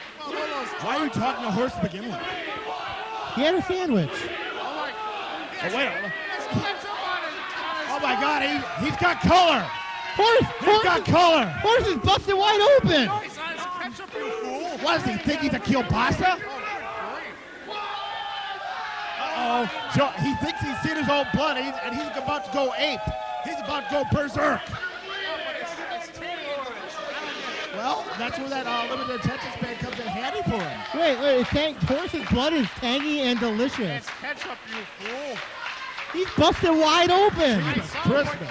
Why are you talking to Horace to begin with? He had a sandwich. Oh my God, he's got color. Horace got color. Horace is busted wide open. Ketchup, you fool. What does he think he's a kielbasa? He thinks he's seen his own blood and he's about to go ape. He's about to go berserk. Well, that's where that limited attention span comes in handy for him. Wait, Horace's blood is tangy and delicious. It's ketchup, you fool. He's busted wide open. Jesus Christmas.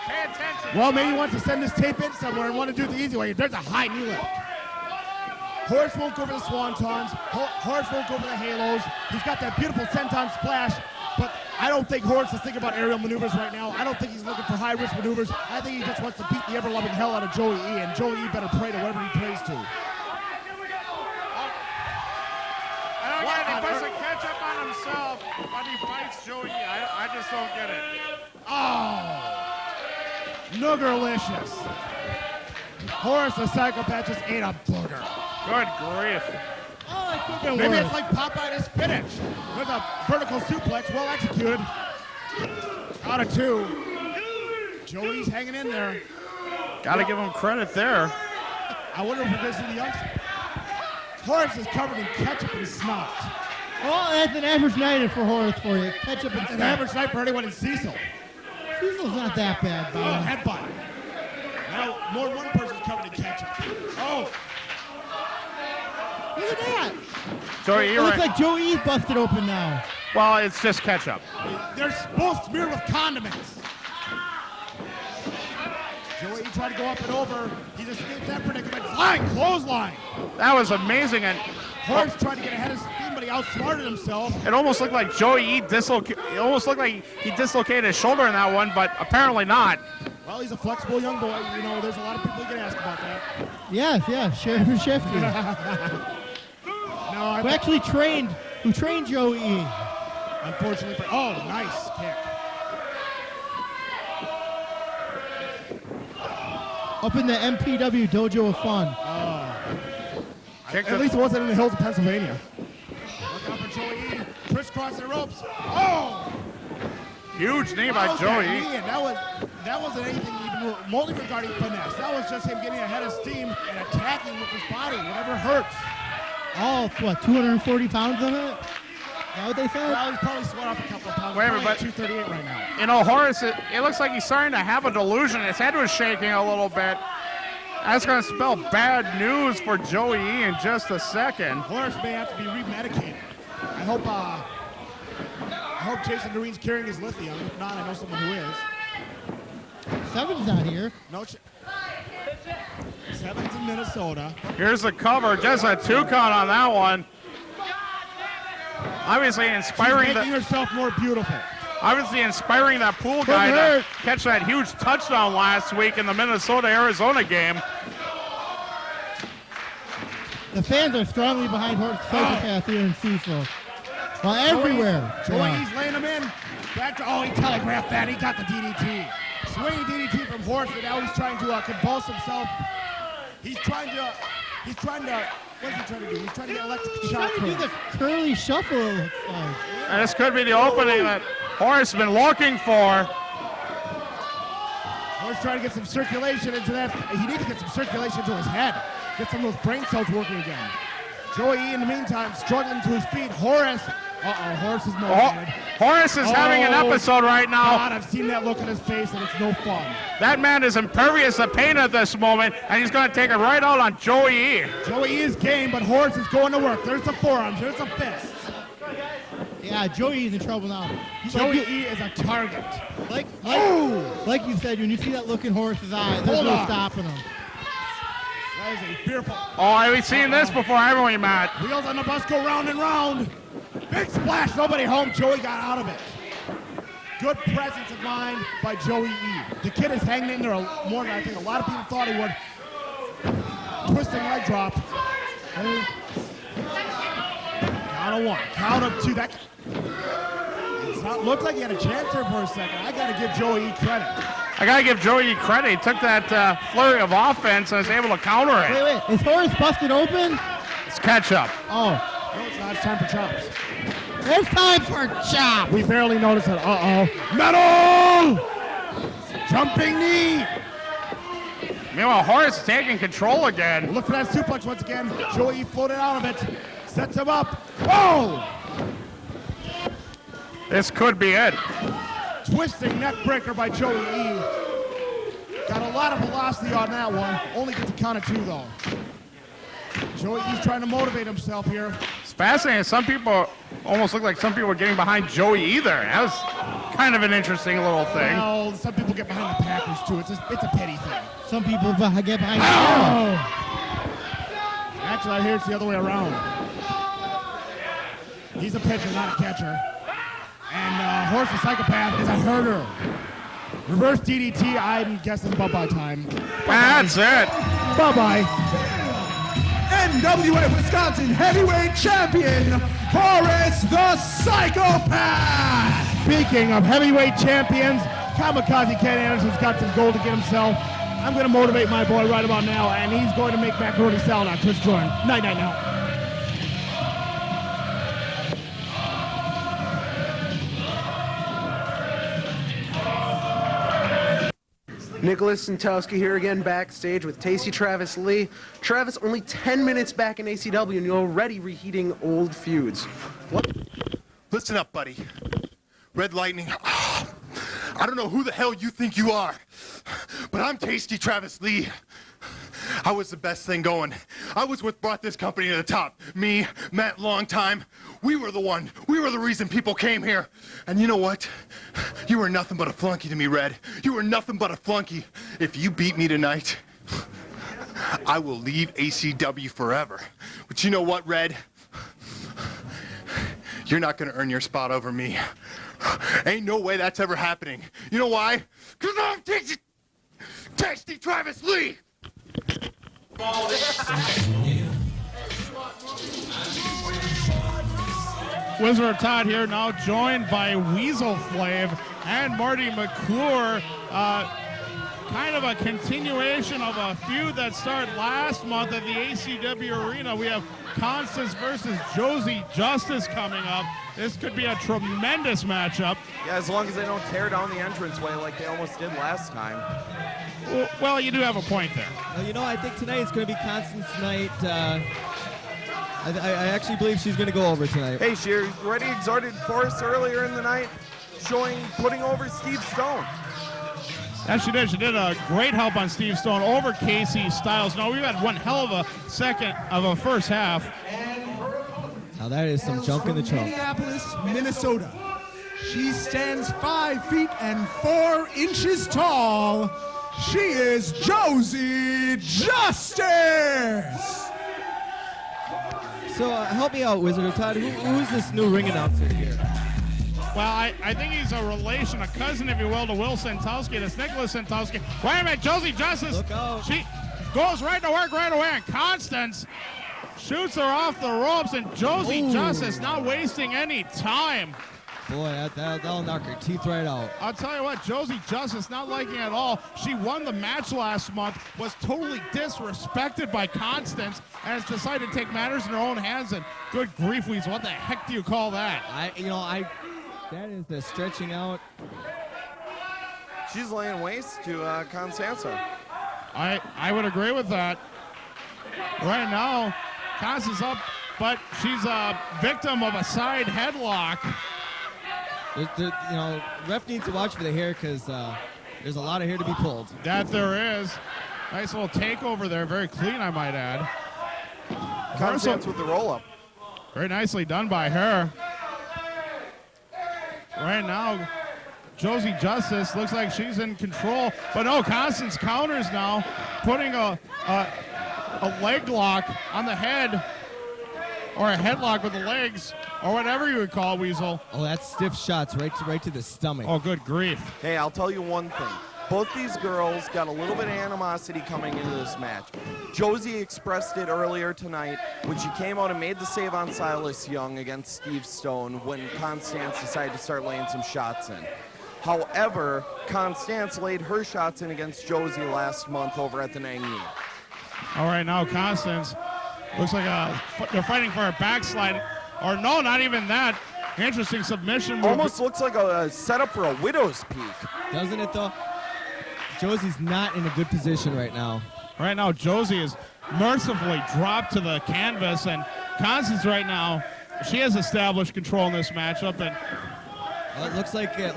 Pay attention. Well, maybe he wants to send this tape in somewhere and want to do it the easy way. There's a high knee lift. Horace won't go for the swantons. Horace won't go for the halos. He's got that beautiful senton splash, but I don't think Horace is thinking about aerial maneuvers right now. I don't think he's looking for high-risk maneuvers. I think he just wants to beat the ever-loving hell out of Joey E, and Joey E better pray to whatever he prays to. he puts the ketchup on himself, but he fights Joey. I just don't get it. Oh, Noogerlicious. Horace the Psychopath just ate a booger. Good grief. Oh, it could have been Maybe worse. it's like Popeye to spinach. With a vertical suplex, well executed. Out of 2. Joey's hanging in there. Got to give him credit there. I wonder if we're going to see the youngster. Horace is covered in ketchup and snot. Oh, that's an average night for Horace for you. Ketchup and An snot. average night for anyone in Cecil. Cecil's not that bad, Oh, Byron. headbutt. Now, more than one person's covered in ketchup. Oh, Look at that. Joey, It you're looks right. like Joey E's busted open now. Well, it's just ketchup. they're both smeared with condiments. Joey tried to go up and over. He just escaped that predicament. Flying clothesline. That was amazing, and Horace tried to get ahead of steam, but he outsmarted himself. it almost looked like Joey it almost looked like he dislocated his shoulder in that one, but apparently not. Well, he's a flexible young boy. You know, there's a lot of people you can ask about that. Yes, Sheriff Shifty. No, who actually trained Joey E. Unfortunately, oh, nice kick. Up in the MPW Dojo of Fun. At least it wasn't in the hills of Pennsylvania. Look out for Joey E. Crisscross the ropes. Oh! Huge knee by How's Joey. that knee? And that wasn't anything even remotely regarding finesse. That was just him getting ahead of steam and attacking with his body, whatever hurts. Oh, what, 240 pounds of it? Is that what they said? Well, he's probably sweat off a couple of pounds. Wait a minute, Probably but- 238 right now. You know, Horace, it looks like he's starting to have a delusion. His head was shaking a little bit. That's going to spell bad news for Joey E in just a second. Horace may have to be remedicated. I hope Jason Doreen's carrying his lithium. If not, I know someone who is. Seven's not here. No, Seven's in Minnesota. Here's the cover, just a 2 count on that one. Obviously inspiring She's making herself more beautiful. Obviously inspiring that pool guy to catch that huge touchdown last week in the Minnesota-Arizona game. The fans are strongly behind Horace the Psychopath here in Cecil. Well, everywhere. Joey's laying him in. Back to, he telegraphed that. He got the DDT. Swinging DDT from Horace, but now he's trying to convulse himself. He's trying to, what is he trying to do? He's trying to get electric shock. He's trying to do the curly shuffle. And this could be the opening that Horace has been looking for. Horace trying to get some circulation into that. He needs to get some circulation into his head. Get some of those brain cells working again. Joey E, in the meantime, struggling to his feet. Horace. Horace is motivated. Horace is having an episode right now. God, I've seen that look on his face, and it's no fun. That man is impervious to pain at this moment, and he's going to take it right out on Joey E. Joey E is game, but Horace is going to work. There's the forearms. There's the fists. Yeah, Joey is in trouble now. Joey E is a target. Like you said, when you see that look in Horace's eye, there's no stopping him. That is a fearful. Oh, I've seen this before, haven't we, Matt? Wheels on the bus go round and round. Big splash, nobody home. Joey got out of it. Good presence of mind by Joey E. The kid is hanging in there more than I think a lot of people thought he would. Twisting leg drop. Count of 1, count of 2. That it's not looked like he had a chance there for a second. I got to give Joey E credit. I got to give Joey E credit. He took that flurry of offense and was able to counter it. Wait. Is Horace busted open? It's ketchup. Oh. No, it's not. It's time for chops. It's time for chops. We barely noticed it. Metal! Jumping knee. Meanwhile, Horace is taking control again. Look for that suplex once again. Joey floated out of it. Sets him up. Whoa! This could be it. Twisting neck breaker by Joey E. Got a lot of velocity on that one. Only gets a count of 2 though. Joey E's trying to motivate himself here. It's fascinating. Some people almost look like some people were getting behind Joey E there. That was kind of an interesting little thing. Well, some people get behind the Packers too. It's a pity thing. Some people get behind Actually, I hear it's the other way around. He's a pitcher, not a catcher. And Horace the Psychopath is a herder. Reverse DDT, I'm guessing bye-bye time. That's it. Bye-bye. And NWA Wisconsin Heavyweight Champion, Horace the Psychopath. Speaking of heavyweight champions, Kamikaze Ken Anderson's got some gold to get himself. I'm going to motivate my boy right about now, and he's going to make macaroni salad on Chris Jordan. Night, night, now. Nicholas Sentowski here again backstage with Tasty Travis Lee. Travis, only 10 minutes back in ACW and you're already reheating old feuds. What? Listen up, buddy. Red Lightning. I don't know who the hell you think you are, but I'm Tasty Travis Lee. I was the best thing going. I was what brought this company to the top. Me, Matt Longtime, we were the reason people came here. And you know what? You were nothing but a flunky to me, Red. You were nothing but a flunky. If you beat me tonight, I will leave ACW forever. But you know what, Red? You're not gonna earn your spot over me. Ain't no way that's ever happening. You know why? Because I'm Tasty Travis Lee! Wizard of Todd here, now joined by Weasel Flav and Marty McClure. Kind of a continuation of a feud that started last month at the ACW Arena. We have Constance versus Josie Justice coming up. This could be a tremendous matchup. Yeah, as long as they don't tear down the entranceway like they almost did last time. Well, you do have a point there. Well, you know, I think tonight is going to be Constance's night. I actually believe she's going to go over tonight. Hey, she already exhorted force earlier in the night, putting over Steve Stone. Yes, she did. She did a great help on Steve Stone over Casey Styles. Now, we've had one hell of a first half. Now, that is some junk in the trunk. Minneapolis, Minnesota. She stands 5 feet and 4 inches tall. She is Josie Justice. So help me out, Wizard of Todd. Who's this new ring announcer here? Well, I think he's a relation, a cousin, if you will, to Will Sentowski. That's Nicholas Sentowski. Wait a minute, Josie Justice. Look out. She goes right to work right away, and Constance shoots her off the ropes, and Josie Justice not wasting any time. Boy, that'll knock her teeth right out. I'll tell you what, Josie Justice not liking it at all. She won the match last month, was totally disrespected by Constance, and has decided to take matters in her own hands. And good grief, Weasel, what the heck do you call that? That is the stretching out. She's laying waste to Constanza. I would agree with that. Right now, Constance up, but she's a victim of a side headlock. Ref needs to watch for the hair because there's a lot of hair to be pulled. That there is. Nice little takeover there. Very clean, I might add. Constance with the roll-up. Very nicely done by her. Right now, Josie Justice looks like she's in control. But no, Constance counters now, putting a leg lock on the head, or a headlock with the legs, or whatever you would call it, Weasel. Oh, that's stiff shots right to the stomach. Oh, good grief. Hey, I'll tell you one thing. Both these girls got a little bit of animosity coming into this match. Josie expressed it earlier tonight when she came out and made the save on Silas Young against Steve Stone when Constance decided to start laying some shots in. However, Constance laid her shots in against Josie last month over at the Nangy. All right, now Constance looks like they're fighting for a backslide. Or no, not even that. Interesting submission move. Almost looks like a setup for a widow's peak. Doesn't it, though? Josie's not in a good position right now. Right now, Josie is mercifully dropped to the canvas, and Constance right now, she has established control in this matchup. And well, it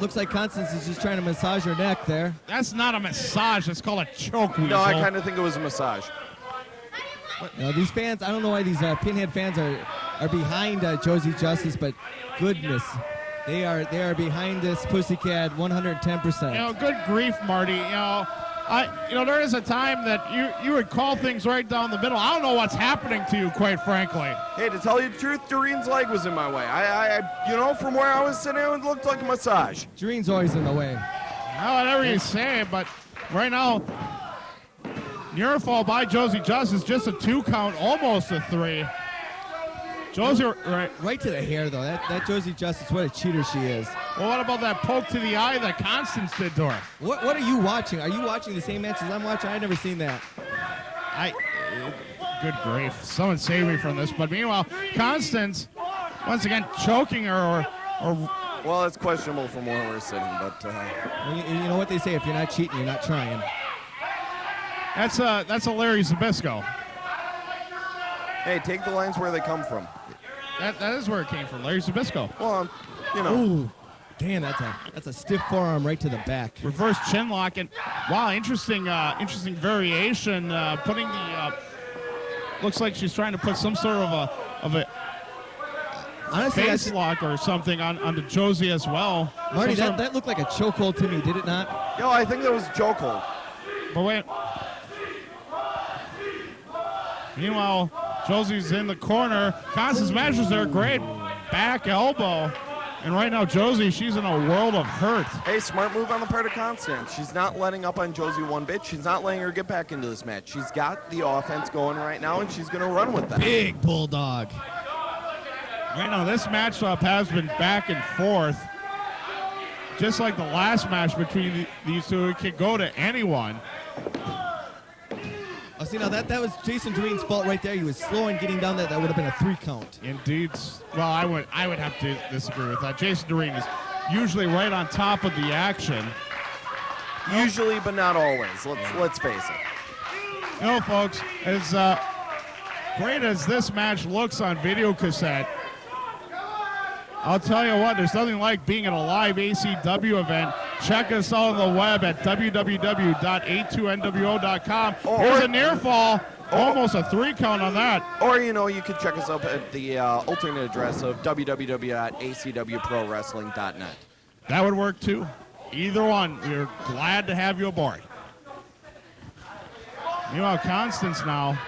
looks like Constance is just trying to massage her neck there. That's not a massage. That's called a choke, Weasel. No, I kind of think it was a massage. These fans, I don't know why these Pinhead fans are behind Josie Justice, but goodness, they are behind this pussycat 110%. Good grief, Marty. There is a time that you would call things right down the middle. I don't know what's happening to you, quite frankly. Hey, to tell you the truth, Doreen's leg was in my way. From where I was sitting, it looked like a massage. Doreen's always in the way. Whatever you say, but right now, Near fall by Josie Justice, just a 2 count, almost a 3. Josie, right to the hair, though. That Josie Justice, what a cheater she is. Well, what about that poke to the eye that Constance did to her? What are you watching? Are you watching the same match as I'm watching? I've never seen that. Good grief. Someone save me from this. But meanwhile, Constance, once again, choking her or well, it's questionable from where we're sitting, but... You know what they say, if you're not cheating, you're not trying. That's a Larry Zbyszko. Hey, take the lines where they come from. That is where it came from, Larry Zbyszko. Well, you know. Ooh, damn, that's a stiff forearm right to the back. Reverse chin lock, and wow, interesting variation. Putting the looks like she's trying to put some sort of a honestly, face lock or something onto Josie as well. Marty, that looked like a chokehold to me, did it not? Yo, I think that was chokehold. But wait. Meanwhile, Josie's in the corner. Constance measures there. Great back elbow. And right now, Josie, she's in a world of hurt. Hey, smart move on the part of Constance. She's not letting up on Josie one bit. She's not letting her get back into this match. She's got the offense going right now, and she's going to run with that. Big bulldog. Right now, this matchup has been back and forth. Just like the last match between these two, it could go to anyone. Oh, see, now that was Jason Doreen's fault right there. He was slow in getting down that. That would have been a 3 count. Indeed. Well, I would have to disagree with that. Jason Doreen is usually right on top of the action. Usually, but not always. Let's face it. You know, folks, as great as this match looks on video cassette, I'll tell you what, there's nothing like being at a live ACW event. Check us out on the web at www.a2nwo.com. Here's a near fall, almost a 3 count on that. Or, you know, you could check us up at the alternate address of www.acwprowrestling.net. That would work too. Either one, we're glad to have you aboard. Meanwhile, Constance now.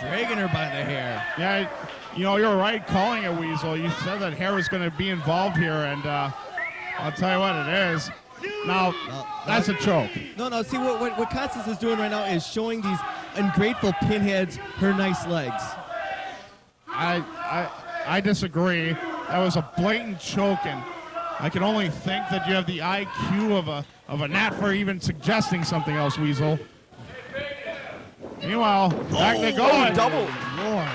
Dragging her by the hair. Yeah, you know, you're right calling it, Weasel. You said that hair was going to be involved here, and I'll tell you what it is. Now, that's a choke. No, see, what Constance is doing right now is showing these ungrateful pinheads her nice legs. I disagree. That was a blatant choke, and I can only think that you have the IQ of a gnat for even suggesting something else, Weasel. Meanwhile, back they go. Double. Lord.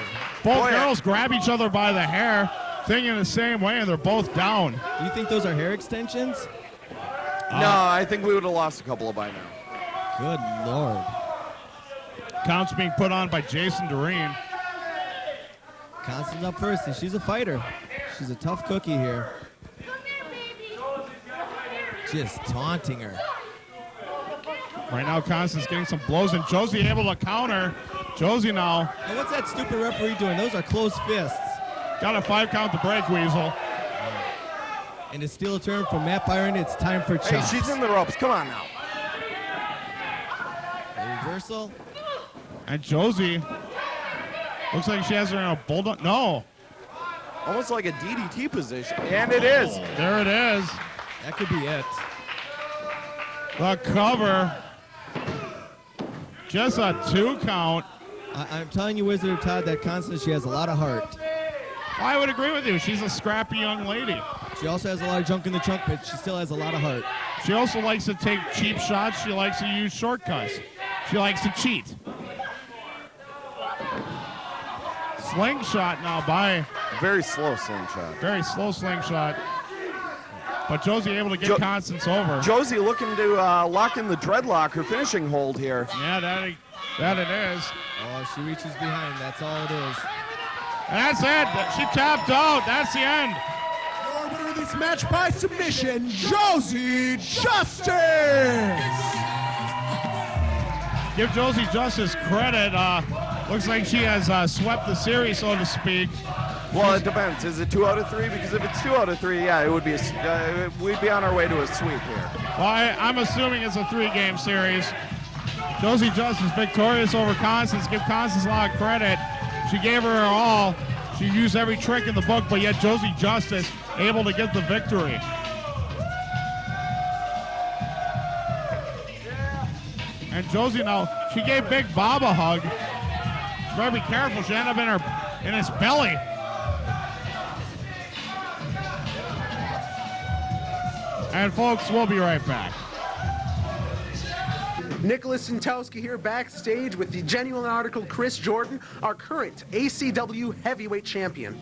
Both girls grab each other by the hair, thinking the same way, and they're both down. Do you think those are hair extensions? No, I think we would have lost a couple of by now. Good Lord. Counts being put on by Jason Doreen. Constance up first, and she's a fighter. She's a tough cookie here. Just taunting her. Right now, Constance getting some blows, and Josie able to counter. Josie now. And what's that stupid referee doing? Those are closed fists. Got a 5 count to break, Weasel. And to steal a turn from Matt Byron, it's time for chops. Hey, she's in the ropes. Come on now. A reversal. And Josie looks like she has her in a bulldog. No. Almost like a DDT position. And it is. There it is. That could be it. The cover. Just a 2 count. I'm telling you, Wizard of Todd, that Constance, she has a lot of heart. I would agree with you. She's a scrappy young lady. She also has a lot of junk in the trunk, but she still has a lot of heart. She also likes to take cheap shots. She likes to use shortcuts. She likes to cheat. Slingshot now by... Very slow slingshot. Very slow slingshot. But Josie able to get Constance over. Josie looking to lock in the dreadlock, her finishing hold here. Yeah, that it is. Oh, she reaches behind. That's all it is. And that's it. She tapped out. That's the end. Your winner of this match by submission, Josie Justice. Give Josie Justice credit. Looks like she has swept the series, so to speak. Well, it depends. Is it 2 out of 3? Because if it's 2 out of 3, yeah, it would be. We'd be on our way to a sweep here. Well, I'm assuming it's a 3-game series. Josie Justice victorious over Constance. Give Constance a lot of credit. She gave her all. She used every trick in the book, but yet Josie Justice able to get the victory. And Josie now, She gave Big Bob a hug. She better be careful. She ended up in his belly. And folks, we'll be right back. Nicholas Sentowski here backstage with the genuine article Chris Jordan, our current ACW heavyweight champion.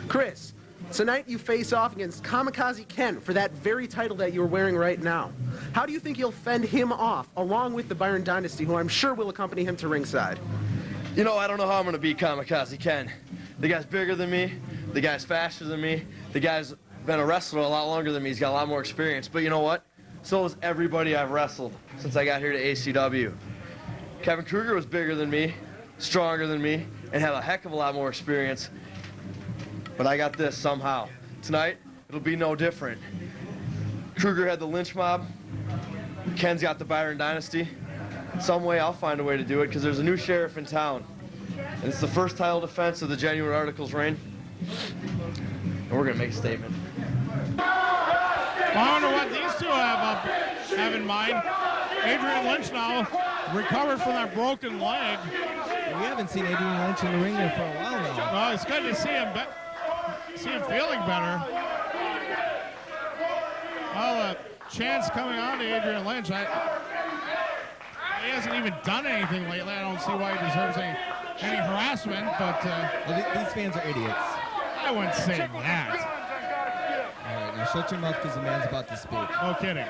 Chris, tonight you face off against Kamikaze Ken for that very title that you're wearing right now. How do you think you'll fend him off, along with the Byron Dynasty, who I'm sure will accompany him to ringside? You know, I don't know how I'm going to beat Kamikaze Ken. The guy's bigger than me. The guy's faster than me. The guy's been a wrestler a lot longer than me. He's got a lot more experience. But you know what? So is everybody I've wrestled since I got here to ACW. Kevin Krueger was bigger than me, stronger than me, and had a heck of a lot more experience. But I got this somehow. Tonight, it'll be no different. Krueger had the Lynch mob. Ken's got the Byron Dynasty. Some way I'll find a way to do it because there's a new sheriff in town. And it's the first title defense of the Genuine Articles reign. And we're going to make a statement. I wonder what these two have in mind. Adrian Lynch now recovered from that broken leg. We haven't seen Adrian Lynch in the ring there for a while now. Well, it's good to see him feeling better. Well, the chance coming on to Adrian Lynch. He hasn't even done anything lately. I don't see why he deserves any harassment, but... Well, these fans are idiots. I wouldn't say that. All right, now shut your mouth because the man's about to speak. No kidding.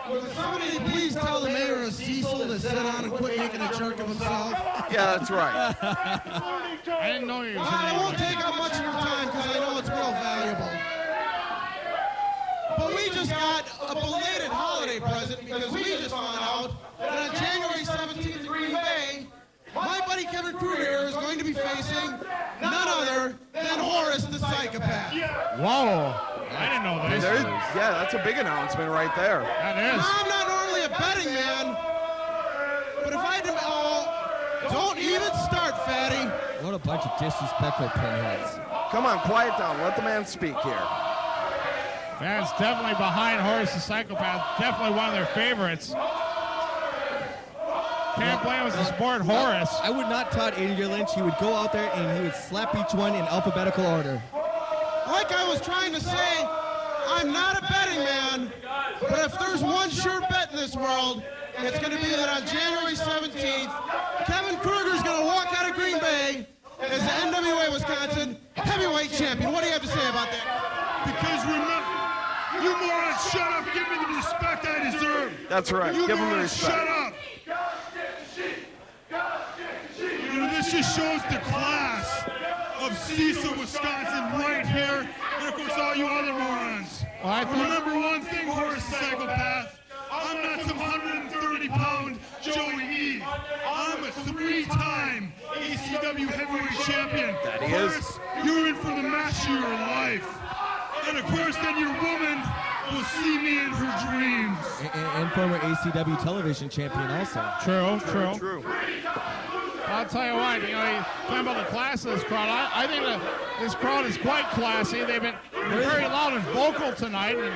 Would somebody please tell the mayor of Cecil to sit down and quit making a jerk of himself? Yeah, that's right. I didn't know you was I won't take up much of your time because I know it's real valuable. But we just got a belated holiday present because we just found out that on January 17th in Green Bay, my buddy Kevin Krueger is going to be facing none other than Horace the Psychopath. Whoa. I didn't know this. Yeah, that's a big announcement right there. That is. Now, I'm not normally a betting man, but if I do, don't even start, fatty. What a bunch of disrespectful pinheads. Come on, quiet down. Let the man speak here. Fans definitely behind Horace the Psychopath. Definitely one of their favorites. Can't blame us to support Horace. I would not taught Adrian Lynch. He would go out there and he would slap each one in alphabetical order. Like I was trying to say, I'm not a betting man, but if there's one sure bet in this world, it's going to be that on January 17th, Kevin Krueger's going to walk out of Green Bay as the NWA Wisconsin heavyweight champion. What do you have to say about that? Because remember, you morons, shut up. Give me the respect I deserve. That's right. You Give him the morons, respect. shut up. You know, this just shows the class of Cecil, Wisconsin right here. And of course, all you other morons. Remember one thing, Horace the Psychopath. I'm not some 130-pound Joey E. I'm a 3-time ACW heavyweight champion. That he is. Horace, you're in for the match of your life. And of course, then your woman will see me in her dreams. And former ACW television champion also. True. I'll tell you what, you know, talking about the class of this crowd, I think that this crowd is quite classy. They've been very loud and vocal tonight. And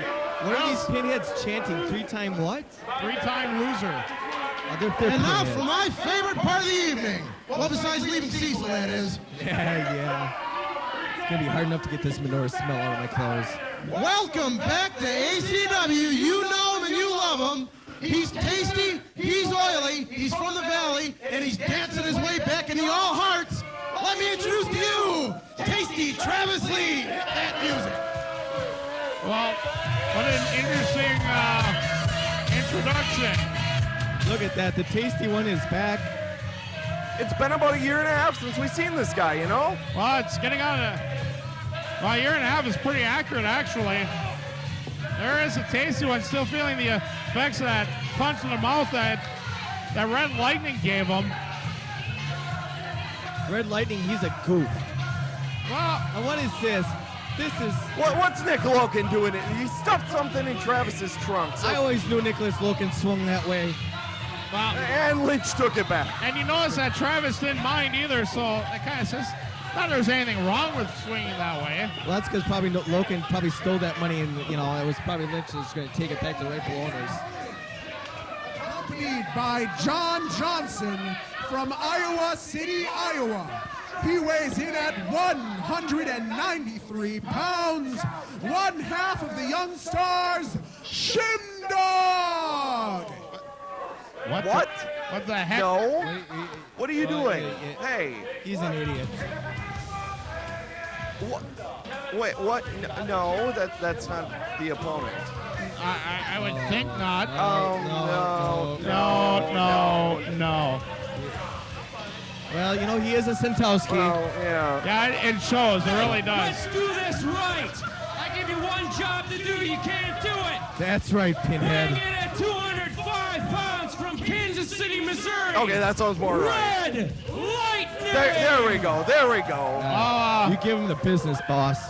what are these pinheads chanting? 3-time what? 3-time loser. And now for my favorite part of the evening. Well, besides leaving Cecil, that is. Yeah. It's going to be hard enough to get this manure smell out of my clothes. Welcome back to ACW. You know him and you love him. He's tasty, he's oily, he's from the valley, and he's dancing his way back into all hearts. Let me introduce to you, Tasty Travis Lee. That music. Well, what an interesting introduction. Look at that. The tasty one is back. It's been about a year and a half since we've seen this guy, you know? Well, it's getting on a year and a half is pretty accurate, actually. There is a tasty one, still feeling the effects of that punch in the mouth that Red Lightning gave him. Red Lightning, he's a goof. Well, and what is this? This is... What's Nick Loken doing? He stuffed something in Travis's trunk. So. I always knew Nicholas Loken swung that way. Well, and Lynch took it back. And you notice that Travis didn't mind either, so that kind of says not there's anything wrong with swinging that way. Well, that's because probably Loken probably stole that money, and you know it was probably Lynch was going to take it back to the rightful owners. accompanied by John Johnson from Iowa City, Iowa. He weighs in at 193 pounds, one half of the Young Stars, Shimdog! What? What the heck? No. What are you doing? Hey. He's an idiot. What? Wait, what? No, that's not the opponent. I would think not. No. Well, you know, he is a Sentowski. Well, yeah. Yeah, it shows. It really does. Let's do this right. I give you one job to do. You can't do it. That's right, Pinhead. Bring it at 205 pounds from Kansas City, Missouri. Okay, that sounds more right. Red Lightning. There we go. You give him the business, boss.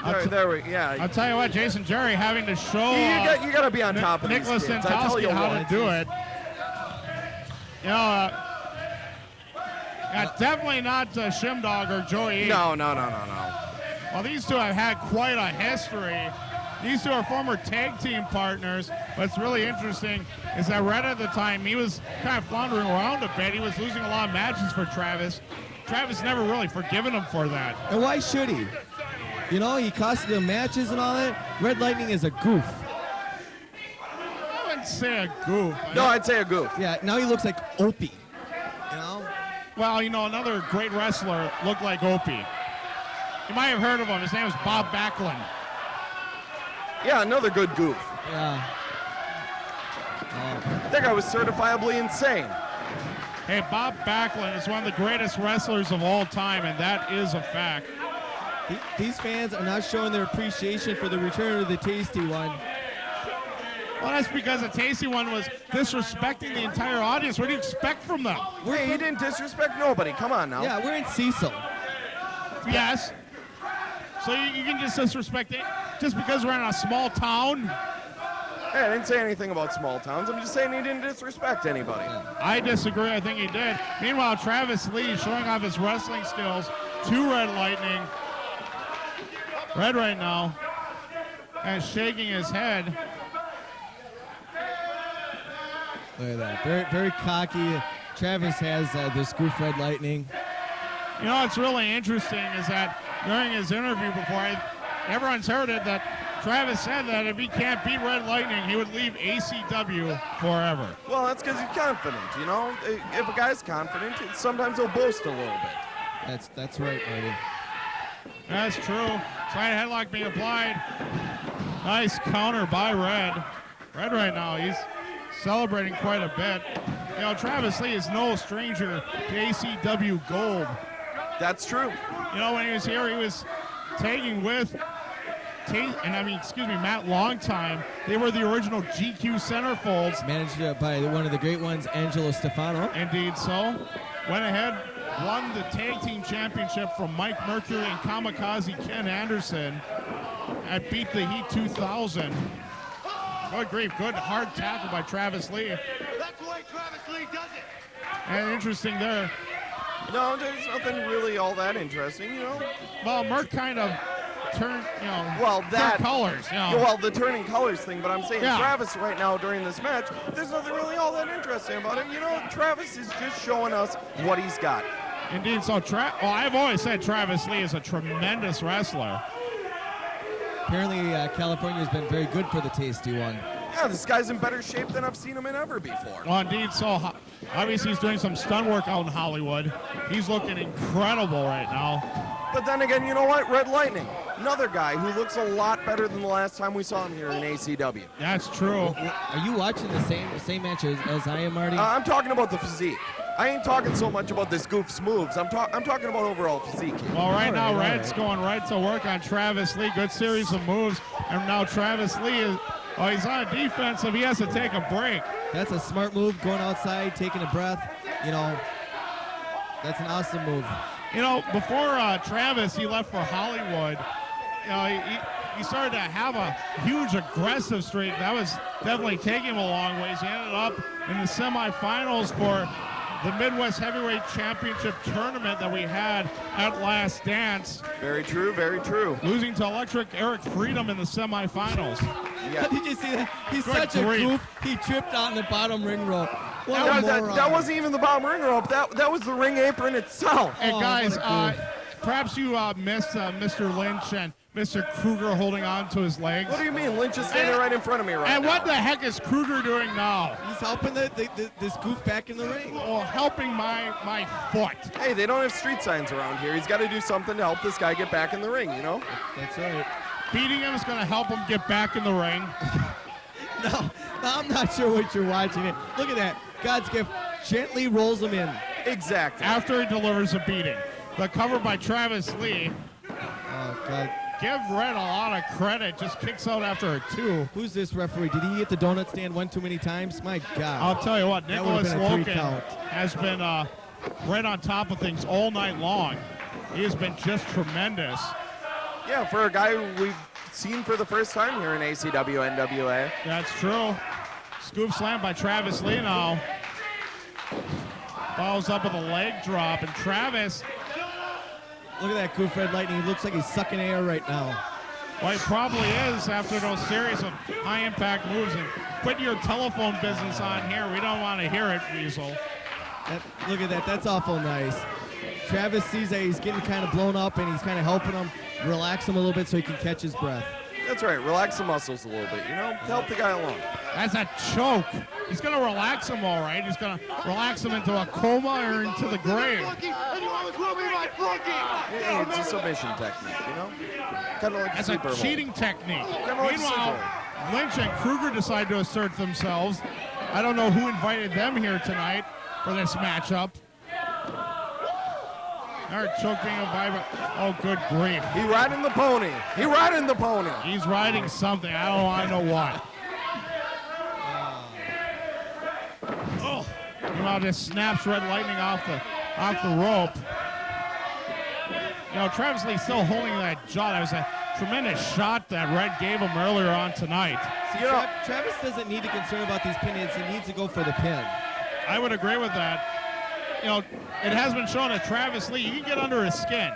Yeah. I'll tell you what, Jason Jerry having to show you got to be on top of Nicholas these kids. I tell Sentowski you how what. to do it. You know, definitely not Shimdog or Joey. No. Well, these two have had quite a history. These two are former tag team partners. What's really interesting is that right at the time, he was kind of floundering around a bit. He was losing a lot of matches for Travis. Travis never really forgiven him for that. And why should he? You know, he costed him matches and all that. Red Lightning is a goof. I wouldn't say a goof. No, I'd say a goof. Yeah, now he looks like Opie. You know? Well, you know, another great wrestler looked like Opie. You might have heard of him. His name is Bob Backlund. Yeah, another good goof. Yeah. That guy was certifiably insane. Hey, Bob Backlund is one of the greatest wrestlers of all time, and that is a fact. These fans are not showing their appreciation for the return of the Tasty One. Well, that's because the Tasty One was disrespecting the entire audience. What do you expect from them? Hey, he didn't disrespect nobody. Come on now. Yeah, we're in Cecil. Yes. So you can just disrespect it just because we're in a small town? Hey, I didn't say anything about small towns. I'm just saying he didn't disrespect anybody. I disagree. I think he did. Meanwhile, Travis Lee showing off his wrestling skills to Red Lightning. Red right now and shaking his head. Look at that. Very, very cocky. Travis has this goof Red Lightning. You know what's really interesting is that during his interview before, everyone's heard it, that Travis said that if he can't beat Red Lightning, he would leave ACW forever. Well, that's because he's confident, you know? If a guy's confident, sometimes he'll boast a little bit. That's right, Marty. That's true. Side headlock being applied. Nice counter by Red. Red right now, he's celebrating quite a bit. You know, Travis Lee is no stranger to ACW Gold. That's true. You know, when he was here, he was tagging with Matt Longtime. They were the original GQ centerfolds. Managed by one of the great ones, Angelo Stefano. Indeed so. Went ahead, won the tag team championship from Mike Mercury and Kamikaze Ken Anderson at Beat the Heat 2000. Good grief, good hard tackle by Travis Lee. That's the way Travis Lee does it. And interesting there. No, there's nothing really all that interesting, you know? Well, Merc kind of turned, that colors. Well, the turning colors thing, but I'm saying Yeah. Travis right now during this match, there's nothing really all that interesting about him. You know, Travis is just showing us what he's got. Indeed, so I've always said Travis Lee is a tremendous wrestler. Apparently, California has been very good for the Tasty One. Yeah, this guy's in better shape than I've seen him in ever before. Well, indeed, so obviously he's doing some stunt work out in Hollywood. He's looking incredible right now. But then again, you know what? Red Lightning, another guy who looks a lot better than the last time we saw him here in ACW. That's true. Are you watching the same match as I am, Marty? I'm talking about the physique. I ain't talking so much about this goof's moves. I'm talking about overall physique here. Well, right now, Red's going right to work on Travis Lee. Good series of moves. And now Travis Lee is, he's on a defensive. He has to take a break. That's a smart move, going outside, taking a breath. You know, that's an awesome move. You know, before Travis, he left for Hollywood. You know, he started to have a huge aggressive streak. That was definitely taking him a long ways. He ended up in the semifinals for the Midwest Heavyweight Championship tournament that we had at Last Dance. Very true, very true. Losing to Electric Eric Freedom in the semifinals. Yeah. Did you see that? He's Good such a grief. goof. He tripped on the bottom ring rope. What a moron. That wasn't even the bottom ring rope. That was the ring apron itself. Hey, guys, what a goof. perhaps you missed Mr. Lynch and Mr. Krueger holding on to his legs. What do you mean? Lynch is standing right in front of me right And now. what the heck is Krueger doing now? He's helping this goof back in the ring. Well, helping my foot. Hey, they don't have street signs around here. He's got to do something to help this guy get back in the ring, you know? That's right. Beating him is going to help him get back in the ring. No, I'm not sure what you're watching. It. Look at that. God's gift gently rolls him in. Exactly. After he delivers a beating. The cover by Travis Lee. Oh, God. Give Red a lot of credit. Just kicks out after a 2. Who's this referee? Did he hit the donut stand one too many times? My God. I'll tell you what, That would've Nicholas been a 3 Loken count. has been right on top of things all night long. He has been just tremendous. Yeah, for a guy we've seen for the first time here in ACW NWA. That's true. Scoop slam by Travis Lee now. Follows up with a leg drop, and Travis. Look at that goof, Red Lightning. He looks like he's sucking air right now. Well, he probably is after those series of high-impact moves. And quit your telephone business on here. We don't want to hear it, Weasel. Look at that. That's awful nice. Travis sees that he's getting kind of blown up, and he's kind of helping him relax him a little bit so he can catch his breath. That's right. Relax the muscles a little bit, you know, to help the guy along. That's a choke. He's going to relax him all right. He's going to relax him into a coma or into the grave. Hey, it's a submission technique, you know? Kind of like That's a a sleeper hold. cheating technique. Kinda like a Meanwhile, sleeper Lynch and Krueger decide to assert themselves. I don't know who invited them here tonight for this matchup. They're choking him by, oh, good grief. He riding the pony. He riding the pony. He's riding something. I don't want to know what. Oh, meanwhile, just snaps Red Lightning off the rope. You know, Travis Lee's still holding that jaw. That was a tremendous shot that Red gave him earlier on tonight. See, Travis doesn't need to concern about these pin hits. He needs to go for the pin. I would agree with that. You know, it has been shown that Travis Lee, he can get under his skin.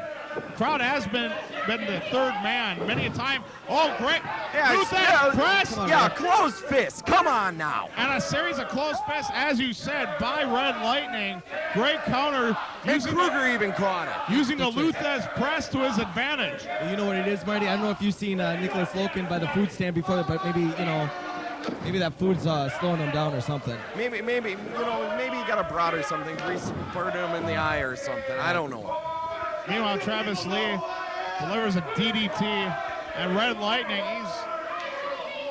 Crowd has been the third man many a time. Oh, great. Press. Yeah, closed fist. Come on now. And a series of closed fists, as you said, by Red Lightning. Great counter. And Krueger even caught it. Using the Luthez press to his advantage. Well, you know what it is, Marty? I don't know if you've seen Nicholas Loken by the food stand before, but maybe, you know, maybe that food's slowing him down or something. Maybe, you know, maybe he got a brat or something. Spurred him in the eye or something. I don't know. Meanwhile, Travis Lee delivers a DDT, and Red Lightning, he's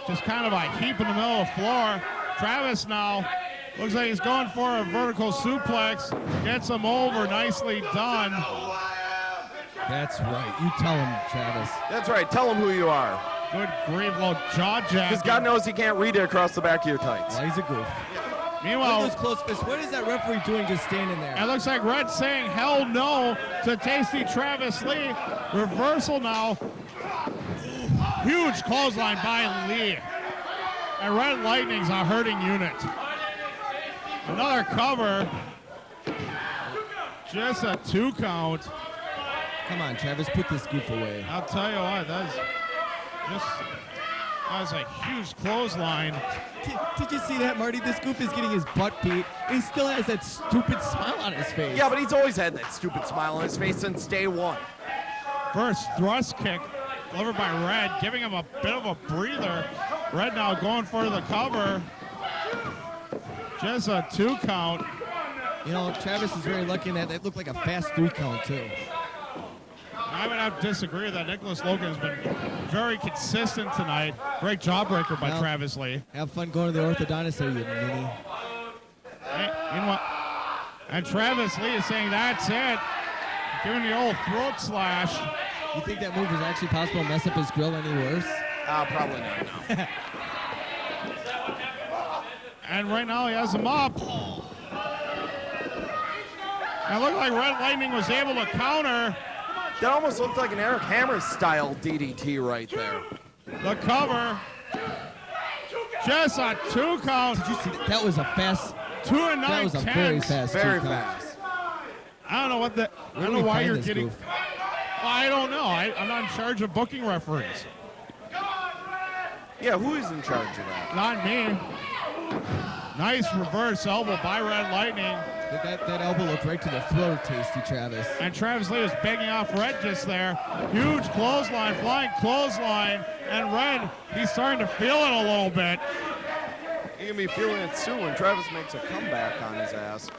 just kind of a heap in the middle of the floor. Travis now looks like he's going for a vertical suplex, gets him over, nicely done. That's right. You tell him, Travis. That's right. Tell him who you are. Good grief, low jaw jack. Because God knows he can't read it across the back of your tights. Yeah, he's a goof. Meanwhile, those close fists. What is that referee doing just standing there? It looks like Red saying hell no to tasty Travis Lee. Reversal now. Huge clothesline by Lee. And Red Lightning's a hurting unit. Another cover. Just a 2 count. Come on, Travis, put this goof away. I'll tell you what, that was a huge clothesline. Did you see that, Marty? This goof is getting his butt beat. He still has that stupid smile on his face. Yeah, but he's always had that stupid smile on his face since day one. First thrust kick delivered by Red, giving him a bit of a breather. Red now going for the cover. Just a 2 count. You know, Travis is very lucky in that it looked like a fast 3 count, too. I would have to disagree with that. Nicholas Loken has been very consistent tonight. Great jawbreaker by Travis Lee. Have fun going to the orthodontist there, you ninny. And Travis Lee is saying, that's it. Giving the old throat slash. You think that move was actually possible to mess up his grill any worse? Probably not, no. And right now he has him up. And it looked like Red Lightning was able to counter. That almost looked like an Eric Hammer style DDT right there. The cover. Just a 2 count. Did you see that? That was a fast. 2 and 9 That was a very fast. Very 2 count. fast. I don't know what the. I don't know why you're getting. Well, I don't know. I'm not in charge of booking referees. Yeah, who is in charge of that? Not me. Nice reverse elbow by Red Lightning. That elbow looked right to the throat of Tasty Travis. And Travis Lee was begging off Red just there. Huge clothesline, flying clothesline. And Red, he's starting to feel it a little bit. You're going to be feeling it soon when Travis makes a comeback on his ass.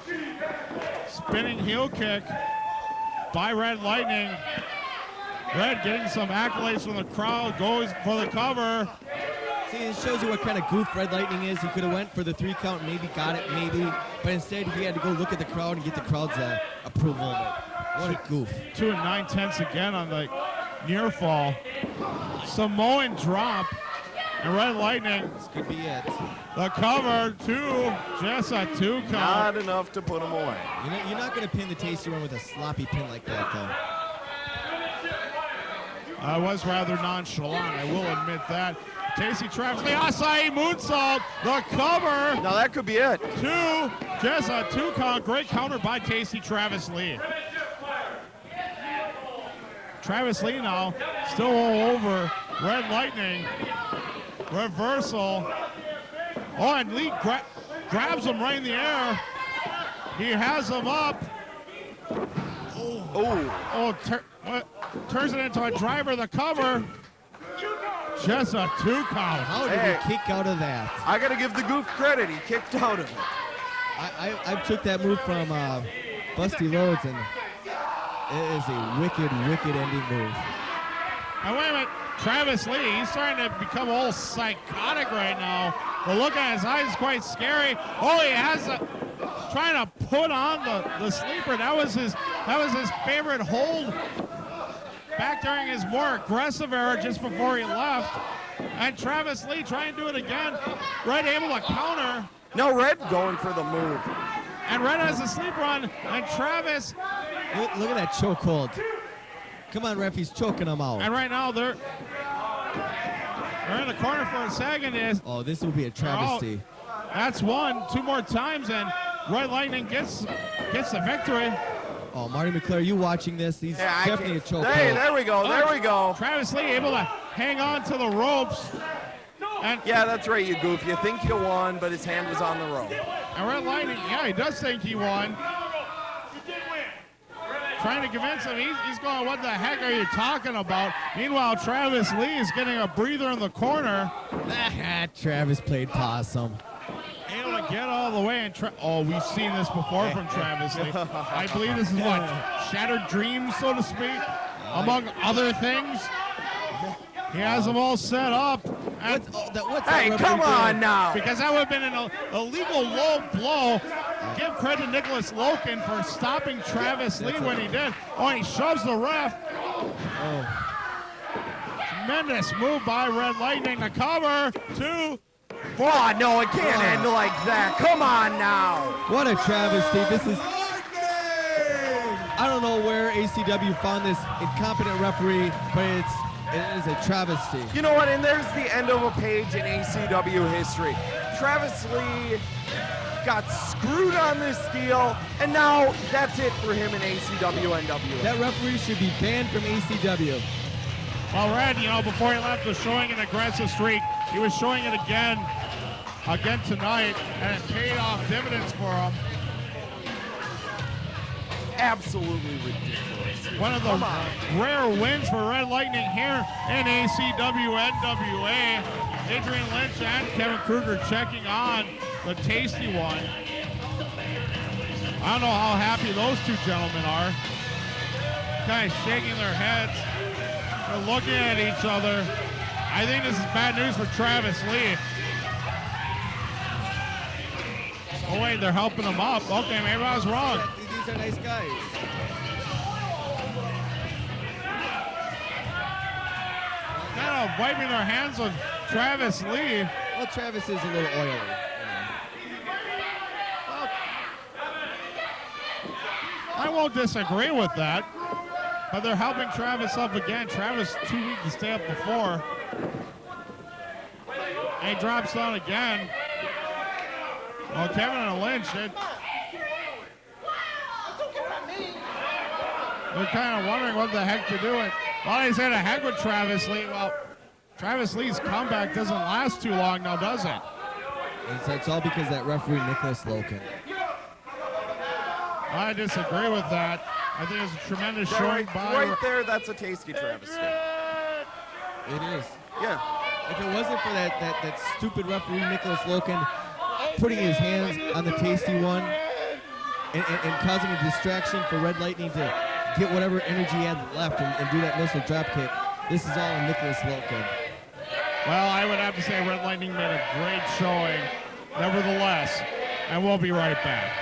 Spinning heel kick by Red Lightning. Red getting some accolades from the crowd, goes for the cover. See, it shows you what kind of goof Red Lightning is. He could have went for the 3 count, maybe got it, maybe. But instead, he had to go look at the crowd and get the crowd's approval of it. What a goof. 2 9/10 again on the near fall. Samoan drop. And Red Lightning. This could be it. The cover, 2. Just a 2 count. Not enough to put him away. You're not going to pin the Tasty one with a sloppy pin like that, though. I was rather nonchalant, I will admit that. Tasty Travis, the acai moonsault, the cover. Now that could be it. 2, just a 2 count. Great counter by Tasty Travis Lee. Travis Lee now still all over Red Lightning. Reversal. Oh, and Lee grabs him right in the air. He has him up. Turns it into a driver, the cover. Just a 2 count. How did he kick out of that? I got to give the goof credit. He kicked out of it. I took that move from Busty Loads, and it is a wicked, wicked ending move. Now, wait a minute. Travis Lee, he's starting to become all psychotic right now. The look on his eyes is quite scary. Oh, he has trying to put on the sleeper. That was his favorite hold back during his more aggressive era just before he left. And Travis Lee trying to do it again. Red able to counter. No, Red going for the move. And Red has a sleeper on, and Travis. Look at that chokehold. Come on, ref, he's choking him out. And right now they're in the corner for a second. Oh, this will be a travesty. That's 1. 2 more times, and Red Lightning gets the victory. Oh, Marty McClure, you watching this? He's definitely a chokehold. Hey, there we go. There we go. Travis Lee able to hang on to the ropes. And yeah, that's right, you goof. You think you won, but his hand was on the rope. And Red Lightning, yeah, he does think he won. Trying to convince him, he's going, what the heck are you talking about? Meanwhile, Travis Lee is getting a breather in the corner. Travis played possum. Able to get all the way and we've seen this before from Travis Lee. I believe this is what, Shattered Dreams, so to speak, among other things. He has them all set up. And hey, come on now. Because that would have been an illegal low blow. Give credit to Nicholas Loken for stopping Travis Lee when he did. Oh, and he shoves the ref. Tremendous move by Red Lightning. The cover, 2, 4. Oh, no, it can't end like that. Come on now. What a travesty. This is... I don't know where ACW found this incompetent referee, but it is a travesty. You know what? And there's the end of a page in ACW history. Travis Lee got screwed on this deal, and now that's it for him in ACW NWA. That referee should be banned from ACW. Well, Red, before he left, was showing an aggressive streak. He was showing it again tonight, and it paid off dividends for him. Absolutely ridiculous. One of the rare wins for Red Lightning here in ACW NWA. Adrian Lynch and Kevin Krueger checking on the tasty one. I don't know how happy those two gentlemen are. Kind of shaking their heads. They're looking at each other. I think this is bad news for Travis Lee. Oh wait, they're helping him up. Okay, maybe I was wrong. These are nice guys. Kind of wiping their hands on Travis Lee. Well, Travis is a little oily. I won't disagree with that, but they're helping Travis up again. Travis too weak to stay up before. And he drops down again. Well, Kevin and Lynch, they're kind of wondering what the heck to do. Well, they said a heck with Travis Lee. Well, Travis Lee's comeback doesn't last too long now, does it? It's all because of that referee, Nicholas Loken. I disagree with that. I think it's a tremendous showing by... Right there, that's a tasty travesty. It is. Yeah. If it wasn't for that stupid referee, Nicholas Loken, putting his hands on the tasty one and causing a distraction for Red Lightning to get whatever energy he had left and do that missile drop kick, this is all on Nicholas Loken. Well, I would have to say Red Lightning made a great showing, nevertheless, and we'll be right back.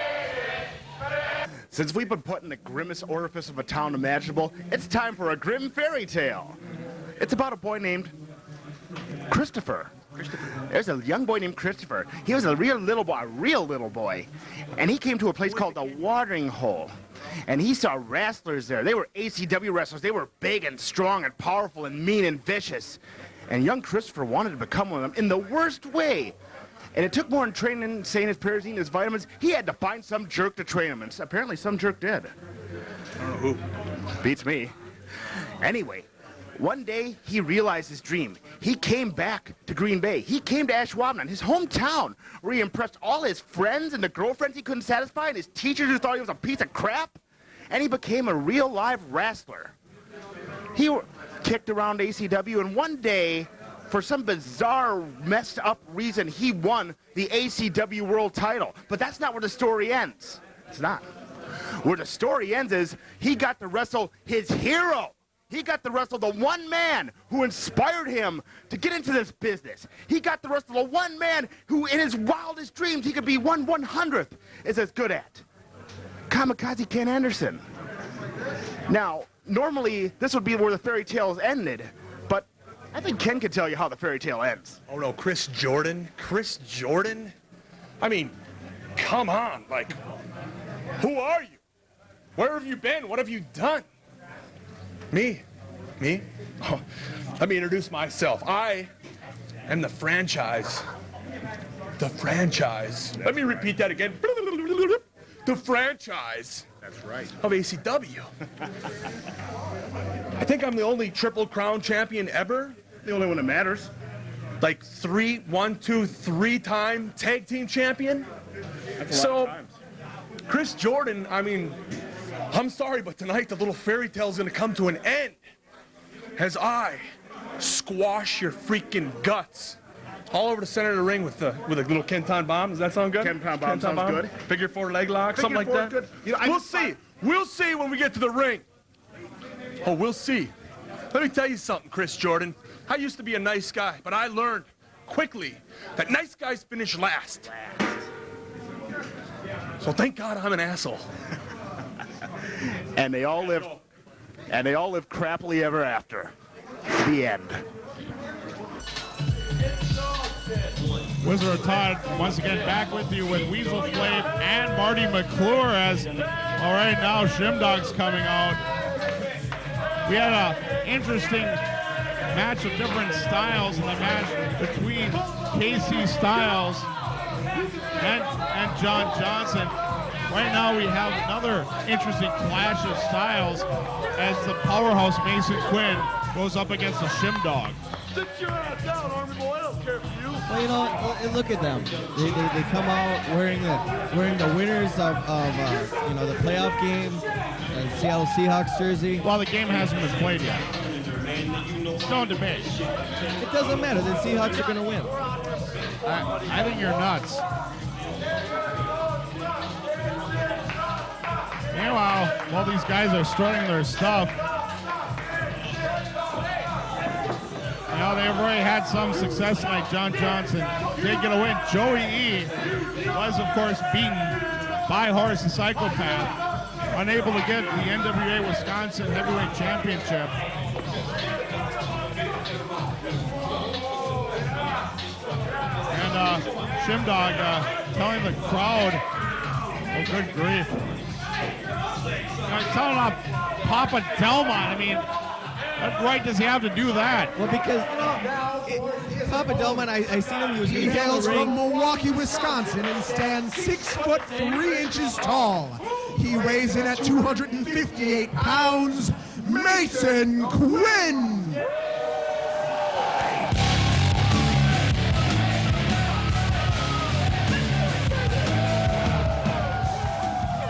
Since we've been put in the grimmest orifice of a town imaginable, it's time for a grim fairy tale. It's about a boy named Christopher. There's a young boy named Christopher. He was a real little boy, and he came to a place called the Watering Hole. And he saw wrestlers there. They were ACW wrestlers. They were big and strong and powerful and mean and vicious. And young Christopher wanted to become one of them in the worst way. And it took more than training, saying his prayers, eating his vitamins. He had to find some jerk to train him, and apparently some jerk did. I don't know who. Beats me. Anyway, one day he realized his dream. He came back to Green Bay. He came to Ashwaubenon, his hometown, where he impressed all his friends and the girlfriends he couldn't satisfy and his teachers who thought he was a piece of crap. And he became a real live wrestler. He kicked around ACW, and one day, for some bizarre, messed up reason, he won the ACW World title. But that's not where the story ends. It's not. Where the story ends is he got to wrestle his hero. He got to wrestle the one man who inspired him to get into this business. He got to wrestle the one man who, in his wildest dreams, he could be 1/100th is as good at. Kamikaze Ken Anderson. Now, normally, this would be where the fairy tale is ended, but I think Ken can tell you how the fairy tale ends. Oh no, Chris Jordan? Chris Jordan? I mean, come on, like, who are you? Where have you been? What have you done? Me? Oh, let me introduce myself. I am the franchise. The franchise. Let me repeat that again. The franchise. That's right. Of ACW. I think I'm the only Triple Crown champion ever. The only one that matters. Like 3-time tag team champion. That's a lot of times. Chris Jordan, I mean, I'm sorry, but tonight the little fairy tale's gonna come to an end as I squash your freaking guts all over the center of the ring with a little Kenton bomb. Does that sound good? Kenton bomb sounds good. Figure 4 leg lock, something like that. Good. You know, we'll see. We'll see when we get to the ring. Oh, we'll see. Let me tell you something, Chris Jordan. I used to be a nice guy, but I learned quickly that nice guys finish last. So thank God I'm an asshole. And they all live crappily ever after. The end. Wizard of Todd once again back with you with Weasel Flav and Marty McClure as, all right, now Shimdog's coming out. We had an interesting match of different styles in the match between KC Styles and John Johnson. Right now we have another interesting clash of styles as the powerhouse Mason Quinn goes up against the Shimdog. Sit your ass down, Army boy. I don't care for you. Well, you know, look at them. They come out wearing the winners of the playoff game, Seattle Seahawks jersey. Well, the game hasn't been played yet. It's no debate. It doesn't matter. The Seahawks are going to win. I think you're nuts. Meanwhile, while these guys are strutting their stuff, you know, they've already had some success tonight. John Johnson did get a win. Joey E was, of course, beaten by Horace the Psychopath, unable to get the NWA Wisconsin Heavyweight Championship. And Shimdog telling the crowd, oh, good grief. Telling off Papa Delmont. I mean, what right does he have to do that? Well, because, Papa Delmont, I seen him. He hails from Milwaukee, Wisconsin, and stands 6'3" tall. He weighs in at 258 pounds. Mason Quinn.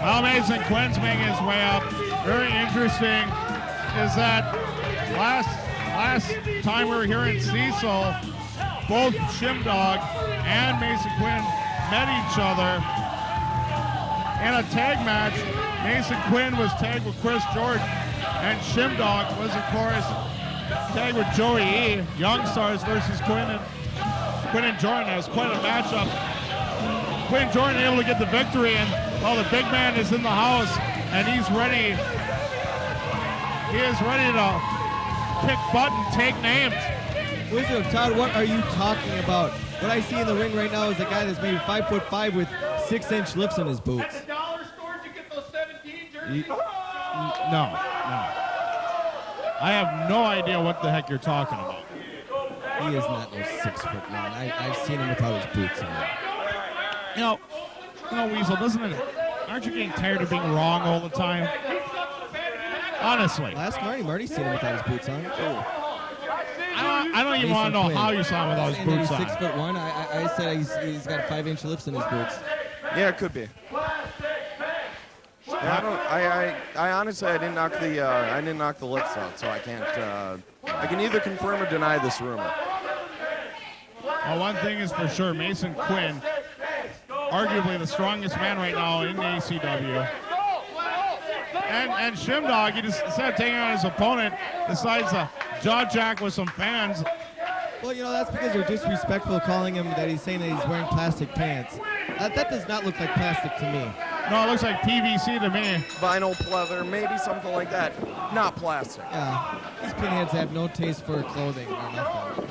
Well, Mason Quinn's making his way up. Very interesting is that last time we were here in Cecil, both Shimdog and Mason Quinn met each other in a tag match. Mason Quinn was tagged with Chris Jordan, and Shimdog was, of course, tagged with Joey E. Young Stars versus Quinn and Jordan. It was quite a matchup. Quinn and Jordan able to get the victory, and well, the big man is in the house, and he's ready. He is ready to kick butt and take names. Wizard of Todd, what are you talking about? What I see in the ring right now is a guy that's maybe 5'5" with 6-inch lifts in his boots. No. I have no idea what the heck you're talking about. He is not no 6 foot man. I've seen him without his boots on. You know, Weasel, aren't you getting tired of being wrong all the time? Honestly. Last Marty's seen him without his boots on. I don't even want to know how you saw him without his boots on. 6'1". I said he's got 5-inch lifts in his boots. Yeah, it could be. Yeah, I honestly didn't knock the lifts out, so I can't. I can either confirm or deny this rumor. Well, one thing is for sure, Mason Quinn, arguably the strongest man right now in the ACW. And Shimdog, he just, instead of taking on his opponent, decides to jaw jack with some fans. Well, you know, that's because they're disrespectful calling him that he's saying that he's wearing plastic pants. That does not look like plastic to me. No, it looks like PVC to me. Vinyl pleather, maybe something like that. Not plastic. Yeah, these pinheads have no taste for clothing or nothing.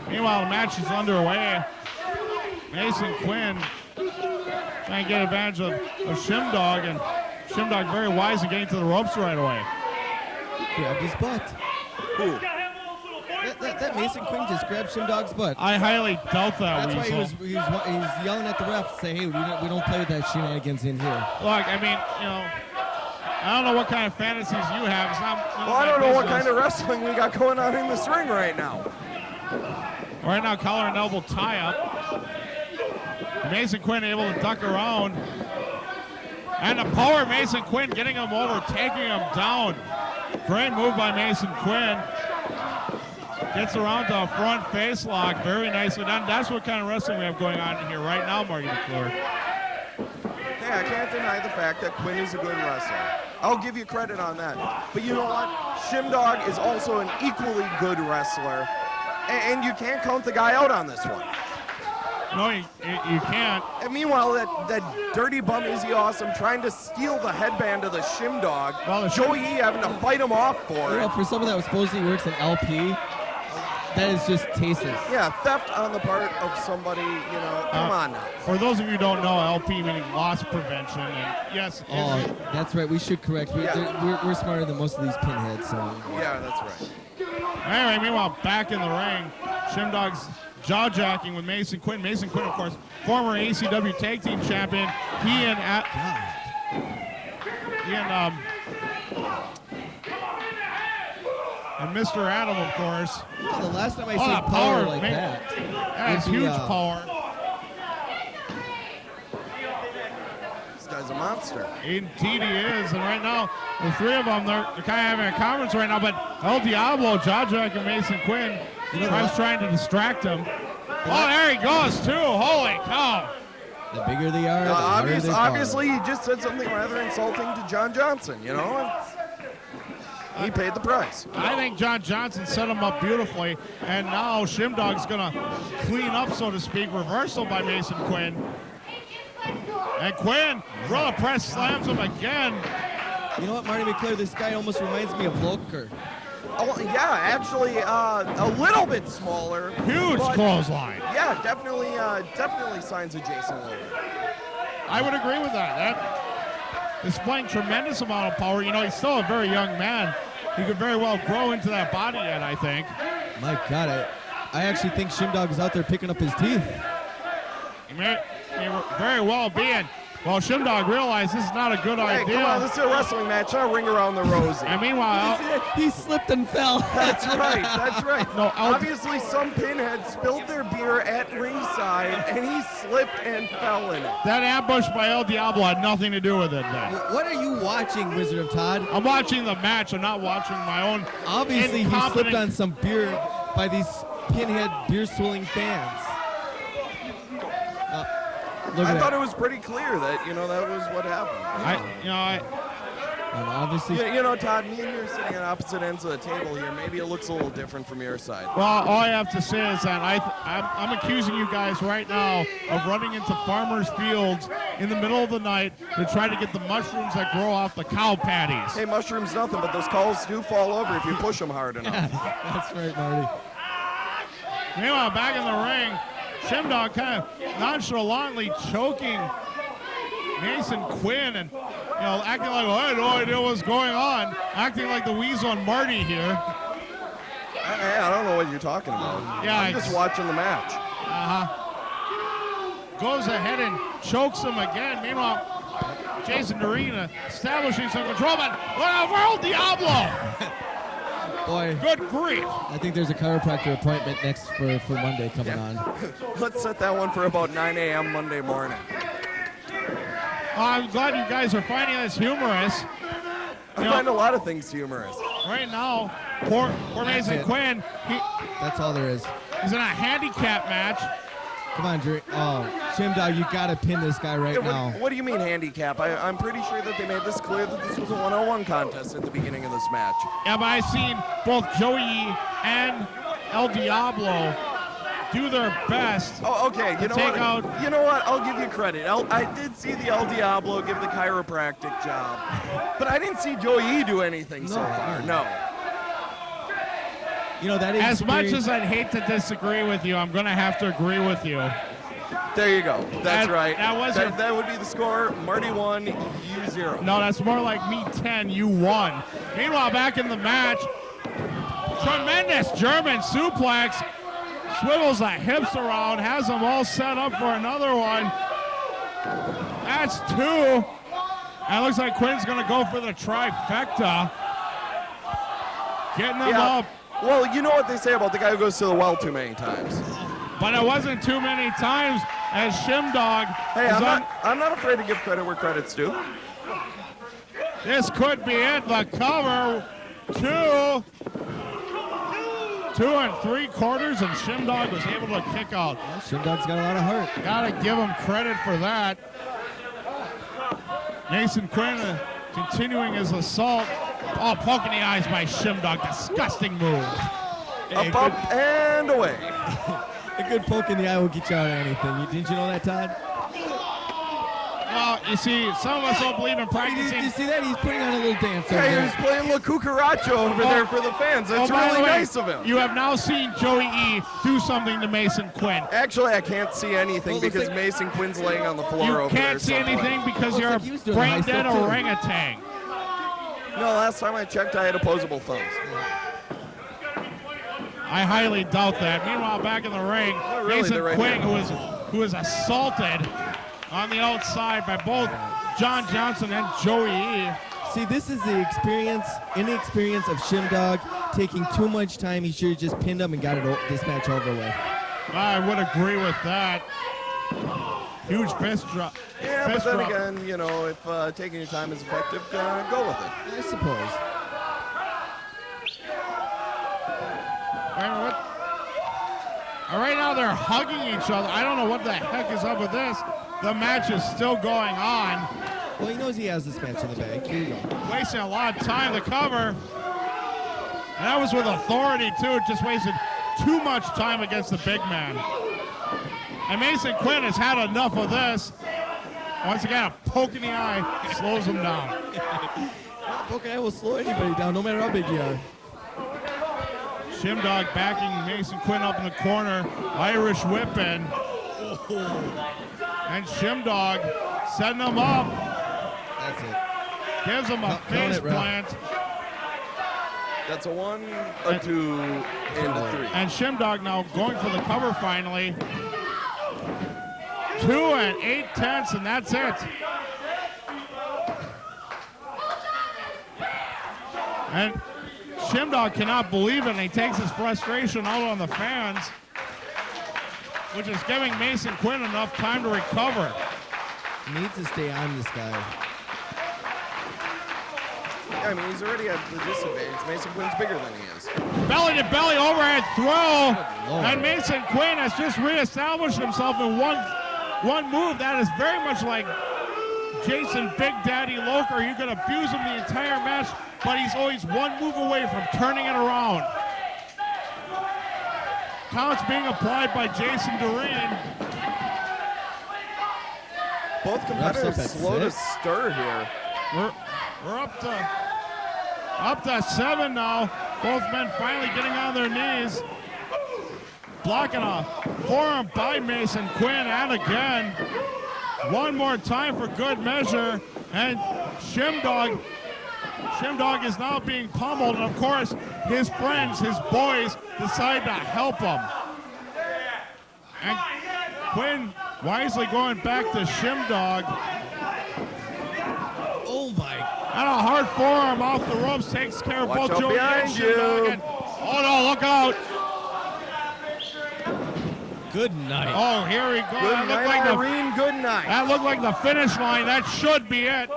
Meanwhile, the match is underway. Mason Quinn trying to get advantage of Shimdog, and Shimdog very wise in getting to the ropes right away. He grabbed his butt. Who? That Mason Quinn just grabbed Shimdog's butt. I highly doubt that, That's Weasel. why he was yelling at the ref to say, hey, we don't play with that shenanigans in here. Look, I mean, you know, I don't know what kind of fantasies you have. It's not well, I don't know what kind of wrestling we got going on in this ring right now. Right now, collar and elbow tie-up. Mason Quinn able to duck around. And the power of Mason Quinn getting him over, taking him down. Great move by Mason Quinn. Gets around to a front face lock very nicely done. That's what kind of wrestling we have going on here right now, Marty McClure. Yeah, I can't deny the fact that Quinn is a good wrestler. I'll give you credit on that. But you know what? Shimdog is also an equally good wrestler. And you can't count the guy out on this one. No, you can't. And meanwhile, that dirty bum Izzy Awesome trying to steal the headband of the Shimdog. Well, Joey E having to fight him off for You it. know, for someone that was supposedly works in LP, that is just tasteless. Yeah, theft on the part of somebody, you know, come on now. For those of you who don't know, LP meaning loss prevention. And yes, Oh, that's right. We should correct. We're smarter than most of these pinheads. So. Yeah, that's right. Anyway, meanwhile, back in the ring, Shimdog's jaw-jacking with Mason Quinn. Mason Quinn, of course, former ACW Tag Team Champion. He and Mr. Adam, of course. Oh, the last time I saw power like that. That's huge power. This guy's a monster. Indeed he is. And right now, the three of them, they're kind of having a conference right now, but El Diablo, jaw-jacking Mason Quinn. I was trying to distract him. Oh, there he goes, too. Holy cow. The bigger they are, the harder they fall. Obviously, he just said something rather insulting to John Johnson, you know? He paid the price. I think John Johnson set him up beautifully, and now Shimdog's going to clean up, so to speak. Reversal by Mason Quinn. And Quinn, brother press slams him again. You know what, Marty McClure, this guy almost reminds me of Volker. Oh, yeah, actually, a little bit smaller. Huge clothesline. Yeah, definitely signs of Jason Lillard. I would agree with that. That displaying tremendous amount of power. You know, he's still a very young man. He could very well grow into that body yet, I think. My God, I actually think Shimdog is out there picking up his teeth. He may very well be. And Well, Shimdog realized this is not a good Hey, idea. come on, this is a wrestling match, not a ring around the rosy. And meanwhile, he slipped and fell. That's right, that's right. No, obviously some pinhead spilled their beer at ringside, and he slipped and fell in it. that ambush by El Diablo had nothing to do with it then. What are you watching, Wizard of Todd? I'm watching the match. I'm not watching my own. Obviously, he incompetent- slipped on some beer by these pinhead beer-swilling fans. Look I at thought that. it was pretty clear that, that was what happened. And obviously, Todd, me and you are sitting on opposite ends of the table here. Maybe it looks a little different from your side. Well, all I have to say is that I'm accusing you guys right now of running into farmers' fields in the middle of the night to try to get the mushrooms that grow off the cow patties. Hey, mushrooms nothing, but those cows do fall over if you push them hard enough. That's right, Marty. Meanwhile, back in the ring, Shimdog kind of nonchalantly choking Mason Quinn and acting like, I had no idea what's going on, acting like the Weasel and Marty here. I don't know what you're talking about. Yeah, I'm just watching the match. Goes ahead and chokes him again. Meanwhile, Jason Dorina establishing some control, but look out for El Diablo! Boy, good grief. I think there's a chiropractor appointment next for Monday coming on. Let's set that one for about 9 a.m. Monday morning. I'm glad you guys are finding this humorous. I find a lot of things humorous. Right now, poor Mason Quinn, That's all there is. he's in a handicap match. Come on, Drew. Oh, Shimdog, you got to pin this guy right now. What do you mean handicap? I'm pretty sure that they made this clear that this was a one-on-one contest at the beginning of this match. Yeah, but I've seen both Joey and El Diablo do their best. Oh, okay. to take out. You know what? I'll give you credit. I did see the El Diablo give the chiropractic job, but I didn't see Joey do anything so far. No. That is As much as I'd hate to disagree with you, I'm going to have to agree with you. There you go. That's right. That would be the score. Marty 1, you 0. No, that's more like me 10, you 1. Meanwhile, back in the match, tremendous German suplex. Swivels the hips around, has them all set up for another one. That's 2. And it looks like Quinn's going to go for the trifecta. Getting them up. Well, you know what they say about the guy who goes to the well too many times. But it wasn't too many times as Shimdog. Hey, I'm not afraid to give credit where credit's due. This could be it. The cover. 2 3/4, and Shimdog was able to kick out. Shimdog's got a lot of heart. Gotta give him credit for that. Mason Quinn continuing his assault. Oh, poking the eyes by Shimdog. Disgusting move. Up, and away. A good poke in the eye will get you out of anything. Didn't you know that, Todd? Well, you see, some of us don't believe in practicing. Did you see that? He's putting on a little dance over Yeah, there. he was playing La Cucaracho over there for the fans. That's by the really way, nice of him. You have now seen Joey E do something to Mason Quinn. Actually, I can't see anything because Mason Quinn's laying on the floor You over there. can't see somewhere. anything because you're a brain dead orangutan. No, last time I checked, I had opposable thumbs. I highly doubt that. Meanwhile, back in the ring, really, Mason they're right Quinn, here. who was assaulted on the outside by both John Johnson and Joey E. See, this is the inexperience of Shimdog taking too much time. He should have just pinned him and got this match over with. I would agree with that. Huge fist drop. Yeah, fist but then drop. again, if taking your time is effective, go with it. I suppose. Right now they're hugging each other. I don't know what the heck is up with this. The match is still going on. Well, he knows he has this match in the bag. Here you go. Wasting a lot of time to cover. And that was with authority, too. It just wasted too much time against the big man. And Mason Quinn has had enough of this. Once again, a poke in the eye slows him down. Poke in the eye will slow anybody down, no matter how big you are. Shimdog backing Mason Quinn up in the corner. Irish whipping. And Shimdog setting him up. That's it. Gives him a face plant. That's a 1, a 2, and a 3. And Shimdog now going for the cover finally. 2 8/10, and that's it. And Shimdog cannot believe it, and he takes his frustration out on the fans, which is giving Mason Quinn enough time to recover. He needs to stay on this guy. Yeah, I mean, he's already at the disadvantage. Mason Quinn's bigger than he is. Belly to belly overhead throw, and Mason Quinn has just reestablished himself in one move that is very much like Jason Big Daddy Loker. You can abuse him the entire match, but he's always one move away from turning it around. Counts being applied by Jason Doreen. Both competitors slow to stir here. We're up to 7 now. Both men finally getting on their knees. Blocking a forearm by Mason Quinn, and again. One more time for good measure. And Shimdog is now being pummeled. And of course, his friends, his boys, decide to help him. And Quinn wisely going back to Shimdog. Oh my. And a hard forearm off the ropes takes care of both Joey and Shimdog. Oh no, look out. Good night. Oh, here we go. Good night, Irene. Good night. That looked like the finish line. That should be it.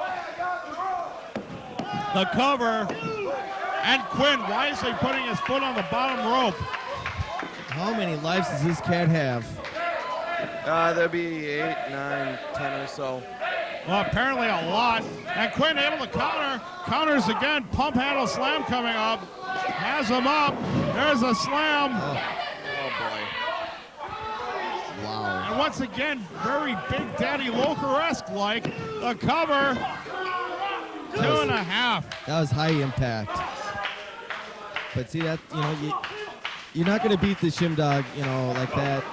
The cover. And Quinn wisely putting his foot on the bottom rope. How many lives does this cat have? There'll be 8, 9, 10 or so. Well, apparently a lot. And Quinn able to counter. Counters again. Pump handle slam coming up. Has him up. There's a slam. Oh boy. Wow. And once again, very Big Daddy Loker-esque like. The cover. 2.5. That was high impact. But see that, you're not going to beat the Shimdog, like that.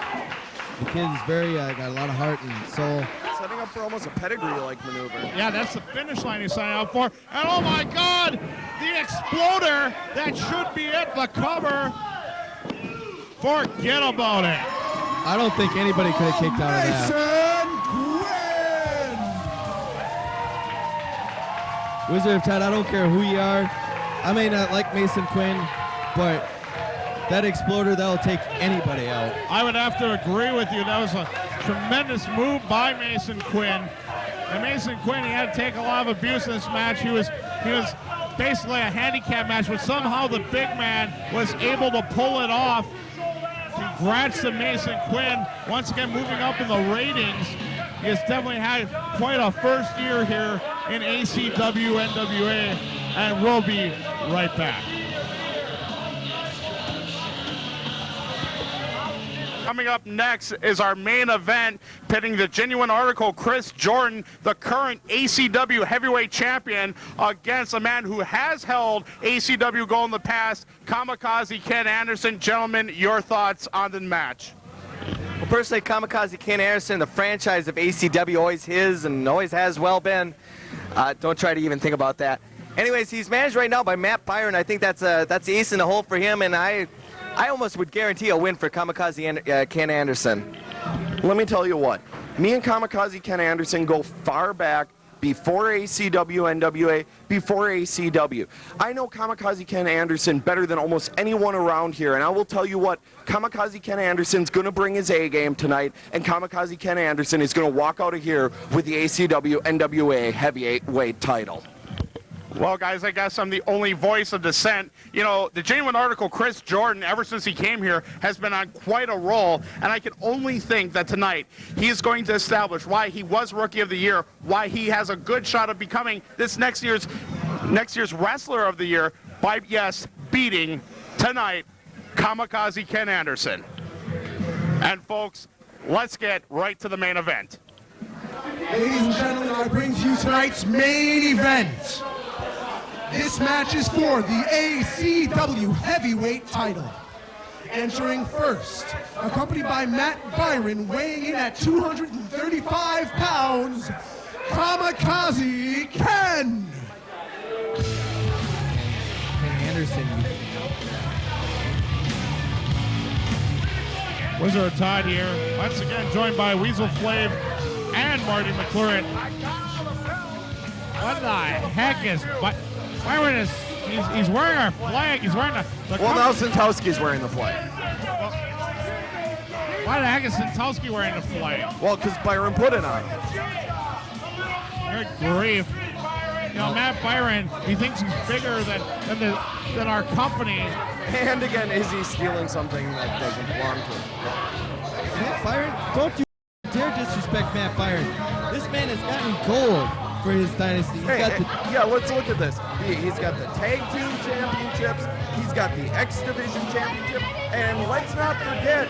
The kid's very, got a lot of heart and soul. Setting up for almost a pedigree-like maneuver. Yeah, that's the finish line he's signing up for. And oh my God, the exploder. That should be it, the cover. Forget about it. I don't think anybody could have kicked out of that. Wizard of Todd, I don't care who you are. I may not like Mason Quinn, but that exploder, that'll take anybody out. I would have to agree with you. That was a tremendous move by Mason Quinn. And Mason Quinn, he had to take a lot of abuse in this match. He was basically a handicap match, but somehow the big man was able to pull it off. Congrats to Mason Quinn. Once again, moving up in the ratings. He has definitely had quite a first year here in ACW NWA, and we'll be right back. Coming up next is our main event, pitting the Genuine Article Chris Jordan, the current ACW heavyweight champion, against a man who has held ACW gold in the past, Kamikaze Ken Anderson. Gentlemen, your thoughts on the match? Well, personally, Kamikaze Ken Anderson, the franchise of ACW, always his and always has well been. Don't try to even think about that. Anyways, he's managed right now by Matt Byron. I think that's the ace in the hole for him, and I almost would guarantee a win for Kamikaze Ken Anderson. Let me tell you what. Me and Kamikaze Ken Anderson go far back before ACW, NWA, before ACW. I know Kamikaze Ken Anderson better than almost anyone around here, and I will tell you what, Kamikaze Ken Anderson's going to bring his A game tonight, and Kamikaze Ken Anderson is going to walk out of here with the ACW, NWA heavyweight title. Well, guys, I guess I'm the only voice of dissent. You know, the Genuine Article, Chris Jordan, ever since he came here, has been on quite a roll, and I can only think that tonight he is going to establish why he was Rookie of the Year, why he has a good shot of becoming this next year's Wrestler of the Year by, yes, beating tonight Kamikaze Ken Anderson. And, folks, let's get right to the main event. Ladies and gentlemen, I bring to you tonight's main event. This match is for the ACW heavyweight title. Entering first, accompanied by Matt Byron, weighing in at 235 pounds, Kamikaze Ken. Anderson. Wizard of Todd here, once again joined by Weasel Flav and Marty McClure. What the heck is Byron is He's wearing our flag. He's wearing the Well, now Sentowski's wearing the flag. Why the heck is Sentowski wearing the flag? Well, because Byron put it on. Good grief. You know, Matt Byron, he thinks he's bigger than our company. And again, is he stealing something that doesn't belong to him? Matt Byron, don't you dare disrespect Matt Byron. This man has gotten gold for his dynasty. Yeah, let's look at this. He's got the tag team championships. He's got the X Division championship. And let's not forget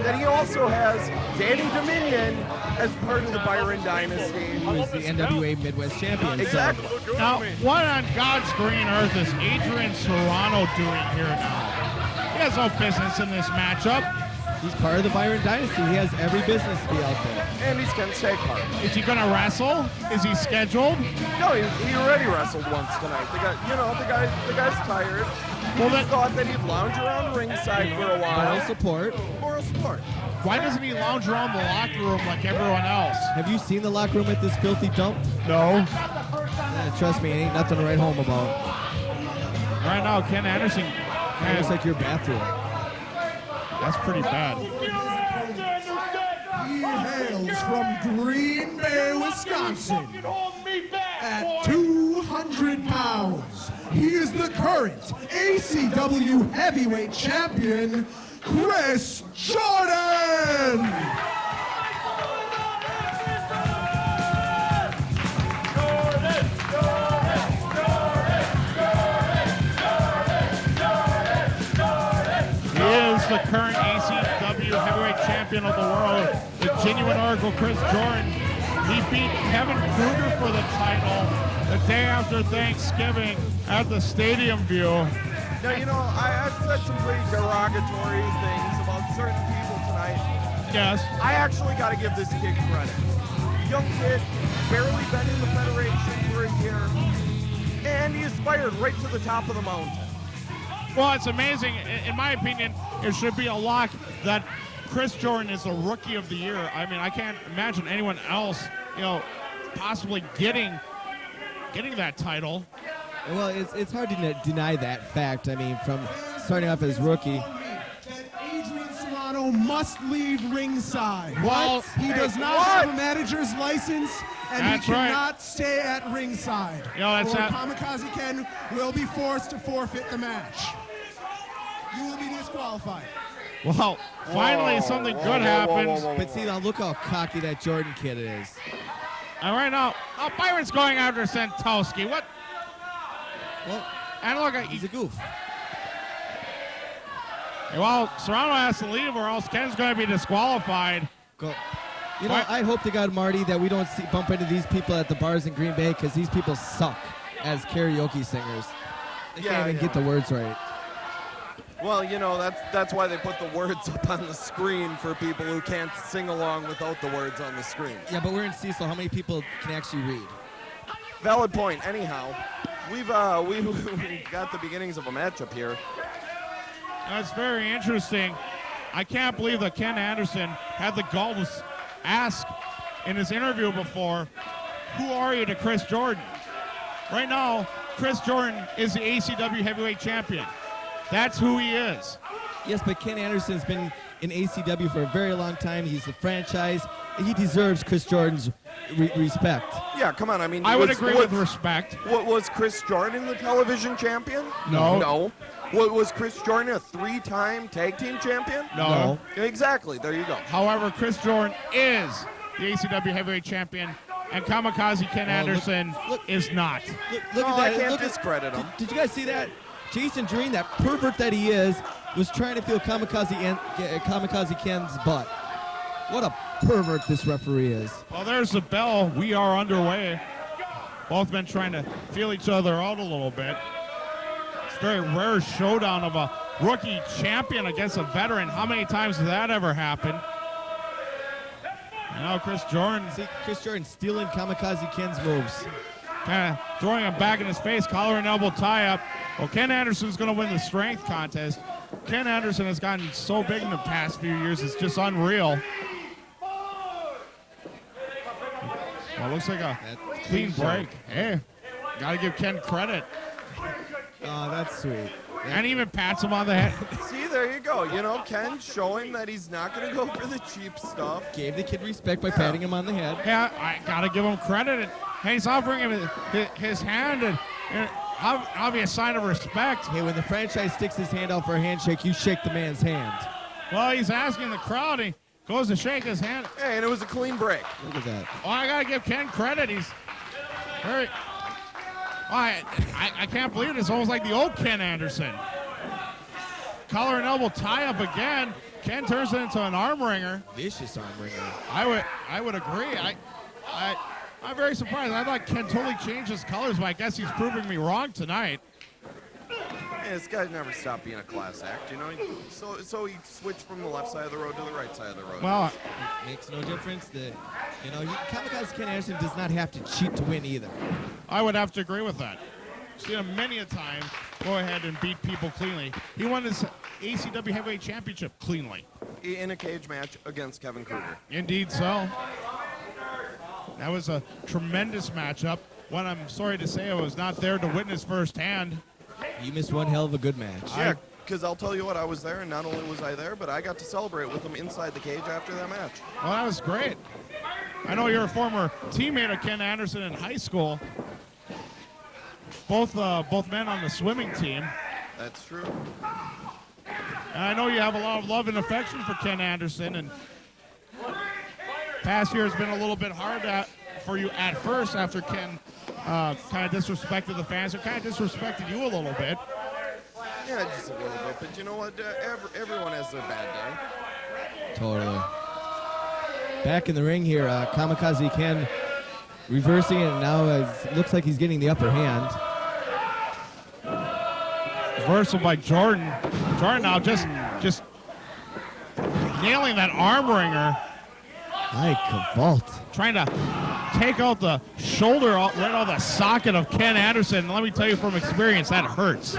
that he also has Danny Dominion as part of the Byron dynasty. He was the NWA Midwest champion. Exactly. So. Now, what on God's green earth is Adrian Serrano doing here now? He has no business in this matchup. He's part of the Byron dynasty. He has every business to be out there. And he's Ken's tag partner. Is he going to wrestle? Is he scheduled? No, he already wrestled once tonight. The guy's tired. Well, he thought that he'd lounge around ringside for a while. Moral support. Why doesn't he lounge around the locker room like everyone else? Have you seen the locker room at this filthy dump? No. Trust me, it ain't nothing to write home about. Right now, Ken Anderson. It looks like your bathroom. That's pretty bad. He hails from Green Bay, Wisconsin. At 200 pounds, he is the current ACW heavyweight champion, Chris Jordan! The current ACW heavyweight champion of the world, the genuine Oracle Chris Jordan. He beat Kevin Krueger for the title the day after Thanksgiving at the Stadium View. Now, you know, I've said some pretty derogatory things about certain people tonight. Yes. I actually got to give this kid credit. Young kid, barely been in the Federation for a year, and he aspired right to the top of the mountain. Well, it's amazing. In my opinion, it should be a lock that Chris Jordan is the Rookie of the Year. I mean, I can't imagine anyone else, you know, possibly getting that title. Well, it's hard to deny that fact. I mean, from starting off as rookie. Adrian Serrano must leave ringside. Well, he does not have a manager's license, and That's he right. cannot stay at ringside. You know, that's or not- Kamikaze Ken will be forced to forfeit the match. You will be disqualified. Well, finally something good happens. But see, now look how cocky that Jordan kid is. And right now, Byron's going after Sentowski. What? Well, and look, he's a goof. Well, Serrano has to leave, or else Ken's going to be disqualified. You know, I hope to God, Marty, that we don't bump into these people at the bars in Green Bay, because these people suck as karaoke singers. They can't even get the words right. Well, you know, that's why they put the words up on the screen for people who can't sing along without the words on the screen. Yeah, but we're in Cecil. How many people can actually read? Valid point. Anyhow, we've got the beginnings of a matchup here. That's very interesting. I can't believe that Ken Anderson had the gall to ask in his interview before, who are you to Chris Jordan? Right now, Chris Jordan is the ACW heavyweight champion. That's who he is. Yes, but Ken Anderson's been in ACW for a very long time. He's the franchise. He deserves Chris Jordan's respect. Yeah, come on. I mean, I would agree with respect. What was Chris Jordan the television champion? No. No. What was Chris Jordan a 3-time tag team champion? No. Exactly. There you go. However, Chris Jordan is the ACW heavyweight champion, and Kamikaze Ken Anderson is not. Look at that. I can't Look discredit him. Did you guys see that? Jason Dream, that pervert that he is, was trying to feel Kamikaze Ken's butt. What a pervert this referee is. Well, there's the bell. We are underway. Both men trying to feel each other out a little bit. It's a very rare showdown of a rookie champion against a veteran. How many times has that ever happened? Now Chris Jordan. See, Chris Jordan stealing Kamikaze Ken's moves. Kind of throwing him back in his face, collar and elbow tie-up. Well, Ken Anderson's going to win the strength contest. Ken Anderson has gotten so big in the past few years, it's just unreal. Well, looks like a clean break. Hey, got to give Ken credit. Oh, that's sweet. And even pats him on the head. See, there you go. You know, Ken showing that he's not going to go for the cheap stuff. Gave the kid respect by patting him on the head. Yeah, I got to give him credit. And he's offering him his hand, and obvious sign of respect. Hey, when the franchise sticks his hand out for a handshake, you shake the man's hand. Well, he's asking the crowd. He goes to shake his hand. Hey, and it was a clean break. Look at that. Oh, I got to give Ken credit. He's very... I can't believe it. It's almost like the old Ken Anderson. Collar and elbow tie up again. Ken turns it into an arm wringer. Vicious arm wringer. I would agree. I'm very surprised. I thought Ken totally changed his colors, but I guess he's proving me wrong tonight. Yeah, this guy never stopped being a class act, you know. So he switched from the left side of the road to the right side of the road. Well, it makes no difference. Kamikaze Ken Anderson does not have to cheat to win either. I would have to agree with that. Seen him many a time go ahead and beat people cleanly. He won his ACW Heavyweight Championship cleanly. In a cage match against Kevin Krueger. Indeed so. That was a tremendous matchup. One I'm sorry to say I was not there to witness firsthand. You missed one hell of a good match. Yeah, because I'll tell you what, I was there, and not only was I there, but I got to celebrate with him inside the cage after that match. Well, that was great. I know you're a former teammate of Ken Anderson in high school. Both men on the swimming team. That's true. And I know you have a lot of love and affection for Ken Anderson, and past year has been a little bit hard for you at first after Ken kind of disrespected the fans, or kind of disrespected you a little bit. Yeah, just a little bit, but you know what? Everyone has their bad day. Totally. Back in the ring here, Kamikaze Ken reversing it, and now it looks like he's getting the upper hand. Reversal by Jordan. Jordan now just nailing that arm wringer. Like a vault. Trying to take out the shoulder, right out of the socket of Ken Anderson. And let me tell you from experience, that hurts.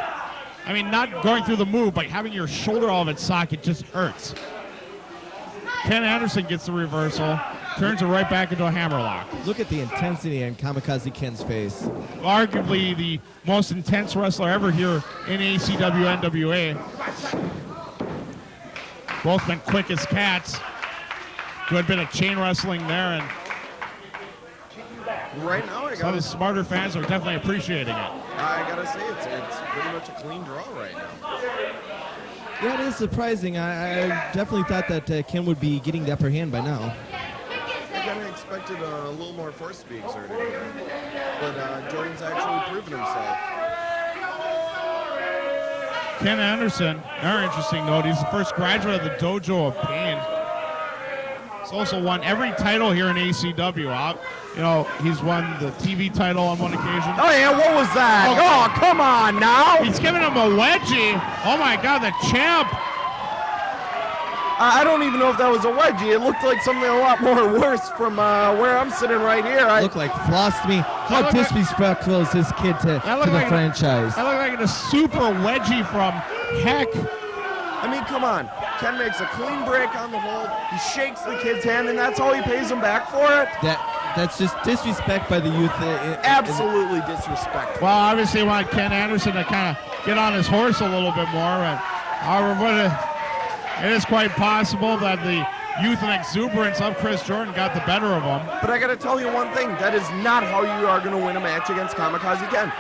I mean, not going through the move, but having your shoulder out of its socket just hurts. Ken Anderson gets the reversal, turns it right back into a hammerlock. Look at the intensity in Kamikaze Ken's face. Arguably the most intense wrestler ever here in ACW NWA. Both been quick as cats. Good bit of chain wrestling there, and right now some of the smarter fans are definitely appreciating it. I gotta say, it's pretty much a clean draw right now. Yeah, it is surprising. I definitely thought that Ken would be getting the upper hand by now. I kind of expected a little more force to be exerted here, but Jordan's actually proven himself. Ken Anderson, very interesting note. He's the first graduate of the Dojo of Pain. He's also won every title here in ACW. You know, he's won the TV title on one occasion. Oh, yeah, what was that? Oh, come on now. He's giving him a wedgie. Oh, my God, the champ. I don't even know if that was a wedgie. It looked like something a lot more worse from where I'm sitting right here. Looked like flossed me. How disrespectful is this kid to the franchise? That looked like a super wedgie from Heck. I mean, come on. Ken makes a clean break on the hold. He shakes the kid's hand, and that's all he pays him back for it? That's just disrespect by the youth. Absolutely disrespectful. Well, obviously, he wanted Ken Anderson to kind of get on his horse a little bit more. However, it is quite possible that the youth and exuberance of Chris Jordan got the better of him. But I got to tell you one thing. That is not how you are going to win a match against Kamikaze Ken.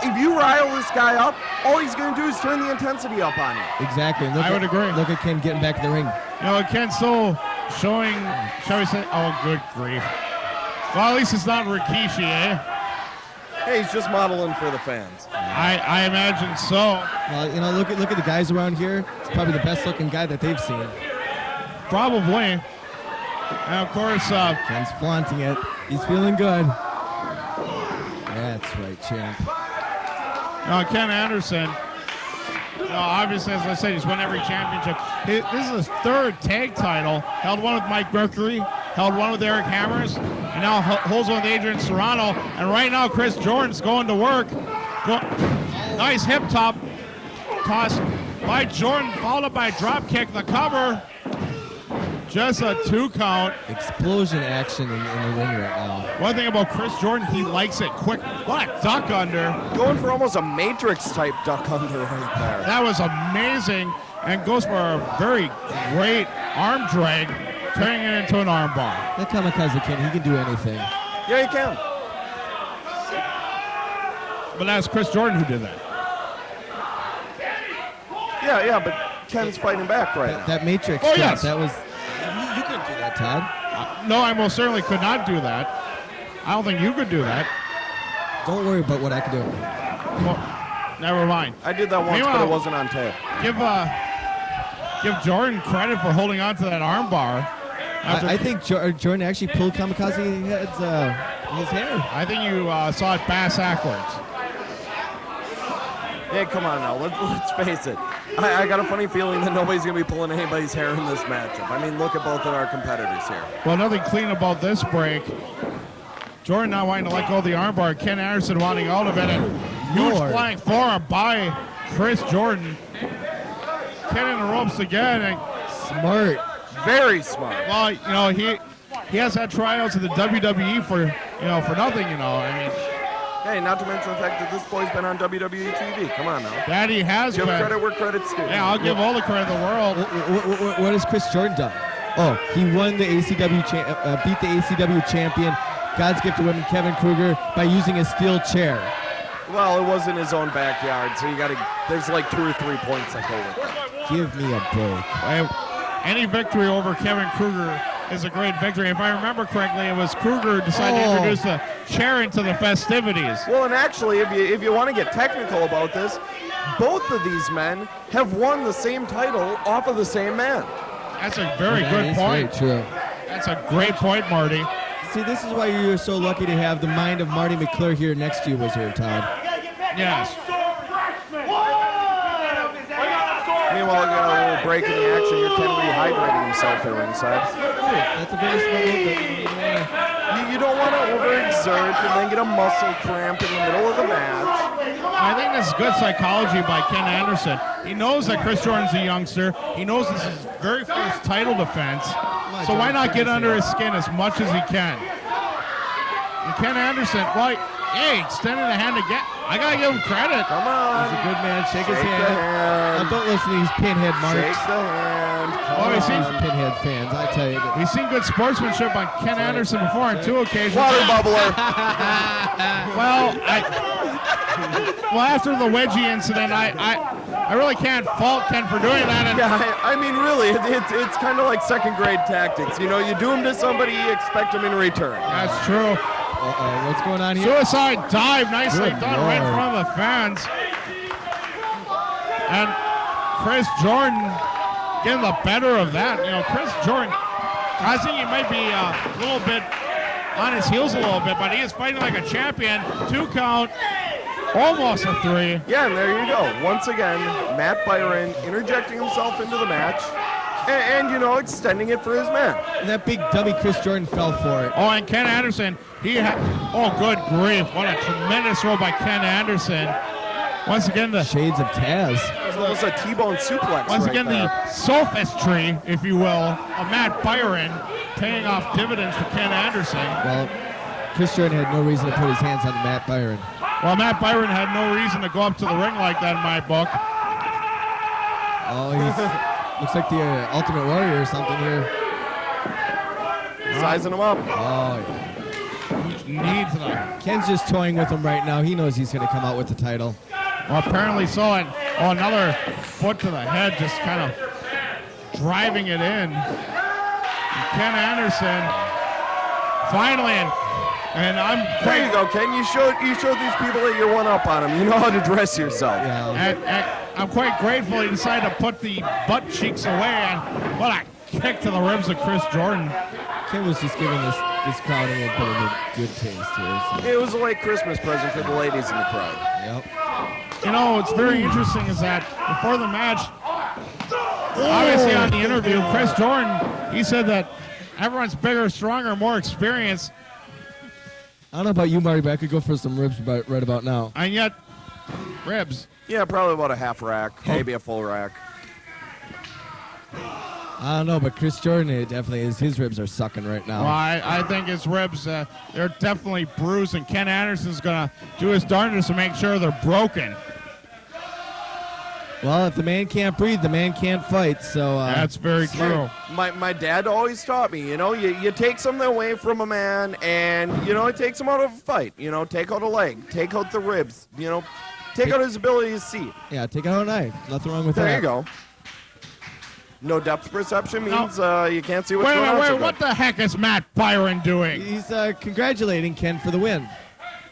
If you rile this guy up, all he's going to do is turn the intensity up on you. Exactly. I would agree. Look at Ken getting back in the ring. You know, Ken's still showing, shall we say, oh, good grief. Well, at least it's not Rikishi, eh? Hey, he's just modeling for the fans. I imagine so. Well, you know, look at the guys around here. It's probably the best looking guy that they've seen. Probably. And of course, Ken's flaunting it. He's feeling good. That's right, champ. Ken Anderson, obviously, as I said, he's won every championship. This is his third tag title. Held one with Mike Mercury, held one with Eric Hammers, and now holds one with Adrian Serrano. And right now, Chris Jordan's going to work. Nice hip top toss by Jordan, followed up by a drop kick. The cover. Just a 2 count. Explosion action in the ring right now. One thing about Chris Jordan, he likes it quick. What a duck under. Going for almost a Matrix type duck under right there. That was amazing, and goes for a very great arm drag, turning it into an arm bar. That Kamikaze Ken, he can do anything. Yeah, he can. But that's Chris Jordan who did that. Yeah, but Ken's fighting back right now. That Matrix Oh, shot, yes. that was... You couldn't do that, Todd. No, I most certainly could not do that. I don't think you could do that. Don't worry about what I can do. Well, never mind. I did that once, but it wasn't on tape. Give Jordan credit for holding on to that arm bar. I think Jordan actually pulled Kamikaze's his hair. I think you saw it pass backwards. Hey, come on now. Let's face it. I got a funny feeling that nobody's going to be pulling anybody's hair in this matchup. I mean, look at both of our competitors here. Well, nothing clean about this break. Jordan not wanting to let go of the armbar. Ken Anderson wanting out of it. And huge flying forearm by Chris Jordan. Ken in the ropes again. And smart. Very smart. Well, he has had tryouts in the WWE for nothing. I mean. Hey, not to mention the fact that this boy's been on WWE TV. Come on now. That he has Give been. credit where credit's due. Yeah, I'll give all the credit in the world. What has Chris Jordan done? Oh, he won the ACW, beat the ACW champion, God's gift to women, Kevin Krueger, by using a steel chair. Well, it was in his own backyard, so there's like 2 or 3 points that go with it. Give me a break. Any victory over Kevin Krueger is a great victory. If I remember correctly, it was Krueger who decided to introduce the chair into the festivities. Well, and actually, if you want to get technical about this, both of these men have won the same title off of the same man. That's a very good point. Very true. That's a great point, Marty. See, this is why you're so lucky to have the mind of Marty McClure here next to you, Wizard of Todd. Yes. Meanwhile, we got a little break in the action. You're kind of rehydrating himself here ringside. That's a very smart move. You don't want to overexert and then get a muscle cramp in the middle of the match. I think this is good psychology by Ken Anderson. He knows that Chris Jordan's a youngster. He knows this is his very first title defense. So why not get under his skin as much as he can? And Ken Anderson, extending the hand again. I gotta give him credit. Come on. He's a good man. Shake his the hand. Oh, don't listen to these pinhead marks. Shake the hand. We've seen pinhead fans, I tell you. We've seen good sportsmanship on Ken Anderson before on 2 occasions. Water bubbler. After the wedgie incident, I really can't fault Ken for doing that. And I mean, really, it's kind of like second grade tactics. You do them to somebody, you expect them in return. That's true. Uh-oh, what's going on here? Suicide dive, nicely Good done Lord. right in front of the fans. And Chris Jordan getting the better of that. Chris Jordan, I think he might be a little bit on his heels a little bit, but he is fighting like a champion. 2 count, almost a 3. Yeah, and there you go. Once again, Matt Byron interjecting himself into the match. And extending it for his man. And that big dummy Chris Jordan fell for it. Oh, and Ken Anderson, good grief. What a tremendous roll by Ken Anderson. Once again, the shades of Taz. It was a T-bone suplex. Once right again, there. the sophistry, if you will, of Matt Byron paying off dividends for Ken Anderson. Well, Chris Jordan had no reason to put his hands on Matt Byron. Well, Matt Byron had no reason to go up to the ring like that in my book. Oh, he's looks like the Ultimate Warrior or something here. Sizing him up. Oh, Needs them. Ken's just toying with him right now. He knows he's going to come out with the title. Well, apparently so. And another foot to the head, just kind of driving it in. And Ken Anderson finally, and I'm there you go, Ken. You showed these people that you're one up on them. You know how to dress yourself. Yeah. And I'm quite grateful he decided to put the butt cheeks away, and what a kick to the ribs of Chris Jordan. Ken was just giving this crowd a little bit of a good taste here. So. It was a late Christmas present for the ladies in the crowd. Yep. What's very interesting is that before the match, obviously on the interview, Chris Jordan, he said that everyone's bigger, stronger, more experienced. I don't know about you, Marty, but I could go for some ribs right about now. And yet, ribs. Yeah, probably about a half rack, maybe a full rack. I don't know, but Chris Jordan, it definitely is. His ribs are sucking right now. Well, I think his ribs, they're definitely bruised, and Ken Anderson's going to do his darndest to make sure they're broken. Well, if the man can't breathe, the man can't fight. So that's very true. My dad always taught me, you take something away from a man, and, it takes him out of a fight. Take out a leg, take out the ribs, take out his ability to see. Yeah, take out a knife. Nothing wrong with that. There you go. No depth perception means you can't see what's Wait, going on. wait, what the heck is Matt Byron doing? He's congratulating Ken for the win.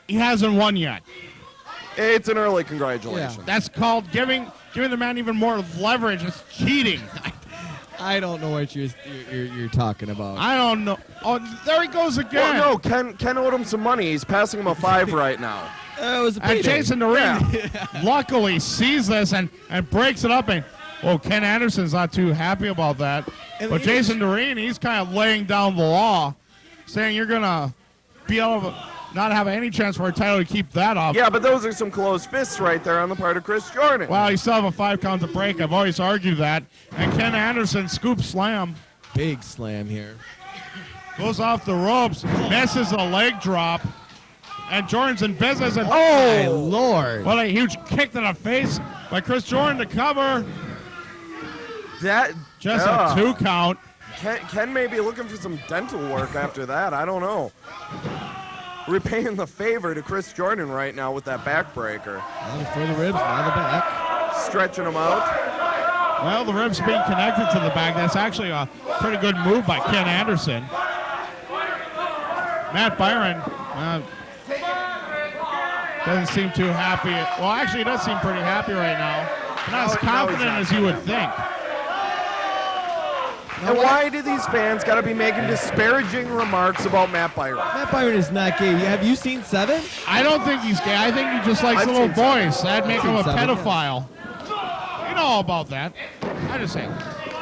He hasn't won yet. It's an early congratulations. Yeah. That's called giving the man even more leverage. It's cheating. I don't know what you're talking about. I don't know. Oh, there he goes again. Well, no, Ken owed him some money. He's passing him a 5 right now. It was a and payday. Jason Doreen luckily sees this and breaks it up. And Ken Anderson's not too happy about that. But Jason Doreen, he's kind of laying down the law, saying you're going to be able to not have any chance for a title to keep that up. Yeah, but those are some closed fists right there on the part of Chris Jordan. Well, you still have a 5 count to break. I've always argued that. And Ken Anderson scoop slam. Big slam here. Goes off the ropes, misses a leg drop. And Jordan's in business. And my Lord. What a huge kick to the face by Chris Jordan to cover. Just a 2 count. Ken may be looking for some dental work after that. I don't know. Repaying the favor to Chris Jordan right now with that backbreaker. For the ribs, now the back. Stretching them out. Well, the ribs being connected to the back. That's actually a pretty good move by Ken Anderson. Matt Byron doesn't seem too happy. Well, actually, he does seem pretty happy right now. Not as confident as you would think. And why do these fans got to be making disparaging remarks about Matt Byron? Matt Byron is not gay. Have you seen 7? I don't think he's gay. I think he just likes little boys. That'd make him a pedophile. You know all about that. I just say.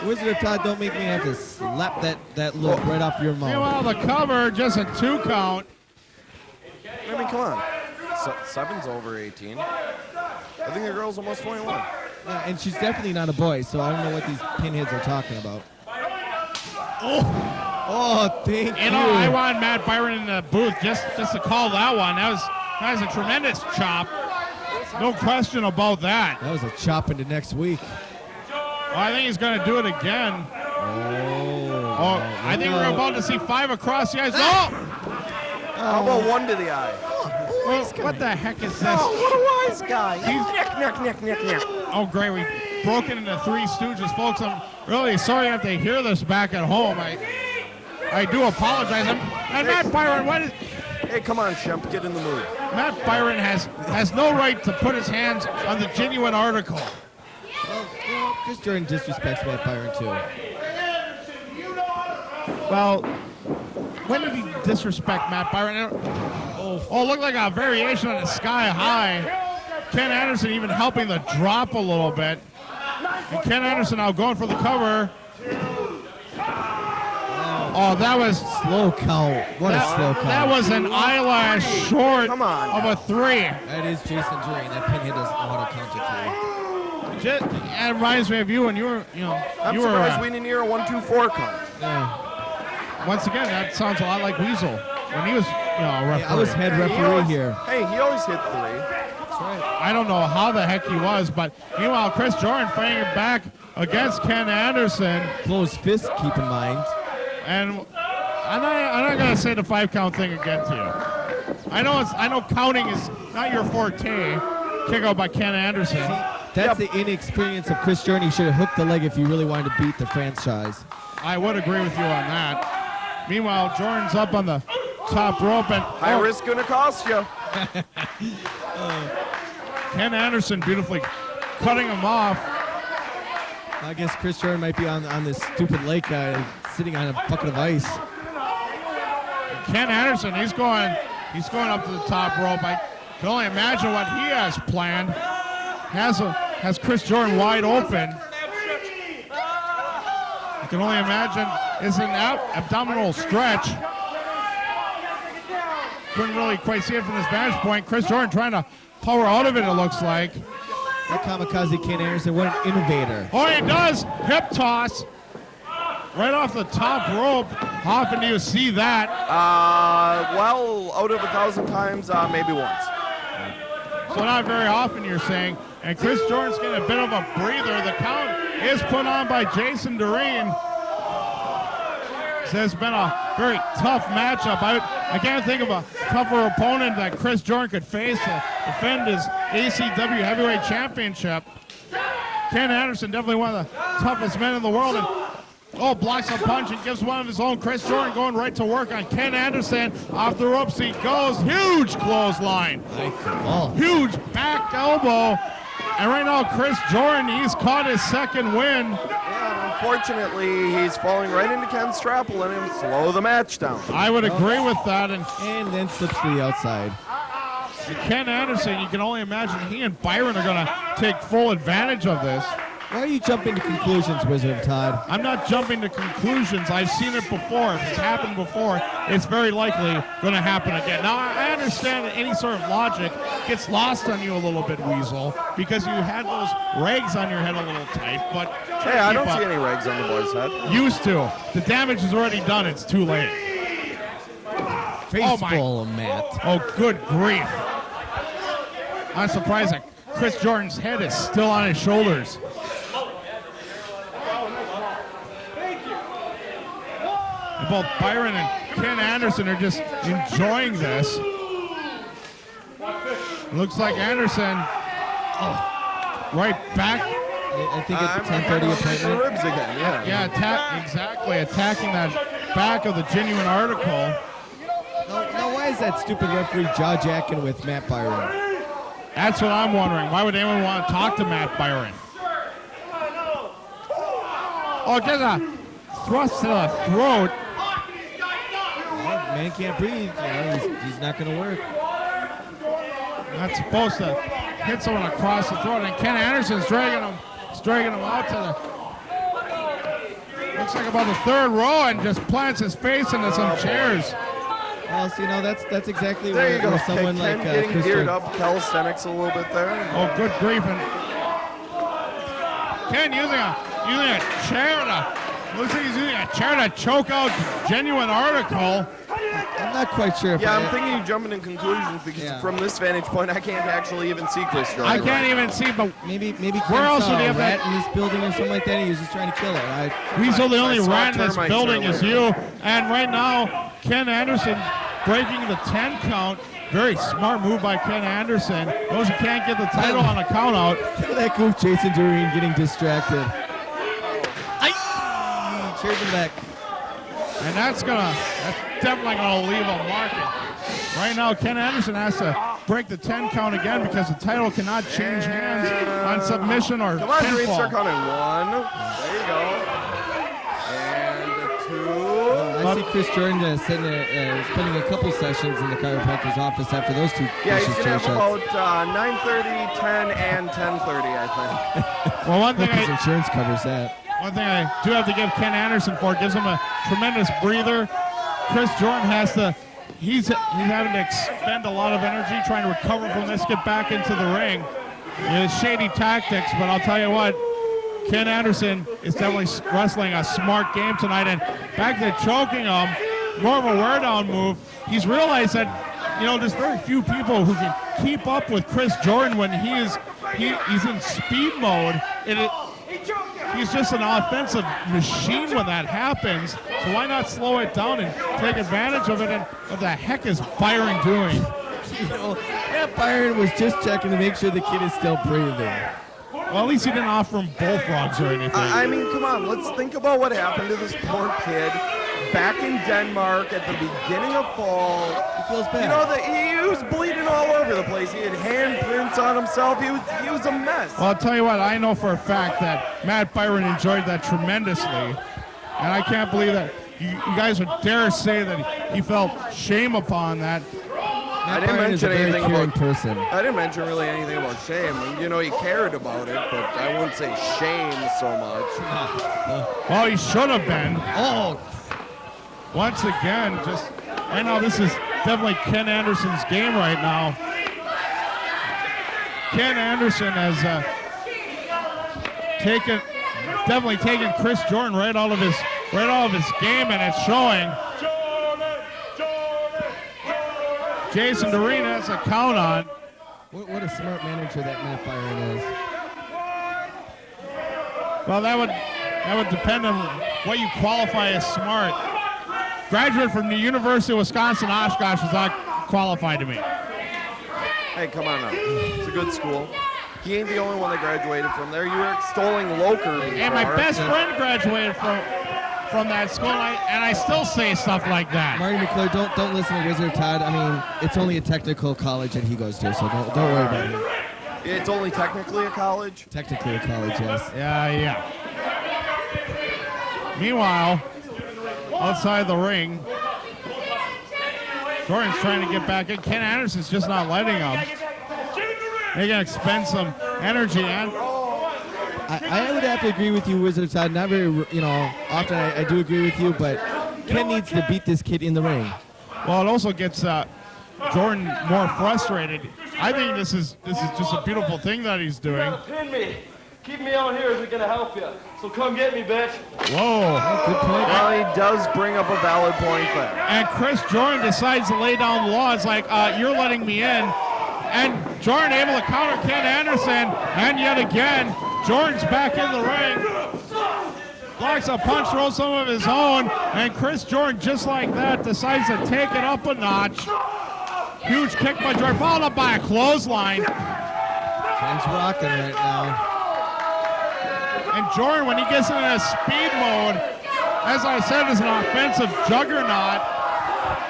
Wizard of Todd, don't make me have to slap that look right off your mouth. Meanwhile, the cover, just a 2 count. I mean, come on. 7's over 18. I think the girl's almost 21. Yeah, and she's definitely not a boy, so I don't know what these pinheads are talking about. Oh, thank you. I want Matt Byron in the booth just to call that one. That was a tremendous chop. No question about that. That was a chop into next week. Well, I think he's going to do it again. I think we're about to see 5 across the eyes. How about 1 to the eye? Well, what the heck is this? Oh, what a wise guy. Neck. Oh, great. We've broken into 3 Stooges. Folks, I'm really sorry I have to hear this back at home. I do apologize. And Matt Byron, what is... Hey, come on, Shemp. Get in the mood. Matt Byron has no right to put his hands on the genuine article. Well, Chris Jordan disrespects Matt Byron, too. Well, when did he disrespect Matt Byron? Oh, looked like a variation on the Sky High. Ken Anderson even helping the drop a little bit. And Ken Anderson now going for the cover. Oh, that was... Slow count. What a slow count. That was an eyelash short of a 3. That is Jason Doreen. That pinhead doesn't know how to count to 3. It reminds me of you when you were, I'm surprised we didn't hear a 1-2-4 count. Yeah. Once again, that sounds a lot like Weasel when he was, a referee. I was head referee here. Hey, he always hit 3. That's right. I don't know how the heck he was, but meanwhile, Chris Jordan fighting it back against Ken Anderson. Closed fist, keep in mind. And I'm not gonna say the 5 count thing again to you. I know counting is not your forte. Kick out by Ken Anderson. That's the inexperience of Chris Jordan. He should have hooked the leg if he really wanted to beat the franchise. I would agree with you on that. Meanwhile, Jordan's up on the top rope and high risk gonna cost you. Ken Anderson beautifully cutting him off. I guess Chris Jordan might be on this stupid lake sitting on a bucket of ice. Ken Anderson, he's going up to the top rope. I can only imagine what he has planned. Has Chris Jordan wide open. I can only imagine it's an abdominal stretch. Couldn't really quite see it from this vantage point. Chris Jordan trying to power out of it, it looks like. That Kamikaze Ken Anderson, what an innovator. Oh, he does. Hip toss. right off the top rope. How often do you see that? Well, out of 1,000 times, maybe once. So not very often, you're saying. And Chris Jordan's getting a bit of a breather. The count is put on by Jason Doreen. This has been a very tough matchup. I can't think of a tougher opponent that Chris Jordan could face to defend his ACW Heavyweight Championship. Ken Anderson, definitely one of the toughest men in the world. And blocks a punch and gives one of his own. Chris Jordan going right to work on Ken Anderson. Off the ropes he goes. Huge clothesline. Huge back elbow. And right now, Chris Jordan, he's caught his second win. Yeah, unfortunately, he's falling right into Ken's trap, letting him slow the match down. I would agree with that. And then slips to the outside. Ken Anderson, you can only imagine he and Byron are going to take full advantage of this. Why are you jumping to conclusions, Wizard of Todd? I'm not jumping to conclusions. I've seen it before. If it's happened before, it's very likely going to happen again. Now, I understand that any sort of logic gets lost on you a little bit, Weasel, because you had those rags on your head a little tight, but... Hey, I don't see any rags on the boy's head. Used to. The damage is already done. It's too late. Baseball, Matt. Oh, good grief. Unsurprising. Chris Jordan's head is still on his shoulders. And both Byron and Ken Anderson are just enjoying this. Looks like Anderson right back. I think it's a 10:30 appointment. Ribs again, Yeah, exactly. Attacking that back of the Genuine article. Now, why is that stupid referee jaw-jacking with Matt Byron? That's what I'm wondering. Why would anyone want to talk to Matt Byron? Oh, just a thrust to the throat. Man can't breathe. He's not going to work. Not supposed to hit someone across the throat. And Ken Anderson's dragging him out to the, looks like about the third row, and just plants his face into some chairs. Well, so, that's exactly there you go. where someone Ken like getting Chris geared up, calisthenics a little bit there. Oh, good grief. And Ken using a chair to, looks like he's using a chair to choke out Genuine article. I'm not quite sure. I'm thinking you're jumping in conclusions because from this vantage point, I can't actually even see Chris Jordan. I can't even see, but maybe where else would he have rat in this building or something like that? He was just trying to kill it. Weasel, the only rat in this building is you. And right now, Ken Anderson breaking the 10 count. Very smart move by Ken Anderson. Those who can't get the title on a count out. Look at that goof, Jason Doreen getting distracted. Chairs him back. And that's definitely gonna leave a market. Right now, Ken Anderson has to break the 10 count again because the title cannot change hands on submission or Come on, Doreen, pinfall. start counting. 1. There you go. And 2. I see Chris Jordan spending a couple sessions in the chiropractor's office after those two. Yeah, he's gonna have about 9:30, 10, and 10:30, I think. Well, one thing his insurance covers that. One thing I do have to give Ken Anderson for, it gives him a tremendous breather. Chris Jordan he's having to expend a lot of energy trying to recover from this, get back into the ring. It's shady tactics, but I'll tell you what, Ken Anderson is definitely wrestling a smart game tonight. And back to choking him, more of a wear-down move. He's realized that, there's very few people who can keep up with Chris Jordan when he's in speed mode. He's just an offensive machine when that happens. So why not slow it down and take advantage of it? And what the heck is Byron doing? That Byron was just checking to make sure the kid is still breathing. Well, at least he didn't offer him bullfrogs or anything. I mean, come on, let's think about what happened to this poor kid back in Denmark at the beginning of fall. He feels bad. He was bleeding all over the place. He had handprints on himself. He was a mess. Well, I'll tell you what, I know for a fact that Matt Byron enjoyed that tremendously. And I can't believe that you guys would dare say that he felt shame upon that. I didn't mention anything about person. I didn't mention really anything about shame. He cared about it, but I wouldn't say shame so much. Well, he should have been. Once again, right now, this is definitely Ken Anderson's game right now. Ken Anderson has definitely taken Chris Jordan right out of his right out of his game, and it's showing. Jason Dorina has a count on. What a smart manager that Matt Byron is. Well, that would depend on what you qualify as smart. Graduate from the University of Wisconsin Oshkosh was not qualified to me. Hey, come on now. It's a good school. He ain't the only one that graduated from there. You were extolling Loker before. And my best friend graduated from that school, and I still say stuff like that. Marty McClure, don't listen to Wizard of Todd. I mean, it's only a technical college that he goes to, so don't worry about it. It's only technically a college? Technically a college, yes. Yeah. Meanwhile, outside the ring, Jordan's trying to get back in. Ken Anderson's just not letting him. They're going to expend some energy on. I would have to agree with you, Wizard of Todd. Not very, often I do agree with you, but Ken needs to beat this kid in the ring. Well, it also gets Jordan more frustrated. I think this is just a beautiful thing that he's doing. Pin me. Keep me on here is going to help you. So come get me, bitch. Whoa. Good point. Well, he does bring up a valid point there. And Chris Jordan decides to lay down the law. It's like, you're letting me in. And Jordan able to counter Ken Anderson. And yet again, Jordan's back in the ring. Blocks a punch, throws some of his own. And Chris Jordan, just like that, decides to take it up a notch. Huge kick by Jordan, followed up by a clothesline. Ken's rocking right now. And Jordan, when he gets into speed mode, as I said, is an offensive juggernaut.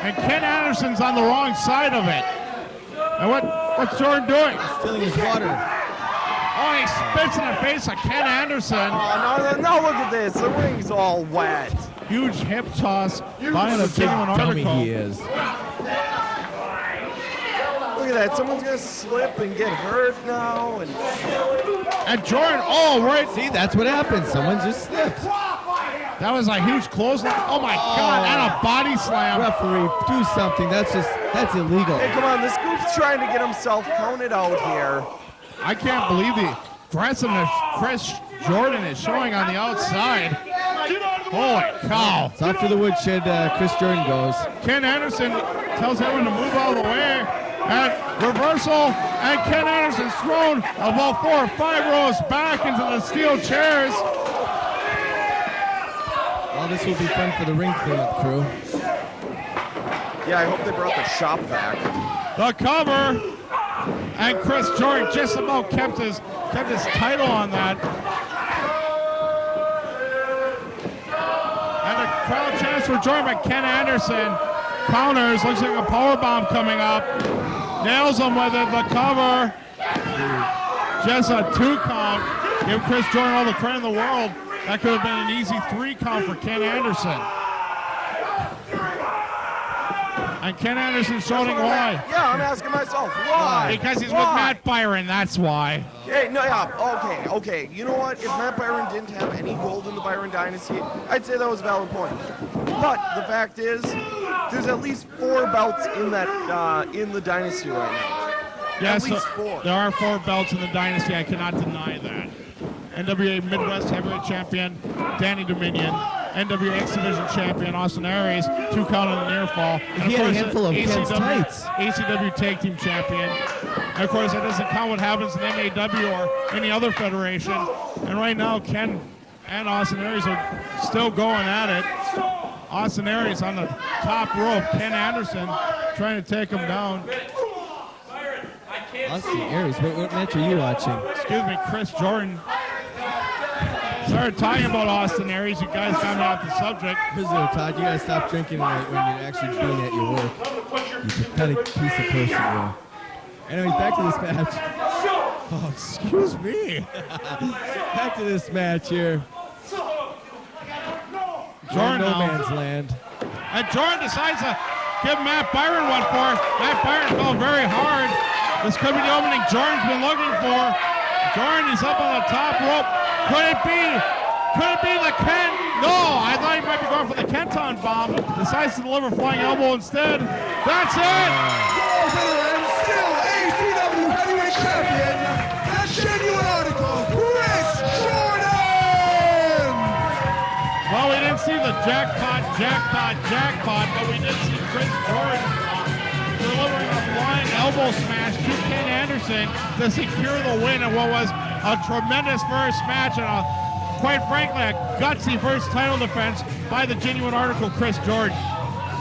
And Ken Anderson's on the wrong side of it. And what's Jordan doing? He's filling his water. Oh, he spits in the face of Ken Anderson. Oh, no, look at this. The ring's all wet. Huge hip toss by a genuine Dummy article. he is. Look at that. Someone's going to slip and get hurt now. And Jordan, right. See, that's what happens. Someone just slipped. That was a huge clothesline. Oh, my God, and a body slam. Referee, do something. That's illegal. Hey, come on. This group's trying to get himself counted out here. I can't believe the aggressiveness Chris Jordan is showing on the outside. Holy cow. It's off to the woodshed, Chris Jordan goes. Ken Anderson tells everyone to move out of the way. And reversal, and Ken Anderson's thrown about 4 or 5 rows back into the steel chairs. Well, this will be fun for the ring cleanup crew. Yeah, I hope they brought the shop back. The cover, and Chris Jordan just about kept his title on that. And the crowd chants for Jordan, but Ken Anderson counters, looks like a powerbomb coming up. Nails him with it, the cover. Just a 2 count. Give Chris Jordan all the credit in the world. That could have been an easy 3 count for Ken Anderson. And Ken Anderson's showing why. Yeah, I'm asking myself, why? Because he's with Matt Byron, that's why. Hey, no, yeah, okay. You know what? If Matt Byron didn't have any gold in the Byron dynasty, I'd say that was a valid point. But the fact is, there's at least 4 belts in that in the dynasty right now. Yeah, at least 4. There are 4 belts in the dynasty. I cannot deny that. NWA Midwest Heavyweight Champion Danny Dominion, NWA X Division Champion Austin Aries, 2 count on the near fall. And He had a handful of Ken's tights. ACW Tag Team Champion. And of course, that doesn't count what happens in MAW or any other federation. And right now, Ken and Austin Aries are still going at it. Austin Aries on the top rope. Ken Anderson trying to take him down. Austin Aries, what match are you watching? Excuse me, Chris Jordan. Started talking about Austin Aries. You guys got me off the subject. Wizard of Todd, you gotta stop drinking when you're actually being at your work. You pathetic piece of person, you. Anyways, back to this match. Oh, excuse me. Back to this match here. Jordan no man's land. And Jordan decides to give Matt Byron one for it. Matt Byron fell very hard. This could be the opening Jordan's been looking for. Jordan is up on the top rope. Could it be the Ken? No, I thought he might be going for the Kenton bomb. Decides to deliver flying elbow instead. That's it. Your winner and still ACW Heavyweight Champion, the genuine article, Chris Jordan. Well, we didn't see the jackpot, but we did see Chris Jordan delivering a flying elbow smash to Ken Anderson to secure the win in what was a tremendous first match and quite frankly, a gutsy first title defense by the genuine article Chris Jordan.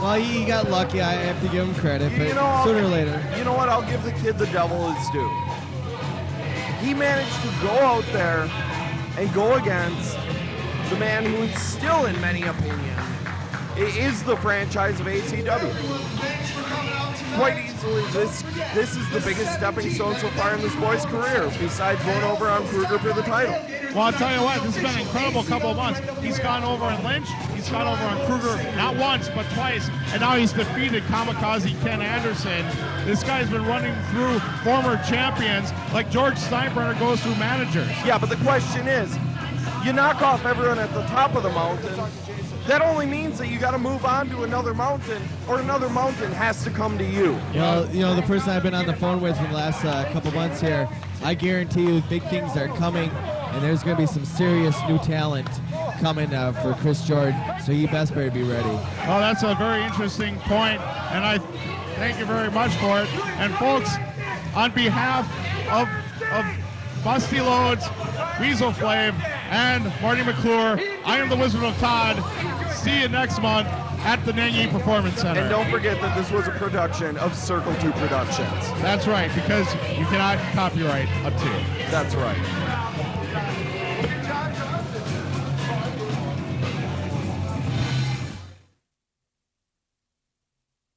Well, he got lucky. I have to give him credit, but sooner or later. You know what? I'll give the kid the devil his due. He managed to go out there and go against the man who is still, in many opinions, is the franchise of ACW. Quite easily, this is the biggest stepping stone so far in this boy's career, besides going over on Krueger for the title. Well, I'll tell you what, this has been an incredible couple of months. He's gone over on Lynch, he's gone over on Krueger, not once, but twice, and now he's defeated Kamikaze Ken Anderson. This guy's been running through former champions like George Steinbrenner goes through managers. Yeah, but the question is, you knock off everyone at the top of the mountain, that only means that you got to move on to another mountain, or another mountain has to come to you. Well, you know, the person I've been on the phone with for the last couple months here, I guarantee you big things are coming, and there's going to be some serious new talent coming for Chris Jordan, so you best better be ready. Oh, that's a very interesting point, and I thank you very much for it. And folks, on behalf of Busty Loads, Weasel Flav, and Marty McClure, I am the Wizard of Todd. See you next month at the Nanyi Performance Center. And don't forget that this was a production of Circle 2 Productions. That's right, because you cannot copyright a 2. That's right.